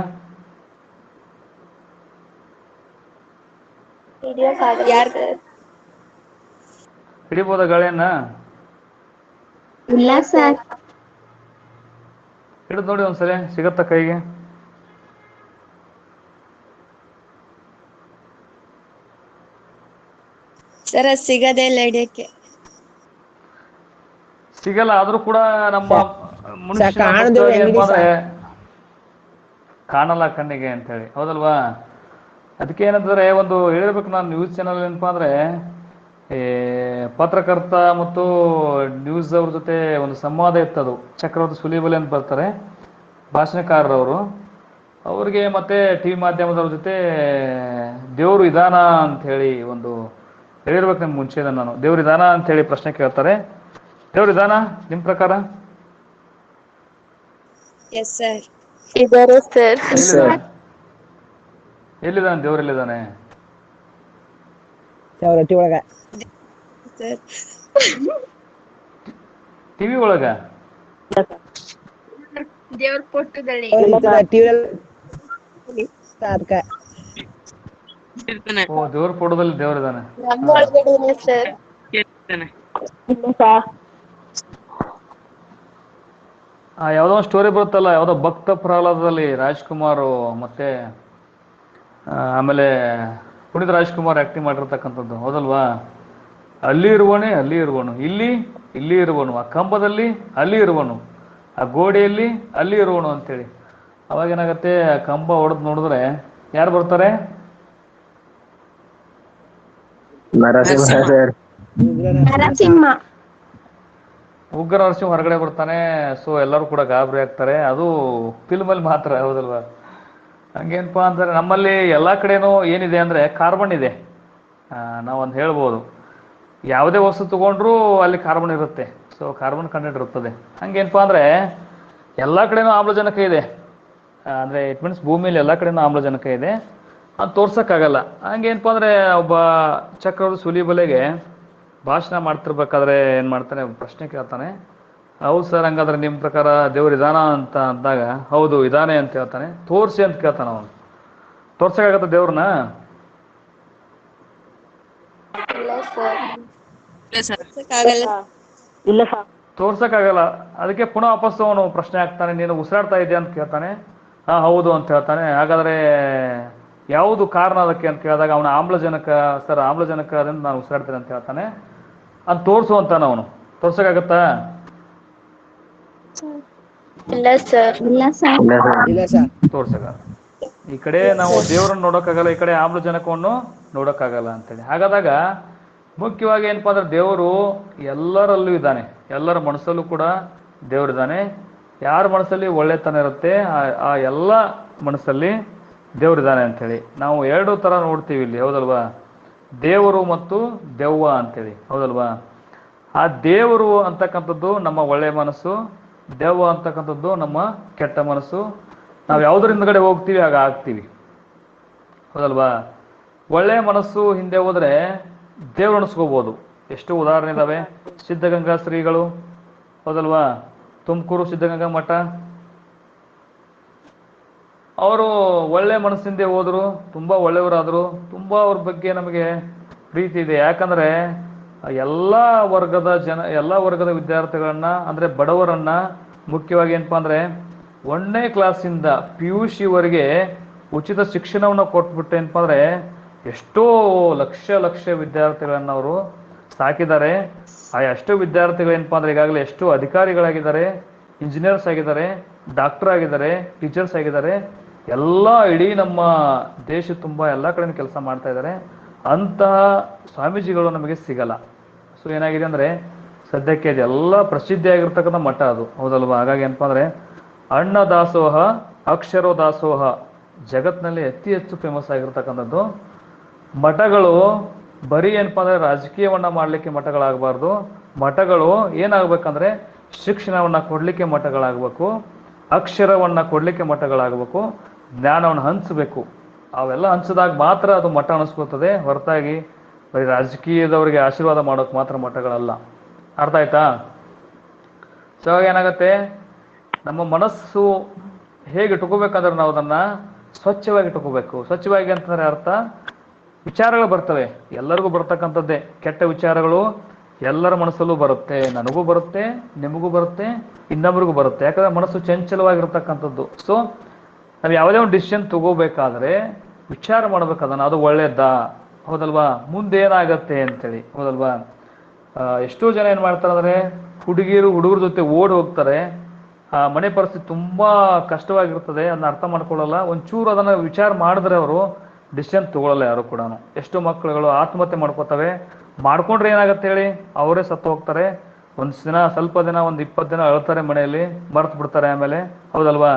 ಹಿಡಿಬೋದ ಗಾಳಿಯನ್ನ? ಇಲ್ಲ ಸರ್. ಹಿಡಿದು ನೋಡಿ ಒಂದ್ಸಲ, ಸಿಗತ್ತ ಕೈಗೆ? ಸರ್ ಸಿಗದೇ ಇಲ್ಲ ಹಿಡಿಯಕ್ಕೆ. ಸಿಗಲ್ಲ. ಆದ್ರೂ ಕೂಡ ನಮ್ಮ ಮನುಷ್ಯನ ಕಾಣಲ್ಲ ಕಣ್ಣಿಗೆ ಅಂತ ಹೇಳಿ, ಹೌದಲ್ವಾ? ಅದಕ್ಕೆ ಏನಂತಂದ್ರೆ ಒಂದು ಹೇಳಿರ್ಬೇಕು ನಾನು, ನ್ಯೂಸ್ ಚಾನಲ್ ಏನಪ್ಪಾ ಅಂದ್ರೆ ಪತ್ರಕರ್ತ ಮತ್ತು ನ್ಯೂಸ್ ಅವ್ರ ಜೊತೆ ಒಂದು ಸಂವಾದ ಇತ್ತದು. ಚಕ್ರವರ್ತಿ ಸುಲಿಬಲಿ ಅಂತ ಬರ್ತಾರೆ ಭಾಷಣಕಾರರವರು, ಅವ್ರಿಗೆ ಮತ್ತೆ ಟಿವಿ ಮಾಧ್ಯಮದವ್ರ ಜೊತೆ ದೇವರು ಇದಾನ ಅಂತ ಹೇಳಿ ಒಂದು ಹೇಳಿರ್ಬೇಕು ನಿಮ್ಗೆ ಮುಂಚೆ. ನಾನು ದೇವ್ರ ಇದಾನ ಅಂತ ಹೇಳಿ ಪ್ರಶ್ನೆ ಕೇಳ್ತಾರೆ. ದೇವ್ರ ಇದಾನ ನಿಮ್ ಪ್ರಕಾರ? Yes sir. ಇದಾರೆ ಸರ್. ಎಲ್ಲಿದ್ದಾನೆ ದೇವ್ರು? ಎಲ್ಲಿದ್ದಾನೆ? ರೊಟ್ಟಿ ಒಳಗ ಸರ್ ಟಿವಿ ಒಳಗ ದೇವ್ರ ಪೋಟದಲ್ಲಿ ಅದಕ್ಕ ಇರ್ತಾನೆ ಓ ದೇವ್ರ ಫೋಟೋದಲ್ಲಿ ದೇವ್ರಿದಾನೆ. ನಮ್ಮ ಒಳಗಡೆ ಇಲ್ಲ ಸರ್. ಇರ್ತಾನೆ ಯಾವ್ದೋ ಒಂದು ಸ್ಟೋರಿ ಬರುತ್ತಲ್ಲ, ಯಾವ್ದೋ ಭಕ್ತ ಪ್ರಹ್ಲಾದದಲ್ಲಿ ರಾಜ್ಕುಮಾರ್ ಮತ್ತೆ ಆಮೇಲೆ ಪುನೀತ್ ರಾಜ್ಕುಮಾರ್ ಆಕ್ಟಿಂಗ್ ಮಾಡಿರ್ತಕ್ಕಂಥದ್ದು, ಹೌದಲ್ವಾ? ಅಲ್ಲಿ ಇರುವವನೇ ಅಲ್ಲಿ ಇರುವನು, ಇಲ್ಲಿ ಇರುವನು, ಆ ಕಂಬದಲ್ಲಿ ಅಲ್ಲಿ ಇರುವನು, ಆ ಗೋಡೆಯಲ್ಲಿ ಅಲ್ಲಿ ಇರುವನು ಅಂತೇಳಿ. ಅವಾಗ ಏನಾಗತ್ತೆ, ಆ ಕಂಬ ಹೊಡೆದು ನೋಡಿದ್ರೆ ಯಾರು ಬರ್ತಾರೆ? ನರಸಿಂಹ. ಉಗ್ರ ನರಸಿಂಹ ಹೊರಗಡೆ ಬರ್ತಾನೆ. ಸೊ ಎಲ್ಲರೂ ಕೂಡ ಗಾಬರಿ ಆಗ್ತಾರೆ. ಅದು ಫಿಲ್ಮಲ್ಲಿ ಮಾತ್ರ, ಹೌದಲ್ವಾ? ಹಂಗೇನಪ್ಪ ಅಂದರೆ ನಮ್ಮಲ್ಲಿ ಎಲ್ಲ ಕಡೆನೂ ಏನಿದೆ ಅಂದರೆ ಕಾರ್ಬನ್ ಇದೆ. ನಾವೊಂದು ಹೇಳ್ಬೋದು, ಯಾವುದೇ ವಸ್ತು ತಗೊಂಡ್ರೂ ಅಲ್ಲಿ ಕಾರ್ಬನ್ ಇರುತ್ತೆ. ಸೊ ಕಾರ್ಬನ್ ಕಂಟೆಂಟ್ ಇರುತ್ತದೆ. ಹಂಗೇನಪ್ಪ ಅಂದರೆ ಎಲ್ಲ ಕಡೆನೂ ಆಮ್ಲಜನಕ ಇದೆ. ಅಂದರೆ ಇಟ್ ಮೀನ್ಸ್ ಭೂಮಿಯಲ್ಲಿ ಎಲ್ಲ ಕಡೆನೂ ಆಮ್ಲಜನಕ ಇದೆ, ಅದು ತೋರ್ಸೋಕ್ಕಾಗಲ್ಲ. ಹಂಗೇನಪ್ಪ ಅಂದರೆ ಒಬ್ಬ ಚಕ್ರವರ್ತಿ ಸುಲಿಬಲೆಗೆ ಭಾಷಣ ಮಾಡ್ತಿರ್ಬೇಕಾದ್ರೆ ಏನು ಮಾಡ್ತಾನೆ, ಪ್ರಶ್ನೆ ಕೇಳ್ತಾನೆ. ಹೌದು ಸರ್, ಹಂಗಾದ್ರೆ ನಿಮ್ಮ ಪ್ರಕಾರ ದೇವ್ರು ಇದಾನ ಅಂತ ಅಂದಾಗ, ಹೌದು ಇದಾನೆ ಅಂತ ಹೇಳ್ತಾನೆ. ತೋರಿಸಿ ಅಂತ ಕೇಳ್ತಾನೆ ಅವನು. ತೋರ್ಸೋಕ್ಕಾಗತ್ತ ದೇವ್ರನ್ನ? ಇಲ್ಲ ಸರ್. ಇಲ್ಲ ಸರ್. ಆಗಲ್ಲ. ತೋರ್ಸೋಕ್ಕಾಗಲ್ಲ. ಅದಕ್ಕೆ ಪುನಃ ವಾಪಸ್ಸು ಅವನು ಪ್ರಶ್ನೆ ಹಾಕ್ತಾನೆ, ನೀನು ಉಸಿರಾಡ್ತಾ ಇದೆಯಾ ಅಂತ ಕೇಳ್ತಾನೆ. ಹಾಂ ಹೌದು ಅಂತ ಹೇಳ್ತಾನೆ. ಹಾಗಾದರೆ ಯಾವುದು ಕಾರಣ ಅದಕ್ಕೆ ಅಂತ ಕೇಳಿದಾಗ ಅವನ ಆಮ್ಲಜನಕ ಸರ್, ಆಮ್ಲಜನಕ ಅದನ್ನು ನಾನು ಉಸಿರಾಡ್ತೇನೆ ಅಂತ ಹೇಳ್ತಾನೆ. ಅದು ತೋರಿಸು ಅಂತಾನೆ ಅವನು. ತೋರ್ಸೋಕ್ಕಾಗತ್ತಾ? ಇಲ್ಲ ಸರ್. ಇಲ್ಲ ಸರ್. ಇಲ್ಲ ಸರ್. ತೋರ್ಸೋಕ್ಕಾಗಲ್ಲ. ಈ ಕಡೆ ನಾವು ದೇವರನ್ನು ನೋಡೋಕ್ಕಾಗಲ್ಲ, ಈ ಕಡೆ ಆಮ್ಲಜನಕವನ್ನು ನೋಡೋಕ್ಕಾಗಲ್ಲ ಅಂತೇಳಿ. ಹಾಗಾದಾಗ ಮುಖ್ಯವಾಗಿ ಏನಪ್ಪ ಅಂದ್ರೆ ದೇವರು ಎಲ್ಲರಲ್ಲೂ ಇದ್ದಾನೆ. ಎಲ್ಲರ ಮನಸ್ಸಲ್ಲೂ ಕೂಡ ದೇವರಿದ್ದಾನೆ. ಯಾರ ಮನಸ್ಸಲ್ಲಿ ಒಳ್ಳೆತನ ಇರುತ್ತೆ ಆ ಎಲ್ಲ ಮನಸ್ಸಲ್ಲಿ ದೇವರಿದ್ದಾನೆ ಅಂಥೇಳಿ ನಾವು ಎರಡು ಥರ ನೋಡ್ತೀವಿ ಇಲ್ಲಿ, ಹೌದಲ್ವಾ? ದೇವರು ಮತ್ತು ದೆವ್ವ ಅಂಥೇಳಿ, ಹೌದಲ್ವಾ? ಆ ದೇವರು ಅಂತಕ್ಕಂಥದ್ದು ನಮ್ಮ ಒಳ್ಳೆಯ ಮನಸ್ಸು, ದೆವ್ವ ಅಂತಕ್ಕಂಥದ್ದು ನಮ್ಮ ಕೆಟ್ಟ ಮನಸ್ಸು. ನಾವು ಯಾವುದರ ಹಿಂದ್ಗಡೆ ಹೋಗ್ತೀವಿ ಆಗ ಆಗ್ತೀವಿ, ಹೌದಲ್ವಾ? ಒಳ್ಳೆಯ ಮನಸ್ಸು ಹಿಂದೆ ಹೋದರೆ ದೇವ್ರು ಅನಿಸ್ಕೋಬೋದು. ಎಷ್ಟು ಉದಾಹರಣೆ ಇದ್ದಾವೆ. ಸಿದ್ಧಗಂಗಾ ಶ್ರೀಗಳು, ಹೌದಲ್ವಾ? ತುಮಕೂರು ಸಿದ್ಧಗಂಗಾ ಮಠ, ಅವರು ಒಳ್ಳೆ ಮನಸ್ಸಿಂದೆ ಹೋದರು, ತುಂಬ ಒಳ್ಳೆಯವರಾದರು. ತುಂಬ ಅವ್ರ ಬಗ್ಗೆ ನಮಗೆ ಪ್ರೀತಿ ಇದೆ. ಯಾಕಂದರೆ ಎಲ್ಲ ವರ್ಗದ ವಿದ್ಯಾರ್ಥಿಗಳನ್ನ, ಅಂದರೆ ಬಡವರನ್ನ, ಮುಖ್ಯವಾಗಿ ಏನಪ್ಪ ಅಂದರೆ 1ನೇ ಕ್ಲಾಸಿಂದ PUC ಉಚಿತ ಶಿಕ್ಷಣವನ್ನು ಕೊಟ್ಬಿಟ್ಟು ಏನಪ್ಪ ಅಂದರೆ ಎಷ್ಟೋ ಲಕ್ಷ ವಿದ್ಯಾರ್ಥಿಗಳನ್ನು ಅವರು ಸಾಕಿದ್ದಾರೆ. ಆ ಎಷ್ಟೋ ವಿದ್ಯಾರ್ಥಿಗಳು ಏನಪ್ಪ ಅಂದರೆ ಈಗಾಗಲೇ ಎಷ್ಟೋ ಅಧಿಕಾರಿಗಳಾಗಿದ್ದಾರೆ, ಇಂಜಿನಿಯರ್ಸ್ ಆಗಿದ್ದಾರೆ, ಡಾಕ್ಟರ್ ಆಗಿದ್ದಾರೆ, ಟೀಚರ್ಸ್ ಆಗಿದ್ದಾರೆ. ಎಲ್ಲ ಇಡೀ ನಮ್ಮ ದೇಶ ತುಂಬ ಎಲ್ಲ ಕಡೆ ಕೆಲಸ ಮಾಡ್ತಾ ಇದ್ದಾರೆ. ಅಂತಹ ಸ್ವಾಮೀಜಿಗಳು ನಮಗೆ ಸಿಗಲ್ಲ. ಸೊ ಏನಾಗಿದೆ ಅಂದರೆ ಸದ್ಯಕ್ಕೆ ಅದೆಲ್ಲ ಪ್ರಸಿದ್ಧಿಯಾಗಿರ್ತಕ್ಕಂಥ ಮಠ ಅದು, ಹೌದಲ್ವಾ? ಹಾಗಾಗಿ ಏನಪ್ಪ ಅಂದರೆ ಅನ್ನ ದಾಸೋಹ, ಅಕ್ಷರೋ ದಾಸೋಹ ಜಗತ್ತಿನಲ್ಲಿ ಅತಿ ಹೆಚ್ಚು ಫೇಮಸ್ ಆಗಿರ್ತಕ್ಕಂಥದ್ದು. ಮಠಗಳು ಬರೀ ಏನಪ್ಪ ಅಂದರೆ ರಾಜಕೀಯವನ್ನು ಮಾಡಲಿಕ್ಕೆ ಮಠಗಳಾಗಬಾರ್ದು. ಮಠಗಳು ಏನಾಗಬೇಕಂದ್ರೆ ಶಿಕ್ಷಣವನ್ನು ಕೊಡಲಿಕ್ಕೆ ಮಠಗಳಾಗಬೇಕು, ಅಕ್ಷರವನ್ನು ಕೊಡಲಿಕ್ಕೆ ಮಠಗಳಾಗಬೇಕು, ಜ್ಞಾನವನ್ನು ಹಂಚಬೇಕು. ಅವೆಲ್ಲ ಹಂಚಿದಾಗ ಮಾತ್ರ ಅದು ಮಠ ಅನಿಸ್ಕೋತದೆ, ಹೊರತಾಗಿ ಬರೀ ರಾಜಕೀಯದವರಿಗೆ ಆಶೀರ್ವಾದ ಮಾಡೋಕೆ ಮಾತ್ರ ಮಠಗಳಲ್ಲ. ಅರ್ಥ ಆಯ್ತಾ? ಸೊ ಏನಾಗತ್ತೆ, ನಮ್ಮ ಮನಸ್ಸು ಹೇಗೆ ಇಟ್ಕೋಬೇಕಂದ್ರೆ ನಾವು ಅದನ್ನು ಸ್ವಚ್ಛವಾಗಿ ಇಟ್ಕೋಬೇಕು. ಸ್ವಚ್ಛವಾಗಿ ಅಂತಂದರೆ ಅರ್ಥ, ವಿಚಾರಗಳು ಬರ್ತವೆ, ಎಲ್ಲರಿಗೂ ಬರ್ತಕ್ಕಂಥದ್ದೇ. ಕೆಟ್ಟ ವಿಚಾರಗಳು ಎಲ್ಲರ ಮನಸ್ಸಲ್ಲೂ ಬರುತ್ತೆ, ನನಗೂ ಬರುತ್ತೆ, ನಿಮಗೂ ಬರುತ್ತೆ, ಇನ್ನೊಬ್ರಿಗೂ ಬರುತ್ತೆ. ಯಾಕಂದರೆ ಮನಸ್ಸು ಚಂಚಲವಾಗಿರ್ತಕ್ಕಂಥದ್ದು. ಸೊ ನಾವು ಯಾವುದೇ ಒಂದು ಡಿಸಿಷನ್ ತಗೋಬೇಕಾದ್ರೆ ವಿಚಾರ ಮಾಡ್ಬೇಕು ಅದನ್ನು, ಅದು ಒಳ್ಳೇದಾ, ಹೌದಲ್ವಾ? ಮುಂದೇನಾಗತ್ತೆ ಅಂತೇಳಿ, ಹೌದಲ್ವಾ? ಎಷ್ಟೋ ಜನ ಏನು ಮಾಡ್ತಾರೆ ಅಂದರೆ ಹುಡುಗರ ಜೊತೆ ಓಡಿ ಹೋಗ್ತಾರೆ. ಮನೆ ಪರಿಸ್ಥಿತಿ ತುಂಬ ಕಷ್ಟವಾಗಿರ್ತದೆ, ಅದನ್ನ ಅರ್ಥ ಮಾಡ್ಕೊಳ್ಳಲ್ಲ. ಒಂಚೂರು ಅದನ್ನು ವಿಚಾರ ಮಾಡಿದ್ರೆ ಅವರು ಡಿಸಿಷನ್ ತಗೊಳ್ಳಲ್ಲ ಯಾರು ಕೂಡ. ಎಷ್ಟೋ ಮಕ್ಕಳುಗಳು ಆತ್ಮಹತ್ಯೆ ಮಾಡ್ಕೋತವೆ. ಮಾಡ್ಕೊಂಡ್ರೆ ಏನಾಗತ್ತೆ ಹೇಳಿ, ಅವರೇ ಸತ್ತು ಹೋಗ್ತಾರೆ. ಒಂದು ದಿನ, ಸ್ವಲ್ಪ ದಿನ, ಒಂದು 20 ದಿನ ಅಳ್ತಾರೆ ಮನೆಯಲ್ಲಿ, ಮರ್ತು ಬಿಡ್ತಾರೆ ಆಮೇಲೆ, ಹೌದಲ್ವಾ?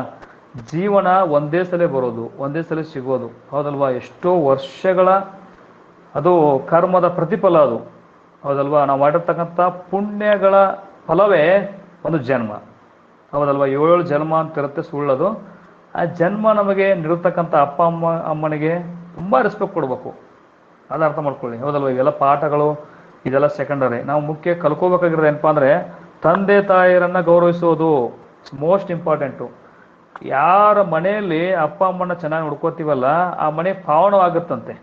ಜೀವನ ಒಂದೇ ಸಲ ಬರೋದು, ಒಂದೇ ಸಲ ಸಿಗೋದು, ಹೌದಲ್ವಾ? ಎಷ್ಟೋ ವರ್ಷಗಳ ಅದು ಕರ್ಮದ ಪ್ರತಿಫಲ ಅದು, ಹೌದಲ್ವಾ? ನಾವು ಮಾಡಿರ್ತಕ್ಕಂಥ ಪುಣ್ಯಗಳ ಫಲವೇ ಒಂದು ಜನ್ಮ, ಹೌದಲ್ವಾ? 7 ಜನ್ಮ ಅಂತ ಇರುತ್ತೆ, ಸುಳ್ಳದು. ಆ ಜನ್ಮ ನಮಗೆ ನೀಡತಕ್ಕಂಥ ಅಪ್ಪನಿಗೆ ತುಂಬ ರೆಸ್ಪೆಕ್ಟ್ ಕೊಡಬೇಕು. ಅದು ಅರ್ಥ ಮಾಡ್ಕೊಳ್ಳಿ, ಹೌದಲ್ವ? ಇವೆಲ್ಲ ಪಾಠಗಳು ಇದೆಲ್ಲ ಸೆಕೆಂಡರಿ. ನಾವು ಮುಖ್ಯ ಕಲ್ಕೋಬೇಕಾಗಿರೋದು ಏನಪ್ಪಾ ಅಂದರೆ ತಂದೆ ತಾಯಿಯರನ್ನು ಗೌರವಿಸೋದು ಮೋಸ್ಟ್ ಇಂಪಾರ್ಟೆಂಟು. ಯಾರ ಮನೆಯಲ್ಲಿ ಅಪ್ಪ ಅಮ್ಮನ ಚೆನ್ನಾಗಿ ನೋಡ್ಕೋತೀವಲ್ಲ ಆ ಮನೆ ಪಾವನವಾಗುತ್ತಂತೆ,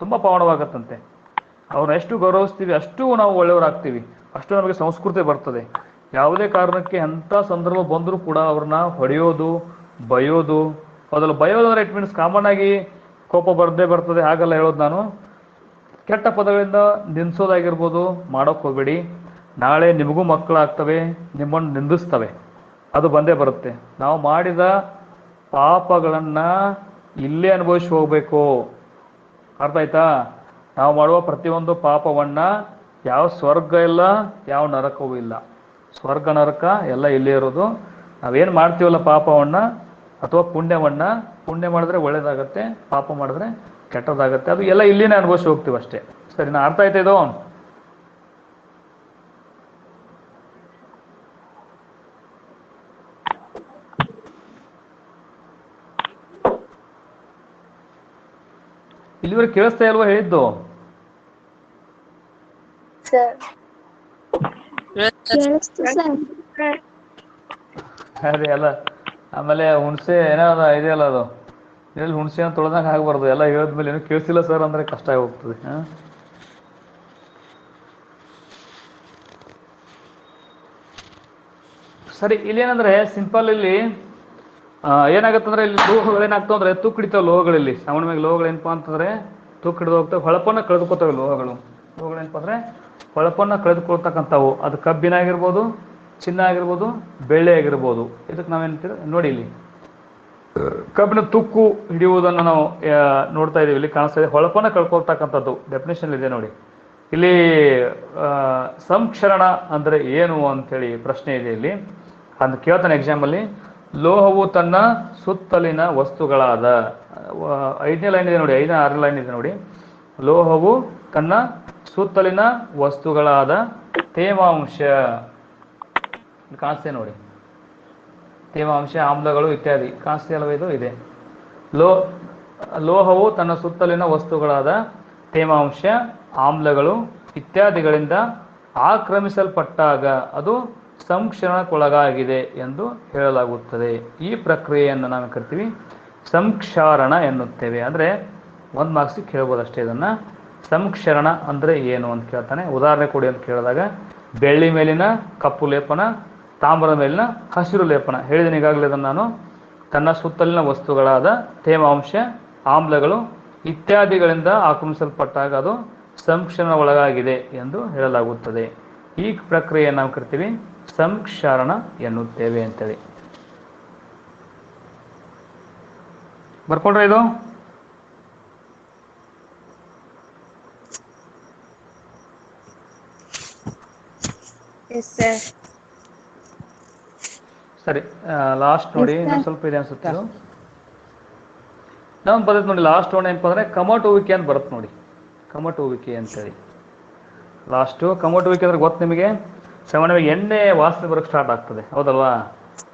ತುಂಬ ಪಾವನವಾಗುತ್ತಂತೆ. ಅವ್ರನ್ನ ಎಷ್ಟು ಗೌರವಿಸ್ತೀವಿ ಅಷ್ಟು ನಾವು ಒಳ್ಳೆಯವರಾಗ್ತೀವಿ, ಅಷ್ಟು ನಮಗೆ ಸಂಸ್ಕೃತಿ ಬರ್ತದೆ. ಯಾವುದೇ ಕಾರಣಕ್ಕೆ ಅಂಥ ಸಂದರ್ಭ ಬಂದರೂ ಕೂಡ ಅವ್ರನ್ನ ಹೊಡೆಯೋದು, ಬೈಯೋದು, ಅದರಲ್ಲಿ ಬೈಯೋದು ಅಂದರೆ ಇಟ್ ಮೀನ್ಸ್ ಕಾಮನ್ ಆಗಿ ಕೋಪ ಬರದೇ ಬರ್ತದೆ ಹಾಗೆಲ್ಲ ಹೇಳೋದು ನಾನು. ಕೆಟ್ಟ ಪದಗಳಿಂದ ನಿಂದಿಸೋದಾಗಿರ್ಬೋದು ಮಾಡೋಕ್ಕೆ ಹೋಗಬೇಡಿ. ನಾಳೆ ನಿಮಗೂ ಮಕ್ಕಳಾಗ್ತವೆ, ನಿಮ್ಮನ್ನು ನಿಂದಿಸ್ತವೆ, ಅದು ಬಂದೇ ಬರುತ್ತೆ. ನಾವು ಮಾಡಿದ ಪಾಪಗಳನ್ನು ಇಲ್ಲೇ ಅನುಭವಿಸಿ ಹೋಗಬೇಕು, ಅರ್ಥ ಆಯ್ತಾ? ನಾವು ಮಾಡುವ ಪ್ರತಿಯೊಂದು ಪಾಪವನ್ನು ಯಾವ ಸ್ವರ್ಗ ಇಲ್ಲ, ಯಾವ ನರಕವೂ ಇಲ್ಲ. ಸ್ವರ್ಗ ನರಕ ಎಲ್ಲ ಇಲ್ಲೇ ಇರೋದು. ನಾವೇನು ಮಾಡ್ತೀವಲ್ಲ ಪಾಪವನ್ನು ಅಥವಾ ಪುಣ್ಯವನ್ನು, ಪುಣ್ಯ ಮಾಡಿದ್ರೆ ಒಳ್ಳೇದಾಗತ್ತೆ, ಪಾಪ ಮಾಡಿದ್ರೆ ಕೆಟ್ಟದಾಗತ್ತೆ, ಅದು ಎಲ್ಲ ಇಲ್ಲಿನೇ ಅನುಭವಿಸಿ ಹೋಗ್ತೀವಿ ಅಷ್ಟೇ. ಸರಿನಾ? ಅರ್ಥ ಆಯ್ತಾ ಇದು? ಇಲ್ಲಿವರೆಗೆ ಕೇಳಿಸ್ತಾ ಇಲ್ವಾ ಹೇಳಿದ್ದು? ಸರ್. ಕೇಳಿಸ್ತು ಸರ್. ಅದೇ ಅಲ್ಲ, ಆಮೇಲೆ ಹುಣಸೆ ಏನೋ ಇದೆಯಲ್ಲ, ಅದು ಎಲ್ಲಿ ಹುಣಸೆ ಅಂತ ತೊಳೆದಂಗೆ ಆಗಬಾರ್ದು. ಎಲ್ಲ ಹೇಳಿದ್ಮೇಲೆ ಏನೂ ಕೇಳಿಸಿಲ್ಲ ಸರ್ ಅಂದರೆ ಕಷ್ಟ ಆಗಿ ಹೋಗ್ತದೆ. ಹಾಂ, ಸರಿ. ಇಲ್ಲೇನಂದ್ರೆ ಸಿಂಪಲ್ ಇಲ್ಲಿ ಏನಾಗುತ್ತಂದ್ರೆ ಇಲ್ಲಿ ಲೋಹಗಳು ಏನಾಗ್ತಾವ ಅಂದ್ರೆ ತುಕ್ಕು ಹಿಡಿತಾವೆ. ಲೋಹಗಳಲ್ಲಿ ಸಾಮಾನ್ಯವಾಗಿ ಲೋಹಗಳು ಏನಪ್ಪಾ ಅಂತಂದ್ರೆ ತುಕ್ಕು ಹಿಡಿದು ಹೋಗ್ತವೆ, ಹೊಳಪನ್ನ ಕಳೆದುಕೊತವೆ. ಲೋಹಗಳು ಏನಪ್ಪಾ ಅಂದ್ರೆ ಹೊಳಪನ್ನ ಕಳೆದುಕೊಳ್ತಕ್ಕಂಥವು. ಅದು ಕಬ್ಬಿನ ಆಗಿರ್ಬೋದು, ಚಿನ್ನ ಆಗಿರ್ಬೋದು, ಬೆಳ್ಳಿ ಆಗಿರ್ಬೋದು. ಇದಕ್ಕೆ ನಾವೇನಂತೀವಿ ನೋಡಿ, ಇಲ್ಲಿ ಕಬ್ಬಿನ ತುಕ್ಕು ಹಿಡಿಯುವುದನ್ನು ನಾವು ನೋಡ್ತಾ ಇದೀವಿ. ಇಲ್ಲಿ ಕಾಣಿಸ್ತಾ ಇದೆ ಹೊಳಪನ್ನ ಕಳ್ಕೊಳ್ತಕ್ಕಂಥದ್ದು. ಡೆಫಿನೇಷನ್ ಇದೆ ನೋಡಿ ಇಲ್ಲಿ. ಸಂಕ್ಷರಣ ಅಂದ್ರೆ ಏನು ಅಂತೇಳಿ ಪ್ರಶ್ನೆ ಇದೆ ಇಲ್ಲಿ, ಅಂತ ಕೇಳ್ತಾನೆ ಎಕ್ಸಾಮಲ್ಲಿ. ಲೋಹವು ತನ್ನ ಸುತ್ತಲಿನ ವಸ್ತುಗಳಾದ, 5ನೇ ಲೈನ್ ಇದೆ ನೋಡಿ, 5ನೇ 6ನೇ ಲೈನ್ ಇದೆ ನೋಡಿ. ಲೋಹವು ತನ್ನ ಸುತ್ತಲಿನ ವಸ್ತುಗಳಾದ ತೇವಾಂಶ ಕಾಣಿಸ್ತೇ ನೋಡಿ, ತೇವಾಂಶ, ಆಮ್ಲಗಳು ಇತ್ಯಾದಿ ಕಾಣಿಸ್ತಾ ಅಲ್ವ? ಇದು ಇದೆ. ಲೋಹವು ತನ್ನ ಸುತ್ತಲಿನ ವಸ್ತುಗಳಾದ ತೇವಾಂಶ, ಆಮ್ಲಗಳು ಇತ್ಯಾದಿಗಳಿಂದ ಆಕ್ರಮಿಸಲ್ಪಟ್ಟಾಗ ಅದು ಸಂಕ್ಷರಣಕ್ಕೊಳಗಾಗಿದೆ ಎಂದು ಹೇಳಲಾಗುತ್ತದೆ. ಈ ಪ್ರಕ್ರಿಯೆಯನ್ನು ನಾವು ಕರಿತೀವಿ ಸಂಕ್ಷಾರಣ ಎನ್ನುತ್ತೇವೆ. ಅಂದರೆ 1 ಮಾರ್ಕ್ಸಿಗೆ ಕೇಳ್ಬೋದು ಅಷ್ಟೇ ಇದನ್ನು. ಸಂಕ್ಷರಣ ಅಂದರೆ ಏನು ಅಂತ ಕೇಳ್ತಾನೆ. ಉದಾಹರಣೆ ಕೊಡಿ ಅಂತ ಕೇಳಿದಾಗ, ಬೆಳ್ಳಿ ಮೇಲಿನ ಕಪ್ಪು ಲೇಪನ, ತಾಮ್ರದ ಮೇಲಿನ ಹಸಿರು ಲೇಪನ ಹೇಳಿದ್ದೀನಿ ಈಗಾಗಲೇ ಇದನ್ನು ನಾನು. ತನ್ನ ಸುತ್ತಲಿನ ವಸ್ತುಗಳಾದ ತೇವಾಂಶ, ಆಮ್ಲಗಳು ಇತ್ಯಾದಿಗಳಿಂದ ಆಕ್ರಮಿಸಲ್ಪಟ್ಟಾಗ ಅದು ಸಂಕ್ಷರಣ ಒಳಗಾಗಿದೆ ಎಂದು ಹೇಳಲಾಗುತ್ತದೆ. ಈ ಪ್ರಕ್ರಿಯೆಯನ್ನು ನಾವು ಕರಿತೀವಿ ಸಂಕ್ಷಾರಣ ಎನ್ನುತ್ತೇವೆ ಅಂತೇಳಿ. ಬರ್ಕೊಂಡ್ರೆ ಇದು? ಸರಿ, ಲಾಸ್ಟ್ ನೋಡಿ, ಇನ್ನೊಂದು ಸ್ವಲ್ಪ ಇದೆ ಅನ್ಸುತ್ತೆ. ನಾವು ಬರುತ್ತೆ ನೋಡಿ, ಲಾಸ್ಟ್ ಒನ್ ಏನಪ್ಪ ಅಂದರೆ ಕಮಟುವಿಕೆ ಅಂತ ಬರುತ್ತೆ ನೋಡಿ. ಕಮಟುವಿಕೆ ಅಂತೇಳಿ ಲಾಸ್ಟು. ಕಮಟುವಿಕೆ ಅಂದ್ರೆ ಗೊತ್ತು ನಿಮಗೆ? ಸಾಮಾನ್ಯವಾಗಿ ಎಣ್ಣೆ ವಾಸನೆ ಬರೋಕ್ಕೆ ಸ್ಟಾರ್ಟ್ ಆಗ್ತದೆ, ಹೌದಲ್ವಾ?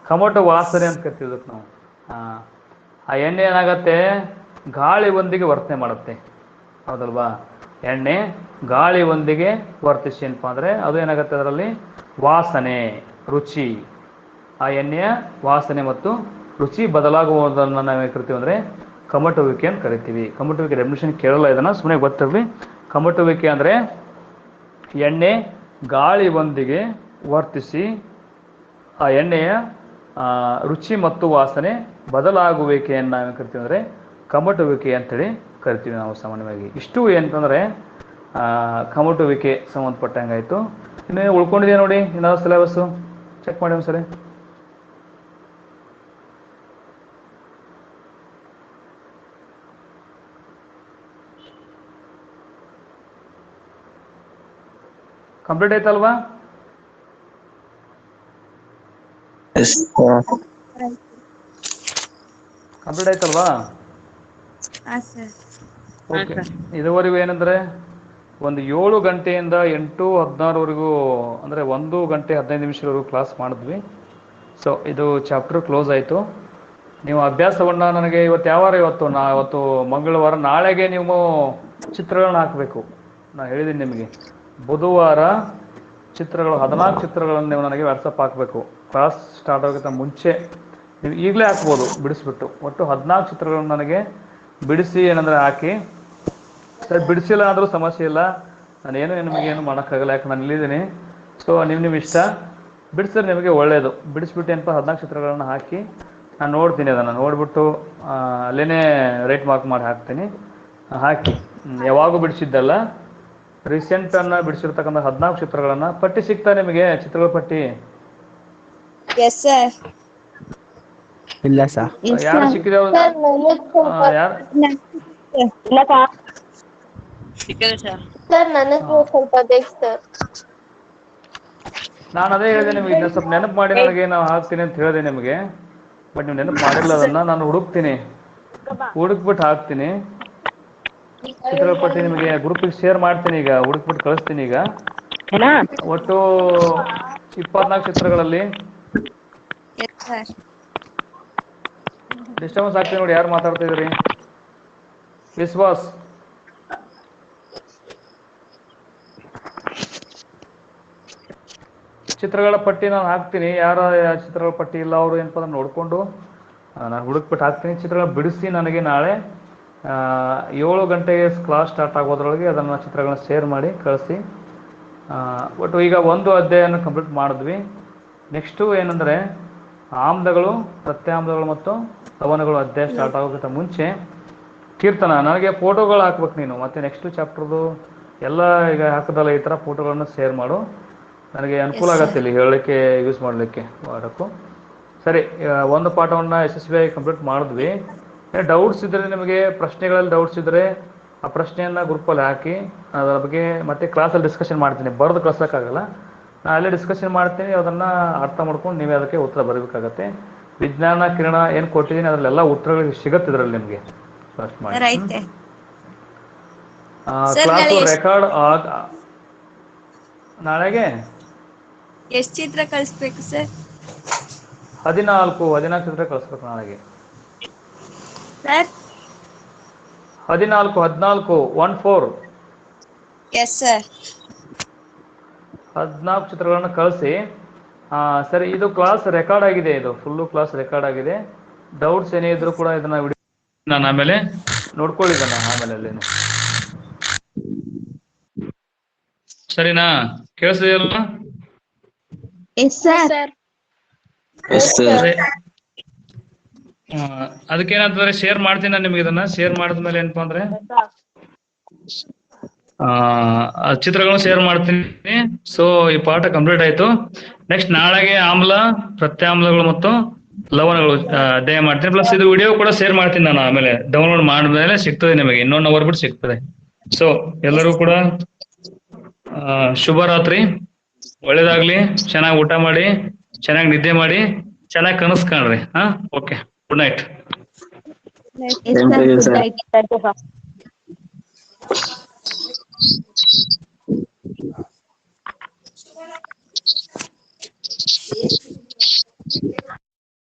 ಕಮಟು ವಾಸನೆ ಅಂತ ಕರಿತೀವಿ ನಾವು. ಆ ಎಣ್ಣೆ ಏನಾಗತ್ತೆ, ಗಾಳಿ ಒಂದಿಗೆ ವರ್ತನೆ ಮಾಡುತ್ತೆ, ಹೌದಲ್ವಾ? ಎಣ್ಣೆ ಗಾಳಿ ಒಂದಿಗೆ ವರ್ತಿಸಿ ಏನಪ್ಪ ಅಂದರೆ ಅದು ಏನಾಗುತ್ತೆ, ಅದರಲ್ಲಿ ವಾಸನೆ, ರುಚಿ, ಆ ಎಣ್ಣೆಯ ವಾಸನೆ ಮತ್ತು ರುಚಿ ಬದಲಾಗುವುದನ್ನು ನಾವು ಕರಿತೀವಿ ಅಂದರೆ ಕಮಟುವಿಕೆ ಅಂತ ಕರಿತೀವಿ. ಕಮಟುವಿಕೆ ಡೆಫಿನಿಷನ್ ಕೇಳಲ್ಲ, ಇದನ್ನು ಸುಮ್ಮನೆ ಗೊತ್ತಿರಲಿ. ಕಮಟುವಿಕೆ ಅಂದರೆ ಎಣ್ಣೆ ಗಾಳಿ ಒಂದಿಗೆ ವರ್ತಿಸಿ ಆ ಎಣ್ಣೆಯ ರುಚಿ ಮತ್ತು ವಾಸನೆ ಬದಲಾಗುವಿಕೆಯನ್ನು ನಾವು ಕರಿತೀವಿ ಅಂದರೆ ಕಮಟುವಿಕೆ ಅಂತೇಳಿ ಕರಿತೀವಿ ನಾವು ಸಾಮಾನ್ಯವಾಗಿ. ಇಷ್ಟು ಏನಂತಂದರೆ ಕಮಟುವಿಕೆ ಸಂಬಂಧಪಟ್ಟಂಗಾಯಿತು. ಇನ್ನು ಉಳ್ಕೊಂಡಿದೆ ನೋಡಿ, ಏನಾದ್ರು ಸಿಲೆಬಸ್ಸು ಚೆಕ್ ಮಾಡಿ ಒಂದ್ಸರಿ. ಕಂಪ್ಲೀಟ್ ಆಯ್ತಲ್ವಾ? ಕಂಪ್ಲೀಟ್ ಆಯ್ತಲ್ವಾ? ಓಕೆ. ಇದುವರೆಗೂ ಏನಂದ್ರೆ ಒಂದು 7 ಗಂಟೆಯಿಂದ 8:16ವರೆಗೂ ಅಂದರೆ 1 ಗಂಟೆ 15 ನಿಮಿಷದವರೆಗೂ ಕ್ಲಾಸ್ ಮಾಡಿದ್ವಿ. ಸೊ ಇದು ಚಾಪ್ಟರ್ ಕ್ಲೋಸ್ ಆಯಿತು. ನೀವು ಅಭ್ಯಾಸವನ್ನು ನನಗೆ ಇವತ್ತು ಯಾವ ವಾರ, ಇವತ್ತು ಮಂಗಳವಾರ, ನಾಳೆಗೆ ನೀವು ಚಿತ್ರಗಳನ್ನ ಹಾಕಬೇಕು. ನಾನು ಹೇಳಿದ್ದೀನಿ ನಿಮಗೆ, ಬುಧವಾರ ಚಿತ್ರಗಳು 14 ಚಿತ್ರಗಳನ್ನು ನೀವು ನನಗೆ ವಾಟ್ಸಪ್ ಹಾಕಬೇಕು. ಕ್ಲಾಸ್ ಸ್ಟಾರ್ಟ್ ಆಗೋಕ್ಕಿಂತ ಮುಂಚೆ ನೀವು ಈಗಲೇ ಹಾಕ್ಬೋದು ಬಿಡಿಸ್ಬಿಟ್ಟು. ಒಟ್ಟು 14 ಚಿತ್ರಗಳನ್ನು ನನಗೆ ಬಿಡಿಸಿ ಏನಂದರೆ ಹಾಕಿ. ಸರ್ ಬಿಡಿಸಿಲ್ಲ ಅಂದರೂ ಸಮಸ್ಯೆ ಇಲ್ಲ, ನಾನೇನು ನಿಮಗೇನು ಮಾಡೋಕ್ಕಾಗಲ್ಲ, ಯಾಕೆ ನಾನು ಇಲ್ಲಿದ್ದೀನಿ. ಸೊ ನಿಮ್ಮ ಇಷ್ಟ, ಬಿಡಿಸಿದ್ರೆ ನಿಮಗೆ ಒಳ್ಳೆಯದು. ಬಿಡಿಸ್ಬಿಟ್ಟು ಏನಪ್ಪ 14 ಚಿತ್ರಗಳನ್ನು ಹಾಕಿ ನಾನು ನೋಡ್ತೀನಿ, ಅದನ್ನು ನೋಡಿಬಿಟ್ಟು ಅಲ್ಲೇ ರೈಟ್ ಮಾರ್ಕ್ ಮಾಡಿ ಹಾಕ್ತೀನಿ. ಹಾಕಿ ಯಾವಾಗೂ ಬಿಡಿಸಿದ್ದಲ್ಲ, ರೀಸೆಂಟನ್ನು ಬಿಡಿಸಿರ್ತಕ್ಕಂಥ 14 ಚಿತ್ರಗಳನ್ನು. ಪಟ್ಟಿ ಸಿಗ್ತಾ ನಿಮಗೆ, ಚಿತ್ರಗಳ ಪಟ್ಟಿ? Yes sir. ಇಲ್ಲ ಸರ್. ಯಾರು ಸಿಕ್ಕಿದೆ ಅವ್ರು? ಯಾರು? ಸಿಕ್ಕಿದೆ ಸರ್. ಸರ್ ನನಗೂ ಸ್ವಲ್ಪ ಬೇಕು ಸರ್. ನಾನು ಅದೇ ಹೇಳಿದೆ ನಿಮಗೆ, ಇದನ್ನ ಸ್ವಲ್ಪ ನೆನಪು ಮಾಡಿ ನನಗೆ ನಾವು ಹಾಕ್ತೀನಿ ಅಂತ ಹೇಳಿದೆ ನಿಮಗೆ. ಬಟ್ ನೀವು ನೆನಪು ಮಾಡಿಲ್ಲ, ಅದನ್ನು ನಾನು ಹುಡುಕ್ಬಿಟ್ಟು ಹಾಕ್ತೀನಿ. ಚಿತ್ರಗಳ ಪಟ್ಟಿ ನಿಮಗೆ ಗ್ರೂಪಿಗೆ ಶೇರ್ ಮಾಡ್ತೀನಿ, ಈಗ ಹುಡುಕ್ಬಿಟ್ಟು ಕಳಿಸ್ತೀನಿ. ಈಗ ಒಟ್ಟು 24 ಚಿತ್ರಗಳಲ್ಲಿ ಡಿಸ್ಟರ್ಬೆನ್ಸ್ ಆಗ್ತೀನಿ ನೋಡಿ. ಯಾರು ಮಾತಾಡ್ತಾ ಇದ್ರಿ? ವಿಶ್ವಾಸ್, ಚಿತ್ರಗಳ ಪಟ್ಟಿ ನಾನು ಹಾಕ್ತೀನಿ. ಯಾರ ಚಿತ್ರಗಳ ಪಟ್ಟಿ ಇಲ್ಲ ಅವರು ಏನಪ್ಪ ಅದನ್ನು ನೋಡಿಕೊಂಡು ನಾನು ಹುಡುಕ್ಬಿಟ್ಟು ಹಾಕ್ತೀನಿ. ಚಿತ್ರಗಳ ಬಿಡಿಸಿ ನನಗೆ ನಾಳೆ 7 ಗಂಟೆಗೆ ಕ್ಲಾಸ್ ಸ್ಟಾರ್ಟ್ ಆಗೋದ್ರೊಳಗೆ ಅದನ್ನು ಚಿತ್ರಗಳನ್ನ ಶೇರ್ ಮಾಡಿ ಕಳಿಸಿ. ಒಟ್ಟು ಈಗ ಒಂದು ಅಧ್ಯಾಯನ ಕಂಪ್ಲೀಟ್ ಮಾಡಿದ್ವಿ. ನೆಕ್ಸ್ಟು ಏನಂದರೆ ಆಮ್ಲಗಳು, ಪ್ರತ್ಯಾಮ್ಲಗಳು ಮತ್ತು ಲವಣಗಳು ಅಧ್ಯಾಯ ಸ್ಟಾರ್ಟ್ ಆಗೋಕ್ಕಿಂತ ಮುಂಚೆ ಕೀರ್ತನ ನನಗೆ ಫೋಟೋಗಳು ಹಾಕ್ಬೇಕು ನೀನು. ಮತ್ತು ನೆಕ್ಸ್ಟು ಚಾಪ್ಟರ್ದು ಎಲ್ಲ ಈಗ ಹಾಕೋದಲ್ಲ, ಈ ಥರ ಫೋಟೋಗಳನ್ನು ಶೇರ್ ಮಾಡು, ನನಗೆ ಅನುಕೂಲ ಆಗುತ್ತೆ ಇಲ್ಲಿ ಹೇಳಲಿಕ್ಕೆ, ಯೂಸ್ ಮಾಡಲಿಕ್ಕೆ ಮಾಡೋಕ್ಕೂ. ಸರಿ, ಒಂದು ಪಾಠವನ್ನು ಯಶಸ್ವಿಯಾಗಿ ಕಂಪ್ಲೀಟ್ ಮಾಡಿದ್ವಿ. ಡೌಟ್ಸ್ ಇದ್ದರೆ ನಿಮಗೆ, ಪ್ರಶ್ನೆಗಳಲ್ಲಿ ಡೌಟ್ಸ್ ಇದ್ದರೆ ಆ ಪ್ರಶ್ನೆಯನ್ನು ಗ್ರೂಪಲ್ಲಿ ಹಾಕಿ, ಅದರ ಬಗ್ಗೆ ಮತ್ತೆ ಕ್ಲಾಸಲ್ಲಿ ಡಿಸ್ಕಷನ್ ಮಾಡ್ತೀನಿ. ಬರೆದು ಕಳ್ಸೋಕ್ಕಾಗಲ್ಲ, ನಾನು ಅಲ್ಲೇ ಡಿಸ್ಕಷನ್ ಮಾಡ್ತೀನಿ. ಅದನ್ನು ಅರ್ಥ ಮಾಡ್ಕೊಂಡು ನೀವೇ ಅದಕ್ಕೆ ಉತ್ತರ ಬರಬೇಕಾಗತ್ತೆ. ವಿಜ್ಞಾನ ಕಿರಣ ಏನು ಕೊಟ್ಟಿದ್ದೀನಿ ಅದರಲ್ಲೆಲ್ಲ ಉತ್ತರಗಳು ಸಿಗುತ್ತೆ ಇದರಲ್ಲಿ ನಿಮಗೆ. ಫಸ್ಟ್ ಮಾಡಿ ಕ್ಲಾಸು ರೆಕಾರ್ಡ್ ನಾಳೆಗೆ ಎಷ್ಟು ಚಿತ್ರ ಕಳಿಸ್ಬೇಕು ಸರ್? 14 ಚಿತ್ರ ಕಳಿಸ್ಬೇಕು ನಾಳೆಗೆ. Sir 14 yes sir. 14 ಚಿತ್ರಗಳನ್ನು ಕಳಿಸಿ. ಸರಿ, ಇದು ಕ್ಲಾಸ್ ರೆಕಾರ್ಡ್ ಆಗಿದೆ, ಇದು ಫುಲ್ಲು ಕ್ಲಾಸ್ ರೆಕಾರ್ಡ್ ಆಗಿದೆ. ಡೌಟ್ಸ್ ಏನೇ ಇದ್ರು ಕೂಡ ಇದನ್ನ ವಿಡಿಯೋ ನಾನು ಆಮೇಲೆ ನೋಡ್ಕೊಳ್ಳಿದ್ದಾನ ಆಮೇಲೆ ಅಲ್ಲೇನು. ಸರಿನಾ? ಕೇಳಿಸ್ತಿದೆಯಲ್ಲ? Yes sir. ಅದಕ್ಕೇನಂತಂದ್ರೆ ಶೇರ್ ಮಾಡ್ತೀನಿ ನಾನು ನಿಮ್ಗೆ. ಇದನ್ನ ಶೇರ್ ಮಾಡಿದ್ಮೇಲೆ ಏನಪ್ಪಾ ಅಂದ್ರೆ ಚಿತ್ರಗಳನ್ನು ಶೇರ್ ಮಾಡ್ತೀನಿ. ಸೊ ಈ ಪಾಠ ಕಂಪ್ಲೀಟ್ ಆಯ್ತು. ನೆಕ್ಸ್ಟ್ ನಾಳೆಗೆ ಆಮ್ಲ, ಪ್ರತ್ಯಾಮ್ಲಗಳು ಮತ್ತು ಲವಣಗಳು ಅಧ್ಯಾಯ ಮಾಡ್ತೀನಿ. ಪ್ಲಸ್ ಇದು ವಿಡಿಯೋ ಕೂಡ ಶೇರ್ ಮಾಡ್ತೀನಿ ನಾನು ಆಮೇಲೆ. ಡೌನ್ಲೋಡ್ ಮಾಡಿದ್ಮೇಲೆ ಸಿಗ್ತದೆ ನಿಮಗೆ, ಇನ್ನೊಂದು ಅವರ್ ಬಿಟ್ಟು ಸಿಗ್ತದೆ. ಸೊ ಎಲ್ಲರೂ ಕೂಡ ಶುಭರಾತ್ರಿ, ಒಳ್ಳೇದಾಗ್ಲಿ, ಚೆನ್ನಾಗಿ ಊಟ ಮಾಡಿ, ಚೆನ್ನಾಗಿ ನಿದ್ದೆ ಮಾಡಿ, ಚೆನ್ನಾಗಿ ಕನಸು ಕಾಣ್ರಿ. Okay, good night. Yes sir.